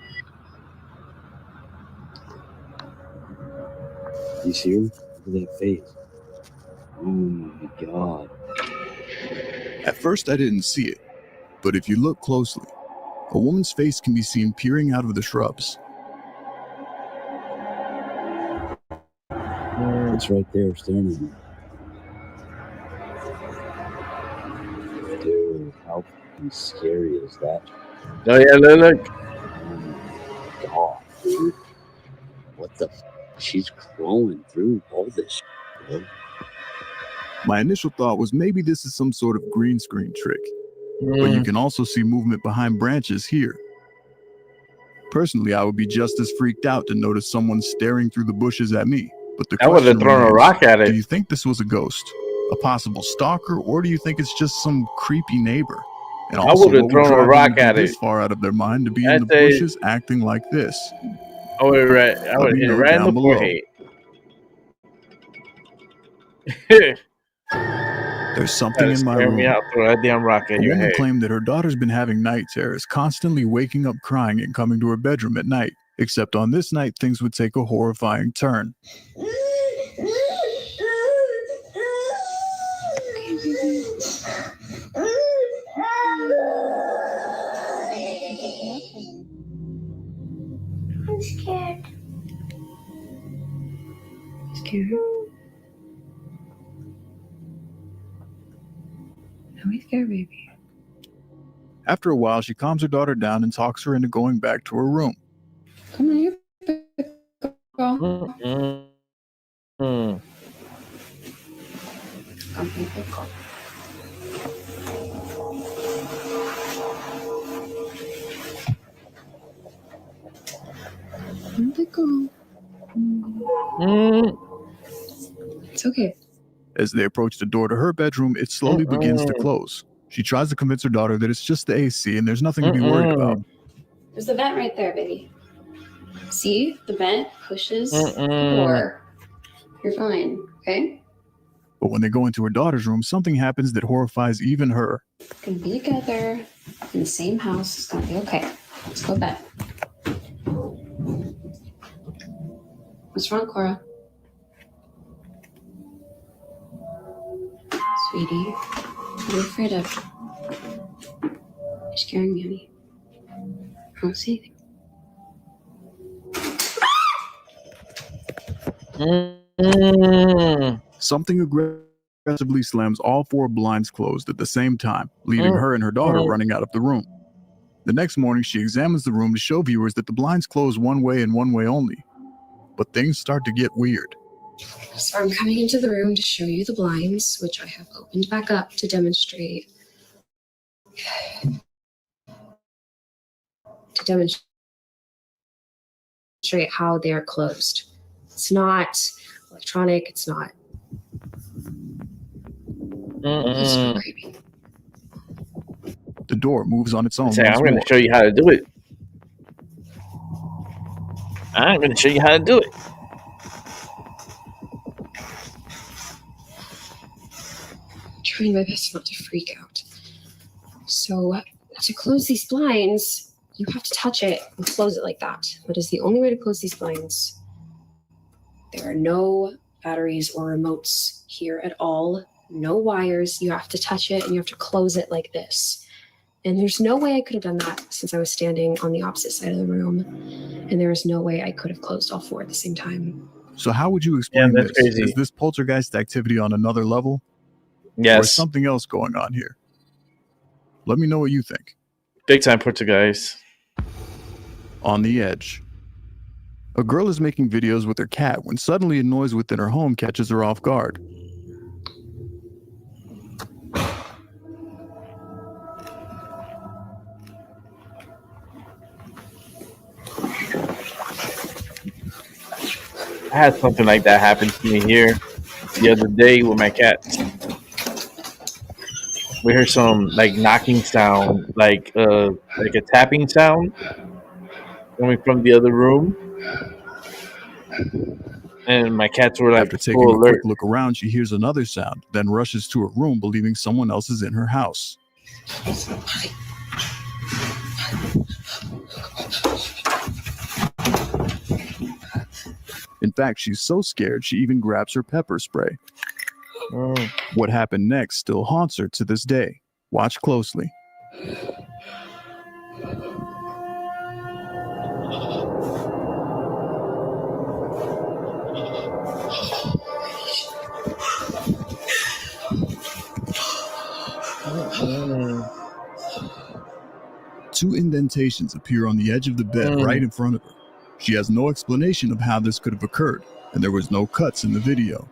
You see her? Look at that face. Oh my God.
At first I didn't see it, but if you look closely, a woman's face can be seen peering out of the shrubs.
It's right there staring at me. Dude, how fucking scary is that?
Oh yeah, look.
Oh my God, dude. What the f? She's crawling through all this shit, bro.
My initial thought was maybe this is some sort of green screen trick, but you can also see movement behind branches here. Personally, I would be just as freaked out to notice someone staring through the bushes at me. But the
I would have
question
thrown a
remains,
rock at it.
do you think this was a ghost, a possible stalker, or do you think it's just some creepy neighbor? And
I would have thrown a rock at
this
it.
far out of their mind to be in the
I'd say-
bushes acting like this?
I would have hit it right in the forehead.
There's something in my
Scare me
room.
out. Throw that damn rock at
A
your
woman
head.
claimed that her daughter's been having night terrors, constantly waking up crying and coming to her bedroom at night. Except on this night, things would take a horrifying turn.
I'm scared. Scared? Don't be scared, baby.
After a while, she calms her daughter down and talks her into going back to her room.
Come on, you big girl.
Mm.
Come here, big girl. Come, big girl. It's okay.
As they approach the door to her bedroom, it slowly begins to close. She tries to convince her daughter that it's just the AC and there's nothing to be worried about.
There's the vent right there, baby. See? The vent pushes the door. You're fine, okay?
But when they go into her daughter's room, something happens that horrifies even her.
We're gonna be together in the same house. It's gonna be okay. Let's go to bed. What's wrong, Cora? Sweetie, what are you afraid of? You're scaring me, honey. I don't see
anything.
Something aggressively slams all four blinds closed at the same time, leaving her and her daughter running out of the room. The next morning, she examines the room to show viewers that the blinds close one way and one way only. But things start to get weird.
So I'm coming into the room to show you the blinds, which I have opened back up to demonstrate. How they are closed. It's not electronic. It's not.
The door moves on its own.
I'm going to show you how to do it. I'm going to show you how to do it.
I'm trying my best not to freak out. So to close these blinds, you have to touch it and close it like that. That is the only way to close these blinds. There are no batteries or remotes here at all. No wires. You have to touch it and you have to close it like this. And there's no way I could have done that since I was standing on the opposite side of the room. And there is no way I could have closed all four at the same time.
So how would you explain this?
Crazy.
Is this poltergeist activity on another level?
Yes.
Or is something else going on here? Let me know what you think.
Big time poltergeist.
On the edge. A girl is making videos with her cat when suddenly a noise within her home catches her off guard.
I had something like that happen to me here the other day with my cat. We heard some like knocking sound, like a tapping sound coming from the other room, and my cats were like
After taking a quick look around, she hears another sound, then rushes to her room, believing someone else is in her house. In fact, she's so scared she even grabs her pepper spray. What happened next still haunts her to this day. Watch closely. Two indentations appear on the edge of the bed right in front of her. She has no explanation of how this could have occurred, and there was no cuts in the video.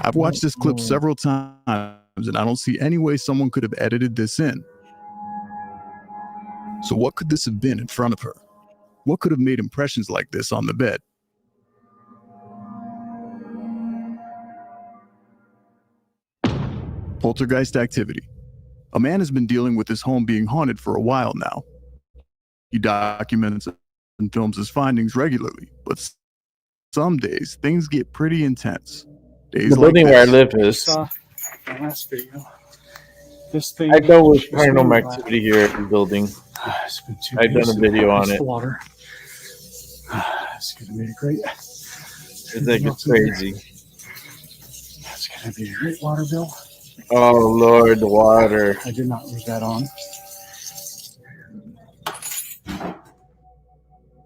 I've watched this clip several times, and I don't see any way someone could have edited this in. So what could this have been in front of her? What could have made impressions like this on the bed? Poltergeist activity. A man has been dealing with his home being haunted for a while now. He documents and films his findings regularly, but Some days, things get pretty intense. Days
The
like
building where I
this.
live is.
The last video. This thing.
I go with
was
paranormal
really
activity here at the building.
It's been 2
I've
days
done a video on it.
Water. It's gonna be a great.
It's like it's crazy.
It's gonna be a great water bill.
Oh Lord, the water.
I did not leave that on.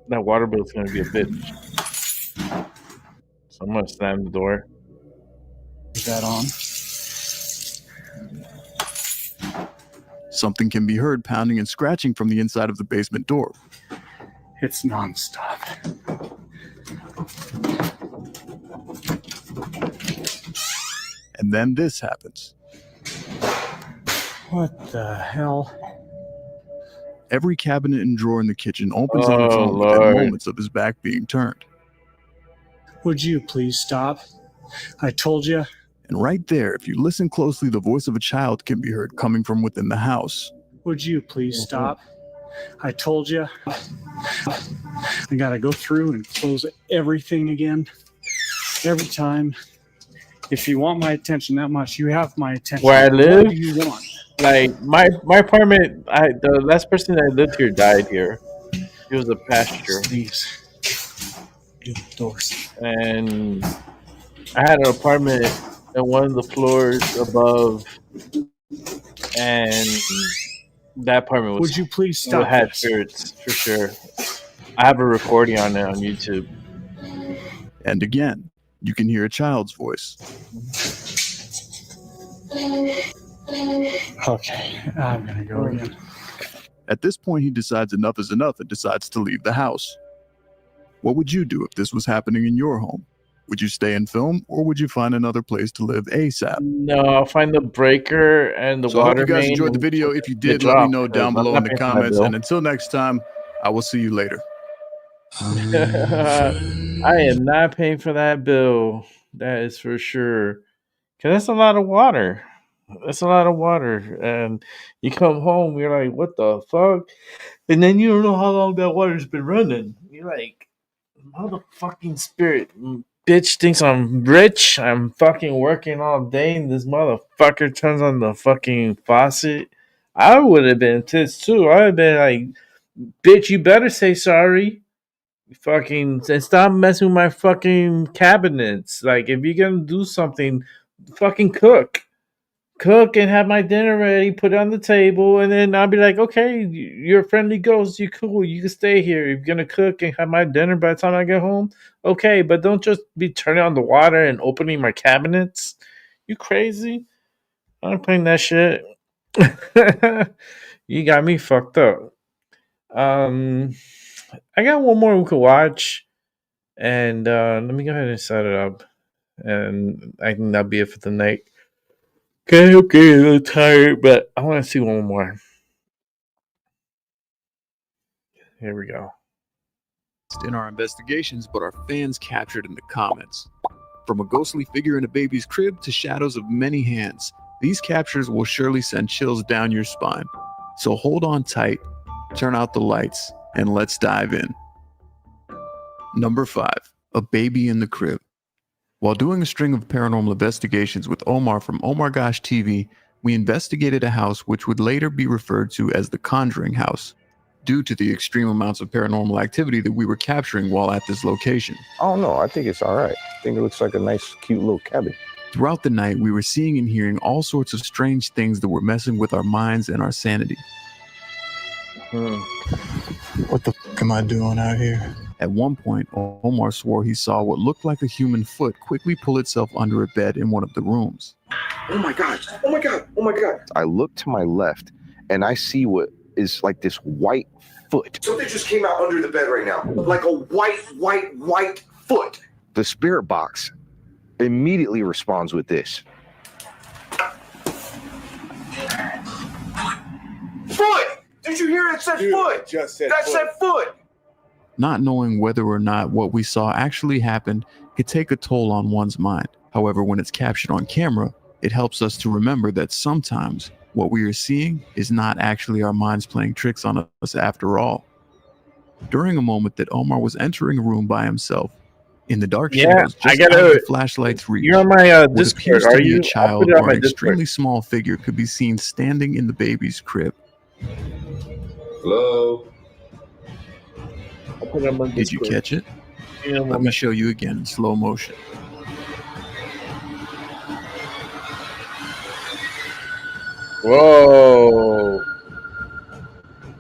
That water bill's gonna be a bitch. So I'm gonna slam the door.
Leave that on.
Something can be heard pounding and scratching from the inside of the basement door.
It's nonstop.
And then this happens.
What the hell?
Every cabinet and drawer in the kitchen opens on its own
Lord.
within moments of his back being turned.
Would you please stop? I told you.
And right there, if you listen closely, the voice of a child can be heard coming from within the house.
Would you please stop? I told you. I gotta go through and close everything again. Every time. If you want my attention that much, you have my attention.
Where I live,
what do you want?
like my apartment, the last person that lived here died here. It was a pasture.
Please. Do the doors.
And I had an apartment at one of the floors above, and that apartment was.
Would you please stop
had
this?
spirits for sure. I have a recording on it on YouTube.
And again, you can hear a child's voice.
Okay, I'm gonna go again.
At this point, he decides enough is enough and decides to leave the house. What would you do if this was happening in your home? Would you stay and film, or would you find another place to live ASAP?
No, I'll find the breaker and the
So I hope
water
you guys
main.
enjoyed the video. If you did,
Good
let me
job,
know down
because
below
I'm
in the
not paying for my
comments.
bill.
And until next time, I will see you later.
I am not paying for that bill. That is for sure. Because that's a lot of water. That's a lot of water. And you come home, you're like, what the fuck? And then you don't know how long that water's been running. You're like, motherfucking spirit. Bitch thinks I'm rich. I'm fucking working all day, and this motherfucker turns on the fucking faucet. I would have been pissed too. I would have been like, bitch, you better say sorry. Fucking, and stop messing with my fucking cabinets. Like, if you're gonna do something, fucking cook and have my dinner ready, put it on the table, and then I'll be like, okay, you're a friendly ghost, you cool, you can stay here. If you're gonna cook and have my dinner by the time I get home, okay, but don't just be turning on the water and opening my cabinets. You crazy? I'm playing that shit. You got me fucked up. I got one more we could watch, and let me go ahead and set it up, and I think that'll be it for the night. Okay, a little tired, but I want to see one more. Here we go.
In our investigations, but our fans captured in the comments. From a ghostly figure in a baby's crib to shadows of many hands, these captures will surely send chills down your spine. So hold on tight, turn out the lights, and let's dive in. Number 5, a baby in the crib. While doing a string of paranormal investigations with Omar from Omar Gosh TV, we investigated a house which would later be referred to as the Conjuring House, due to the extreme amounts of paranormal activity that we were capturing while at this location.
I don't know. I think it's all right. I think it looks like a nice, cute little cabin.
Throughout the night, we were seeing and hearing all sorts of strange things that were messing with our minds and our sanity. What the fuck am I doing out here? At one point, Omar swore he saw what looked like a human foot quickly pull itself under a bed in one of the rooms.
Oh my God. Oh my God. Oh my God. I look to my left and I see what is like this white foot.
Something just came out under the bed right now. Like a white foot.
The spirit box immediately responds with this.
Foot! Did you hear it? It said foot!
Just said
that
foot.
said foot!
Not knowing whether or not what we saw actually happened could take a toll on one's mind. However, when it's captured on camera, it helps us to remember that sometimes what we are seeing is not actually our minds playing tricks on us after all. During a moment that Omar was entering a room by himself, In the dark
Yeah,
shadows,
I
just out
gotta.
of the flashlight's reach,
You're on my
what
Discord,
appears
are
to be
you?
a
I'll
child
put it on
or
my
an
Discord.
extremely small figure could be seen standing in the baby's crib.
Hello?
I'll put it on my Discord.
Did you catch it?
Yeah,
Let me show you again in slow motion.
Whoa.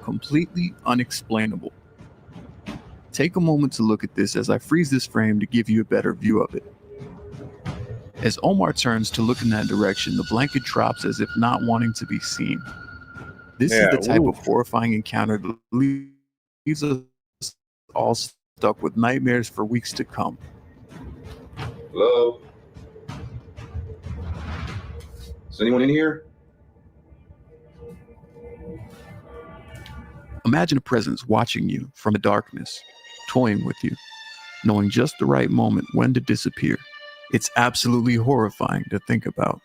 Completely unexplainable. Take a moment to look at this as I freeze this frame to give you a better view of it. As Omar turns to look in that direction, the blanket drops as if not wanting to be seen. This is the type of horrifying encounter that leaves us all stuck with nightmares for weeks to come.
Hello? Is anyone in here?
Imagine a presence watching you from the darkness, toying with you, knowing just the right moment when to disappear. It's absolutely horrifying to think about.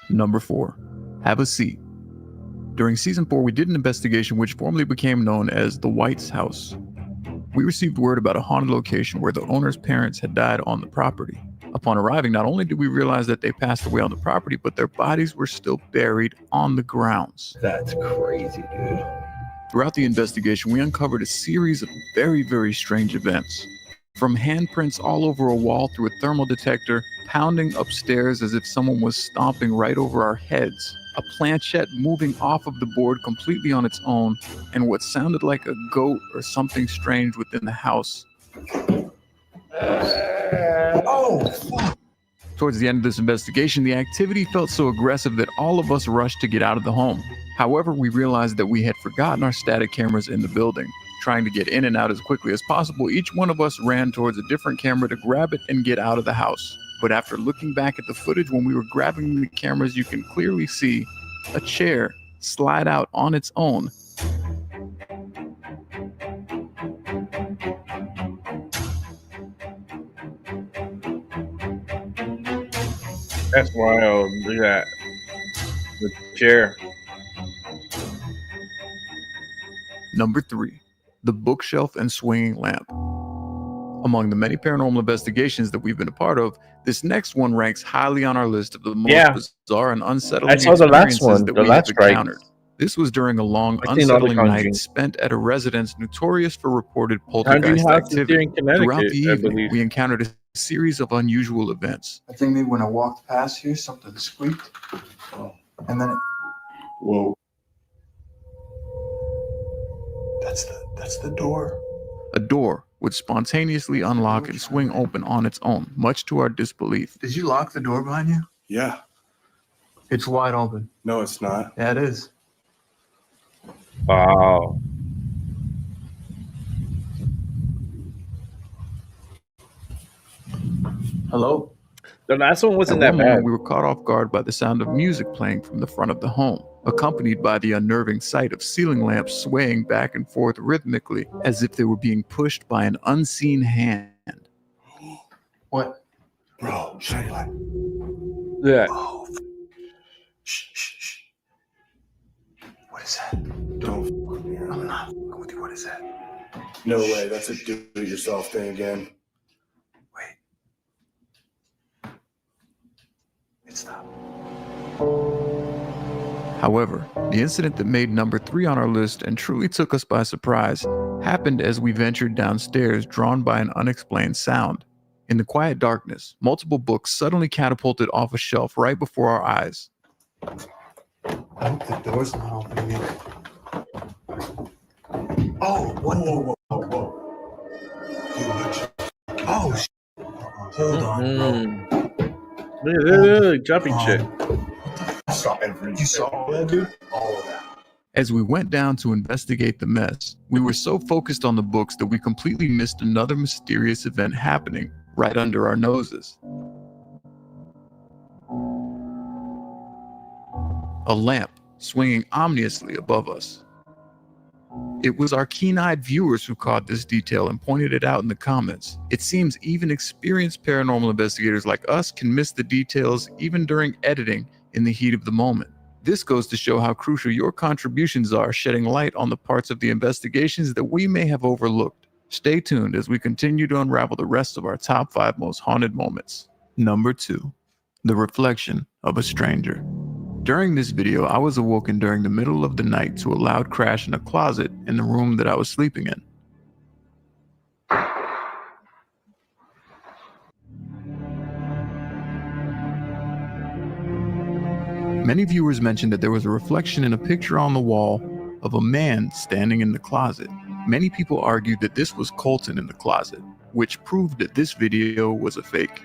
Number 4, have a seat. During season 4, we did an investigation which formally became known as the White's House. We received word about a haunted location where the owner's parents had died on the property. Upon arriving, not only did we realize that they passed away on the property, but their bodies were still buried on the grounds.
That's crazy, dude.
Throughout the investigation, we uncovered a series of very, very strange events. From handprints all over a wall through a thermal detector, pounding upstairs as if someone was stomping right over our heads, a planchette moving off of the board completely on its own, and what sounded like a goat or something strange within the house.
Oh, fuck.
Towards the end of this investigation, the activity felt so aggressive that all of us rushed to get out of the home. However, we realized that we had forgotten our static cameras in the building. Trying to get in and out as quickly as possible, each one of us ran towards a different camera to grab it and get out of the house. But after looking back at the footage when we were grabbing the cameras, you can clearly see a chair slide out on its own.
That's wild. Look at that. The chair.
Number 3, the bookshelf and swinging lamp. Among the many paranormal investigations that we've been a part of, this next one ranks highly on our list of the most bizarre and unsettling experiences that we have encountered. This was during a long, unsettling night spent at a residence notorious for reported poltergeist activity. Throughout the evening, we encountered a series of unusual events.
I think maybe when I walked past here, something squeaked. And then it... Whoa. That's the door.
A door would spontaneously unlock and swing open on its own, much to our disbelief.
Did you lock the door behind you?
Yeah.
It's wide open.
No, it's not.
Yeah, it is.
Wow.
Hello?
The last one wasn't
At
that
one moment,
bad.
we were caught off guard by the sound of music playing from the front of the home, accompanied by the unnerving sight of ceiling lamps swaying back and forth rhythmically as if they were being pushed by an unseen hand.
What?
Bro, shine your light.
Yeah.
Oh. Shh. What is that?
Don't fuck me.
I'm not fucking with you. What is that?
No way. That's a do-it-yourself thing again.
It stopped.
However, the incident that made number 3 on our list and truly took us by surprise happened as we ventured downstairs, drawn by an unexplained sound. In the quiet darkness, multiple books suddenly catapulted off a shelf right before our eyes.
I hope the door's not opening yet. Oh, whoa. Oh, hold on, bro.
Look, jumping shit.
I saw everything. You saw that, dude? All of that.
As we went down to investigate the mess, we were so focused on the books that we completely missed another mysterious event happening right under our noses. A lamp swinging ominously above us. It was our keen-eyed viewers who caught this detail and pointed it out in the comments. It seems even experienced paranormal investigators like us can miss the details even during editing in the heat of the moment. This goes to show how crucial your contributions are, shedding light on the parts of the investigations that we may have overlooked. Stay tuned as we continue to unravel the rest of our top 5 most haunted moments. Number 2. The reflection of a stranger. During this video, I was awoken during the middle of the night to a loud crash in a closet in the room that I was sleeping in. Many viewers mentioned that there was a reflection in a picture on the wall of a man standing in the closet. Many people argued that this was Colton in the closet, which proved that this video was a fake.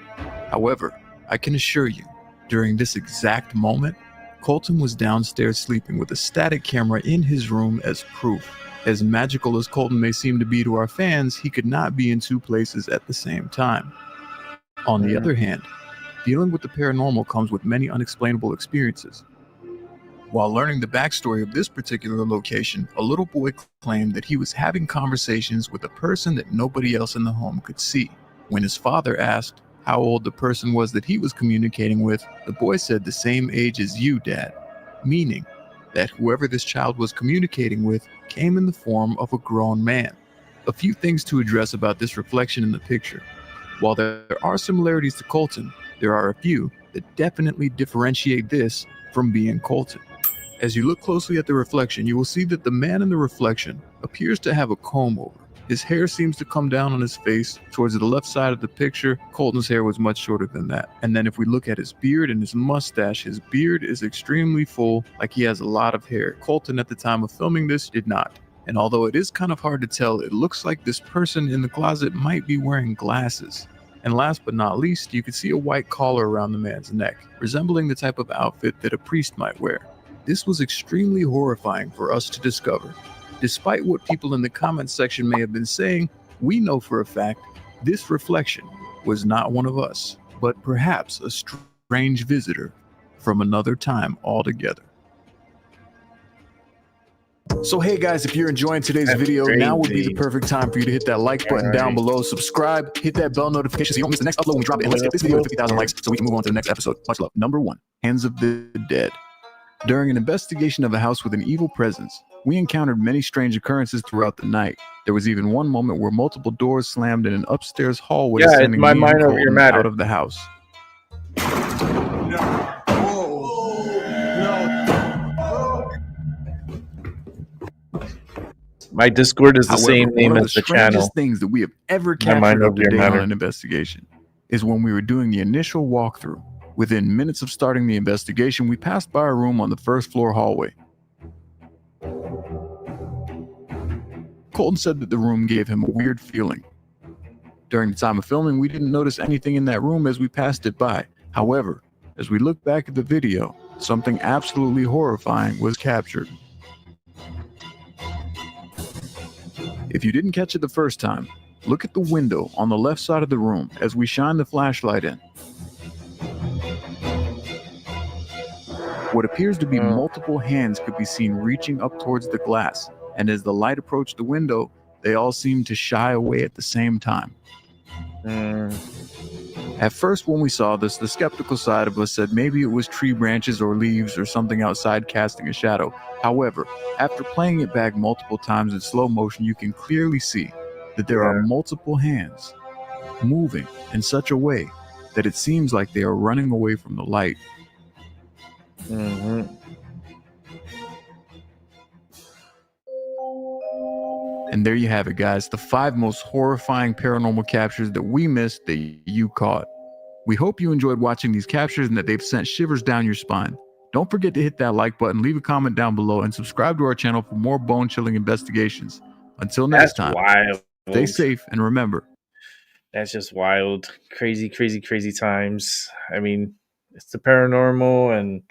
However, I can assure you, during this exact moment, Colton was downstairs sleeping with a static camera in his room as proof. As magical as Colton may seem to be to our fans, he could not be in 2 places at the same time. On the other hand, dealing with the paranormal comes with many unexplainable experiences. While learning the backstory of this particular location, a little boy claimed that he was having conversations with a person that nobody else in the home could see. When his father asked how old the person was that he was communicating with, the boy said the same age as you, Dad, meaning that whoever this child was communicating with came in the form of a grown man. A few things to address about this reflection in the picture. While there are similarities to Colton, there are a few that definitely differentiate this from being Colton. As you look closely at the reflection, you will see that the man in the reflection appears to have a comb over. His hair seems to come down on his face. Towards the left side of the picture, Colton's hair was much shorter than that. And then if we look at his beard and his mustache, his beard is extremely full, like he has a lot of hair. Colton, at the time of filming this, did not. And although it is kind of hard to tell, it looks like this person in the closet might be wearing glasses. And last but not least, you can see a white collar around the man's neck, resembling the type of outfit that a priest might wear. This was extremely horrifying for us to discover. Despite what people in the comments section may have been saying, we know for a fact this reflection was not one of us, but perhaps a strange visitor from another time altogether. So hey guys, if you're enjoying today's video, now would be the perfect time for you to hit that like button down below, subscribe, hit that bell notification so you don't miss the next upload when we drop it, and let's get this video to 50,000 likes so we can move on to the next episode. Much love. Number 1, Hands of the Dead. During an investigation of a house with an evil presence, we encountered many strange occurrences throughout the night. There was even one moment where multiple doors slammed in an upstairs hallway, sending me and Colton out of the house.
My Discord is the
However,
same name
one of
as
the
the channel.
strangest things that we have ever captured up to date on an investigation is when we were doing the initial walkthrough. Within minutes of starting the investigation, we passed by a room on the first floor hallway. Colton said that the room gave him a weird feeling. During the time of filming, we didn't notice anything in that room as we passed it by. However, as we look back at the video, something absolutely horrifying was captured. If you didn't catch it the first time, look at the window on the left side of the room as we shine the flashlight in. What appears to be multiple hands could be seen reaching up towards the glass, and as the light approached the window, they all seemed to shy away at the same time. At first, when we saw this, the skeptical side of us said maybe it was tree branches or leaves or something outside casting a shadow. However, after playing it back multiple times in slow motion, you can clearly see that there are multiple hands moving in such a way that it seems like they are running away from the light. And there you have it, guys. The 5 most horrifying paranormal captures that we missed that you caught. We hope you enjoyed watching these captures and that they've sent shivers down your spine. Don't forget to hit that like button, leave a comment down below, and subscribe to our channel for more bone-chilling investigations. Until next time,
wild.
Stay safe and remember.
That's just wild. Crazy, crazy, crazy times. I mean, it's the paranormal and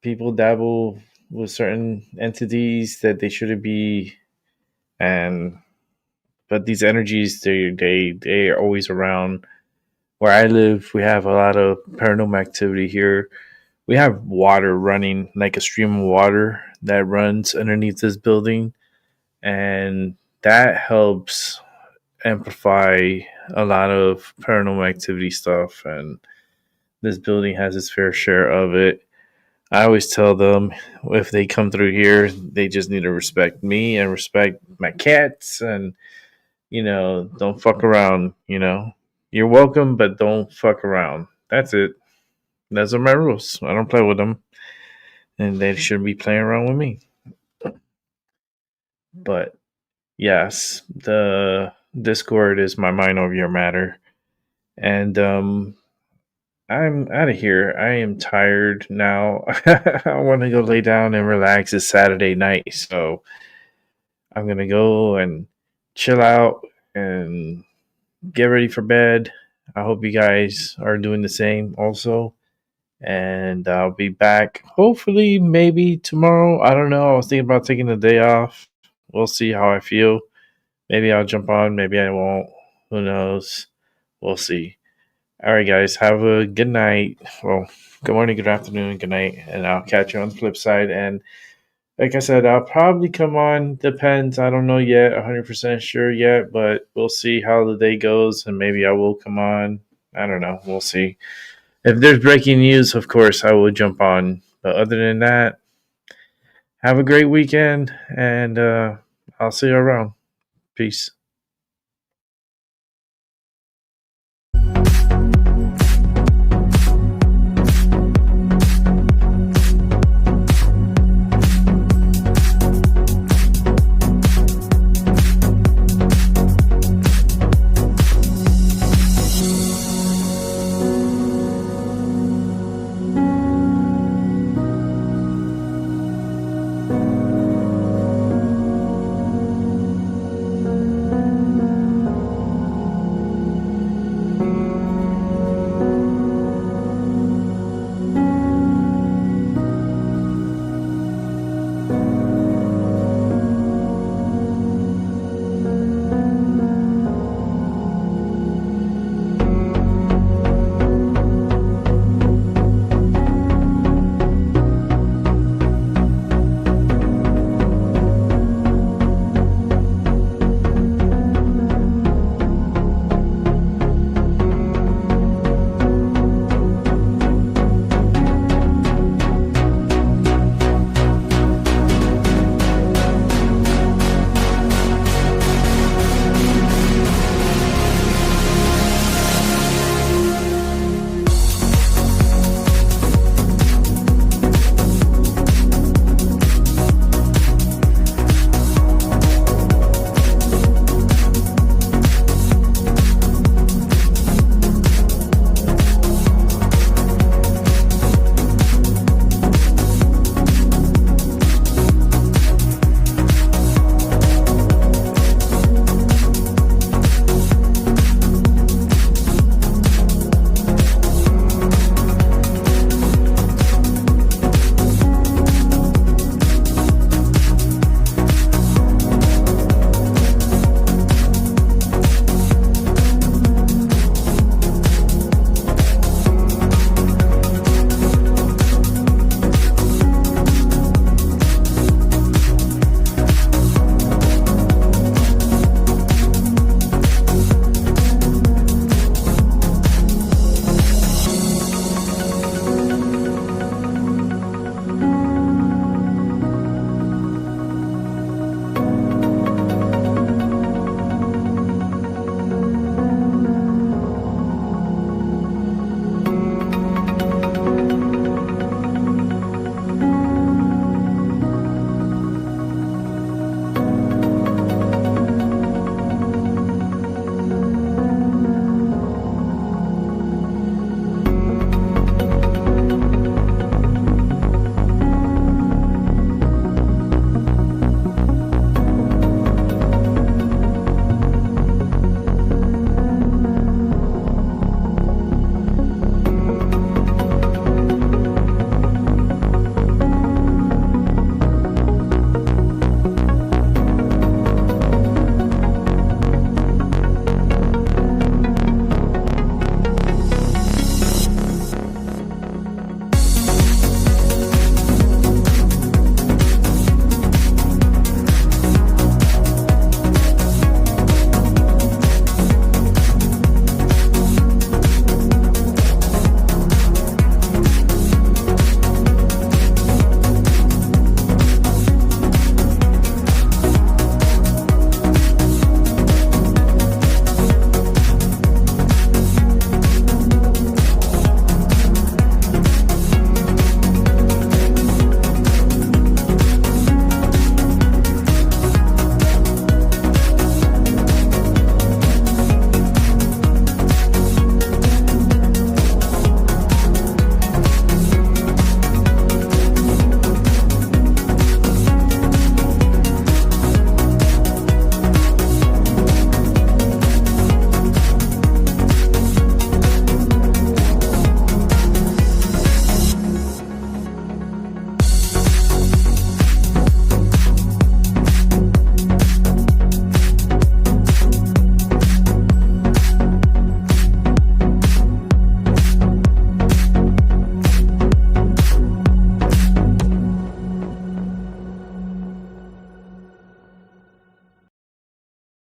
people dabble with certain entities that they shouldn't be. But these energies, they are always around. Where I live, we have a lot of paranormal activity here. We have water running, like a stream of water that runs underneath this building, and that helps amplify a lot of paranormal activity stuff. And this building has its fair share of it. I always tell them if they come through here, they just need to respect me and respect my cats and don't fuck around. You're welcome, but don't fuck around. That's it. Those are my rules. I don't play with them, and they shouldn't be playing around with me. But yes, the Discord is my mind over your matter, and I'm out of here. I am tired now. I want to go lay down and relax. It's Saturday night, so I'm gonna go and chill out and get ready for bed. I hope you guys are doing the same also. And I'll be back hopefully maybe tomorrow. I don't know. I was thinking about taking the day off. We'll see how I feel. Maybe I'll jump on, maybe I won't. Who knows? We'll see. All right, guys. Have a good night. Well, good morning, good afternoon, good night. And I'll catch you on the flip side. And like I said, I'll probably come on. Depends. I don't know yet. 100% sure yet. But we'll see how the day goes. And maybe I will come on. I don't know. We'll see. If there's breaking news, of course, I will jump on. But other than that, have a great weekend. And I'll see you around. Peace.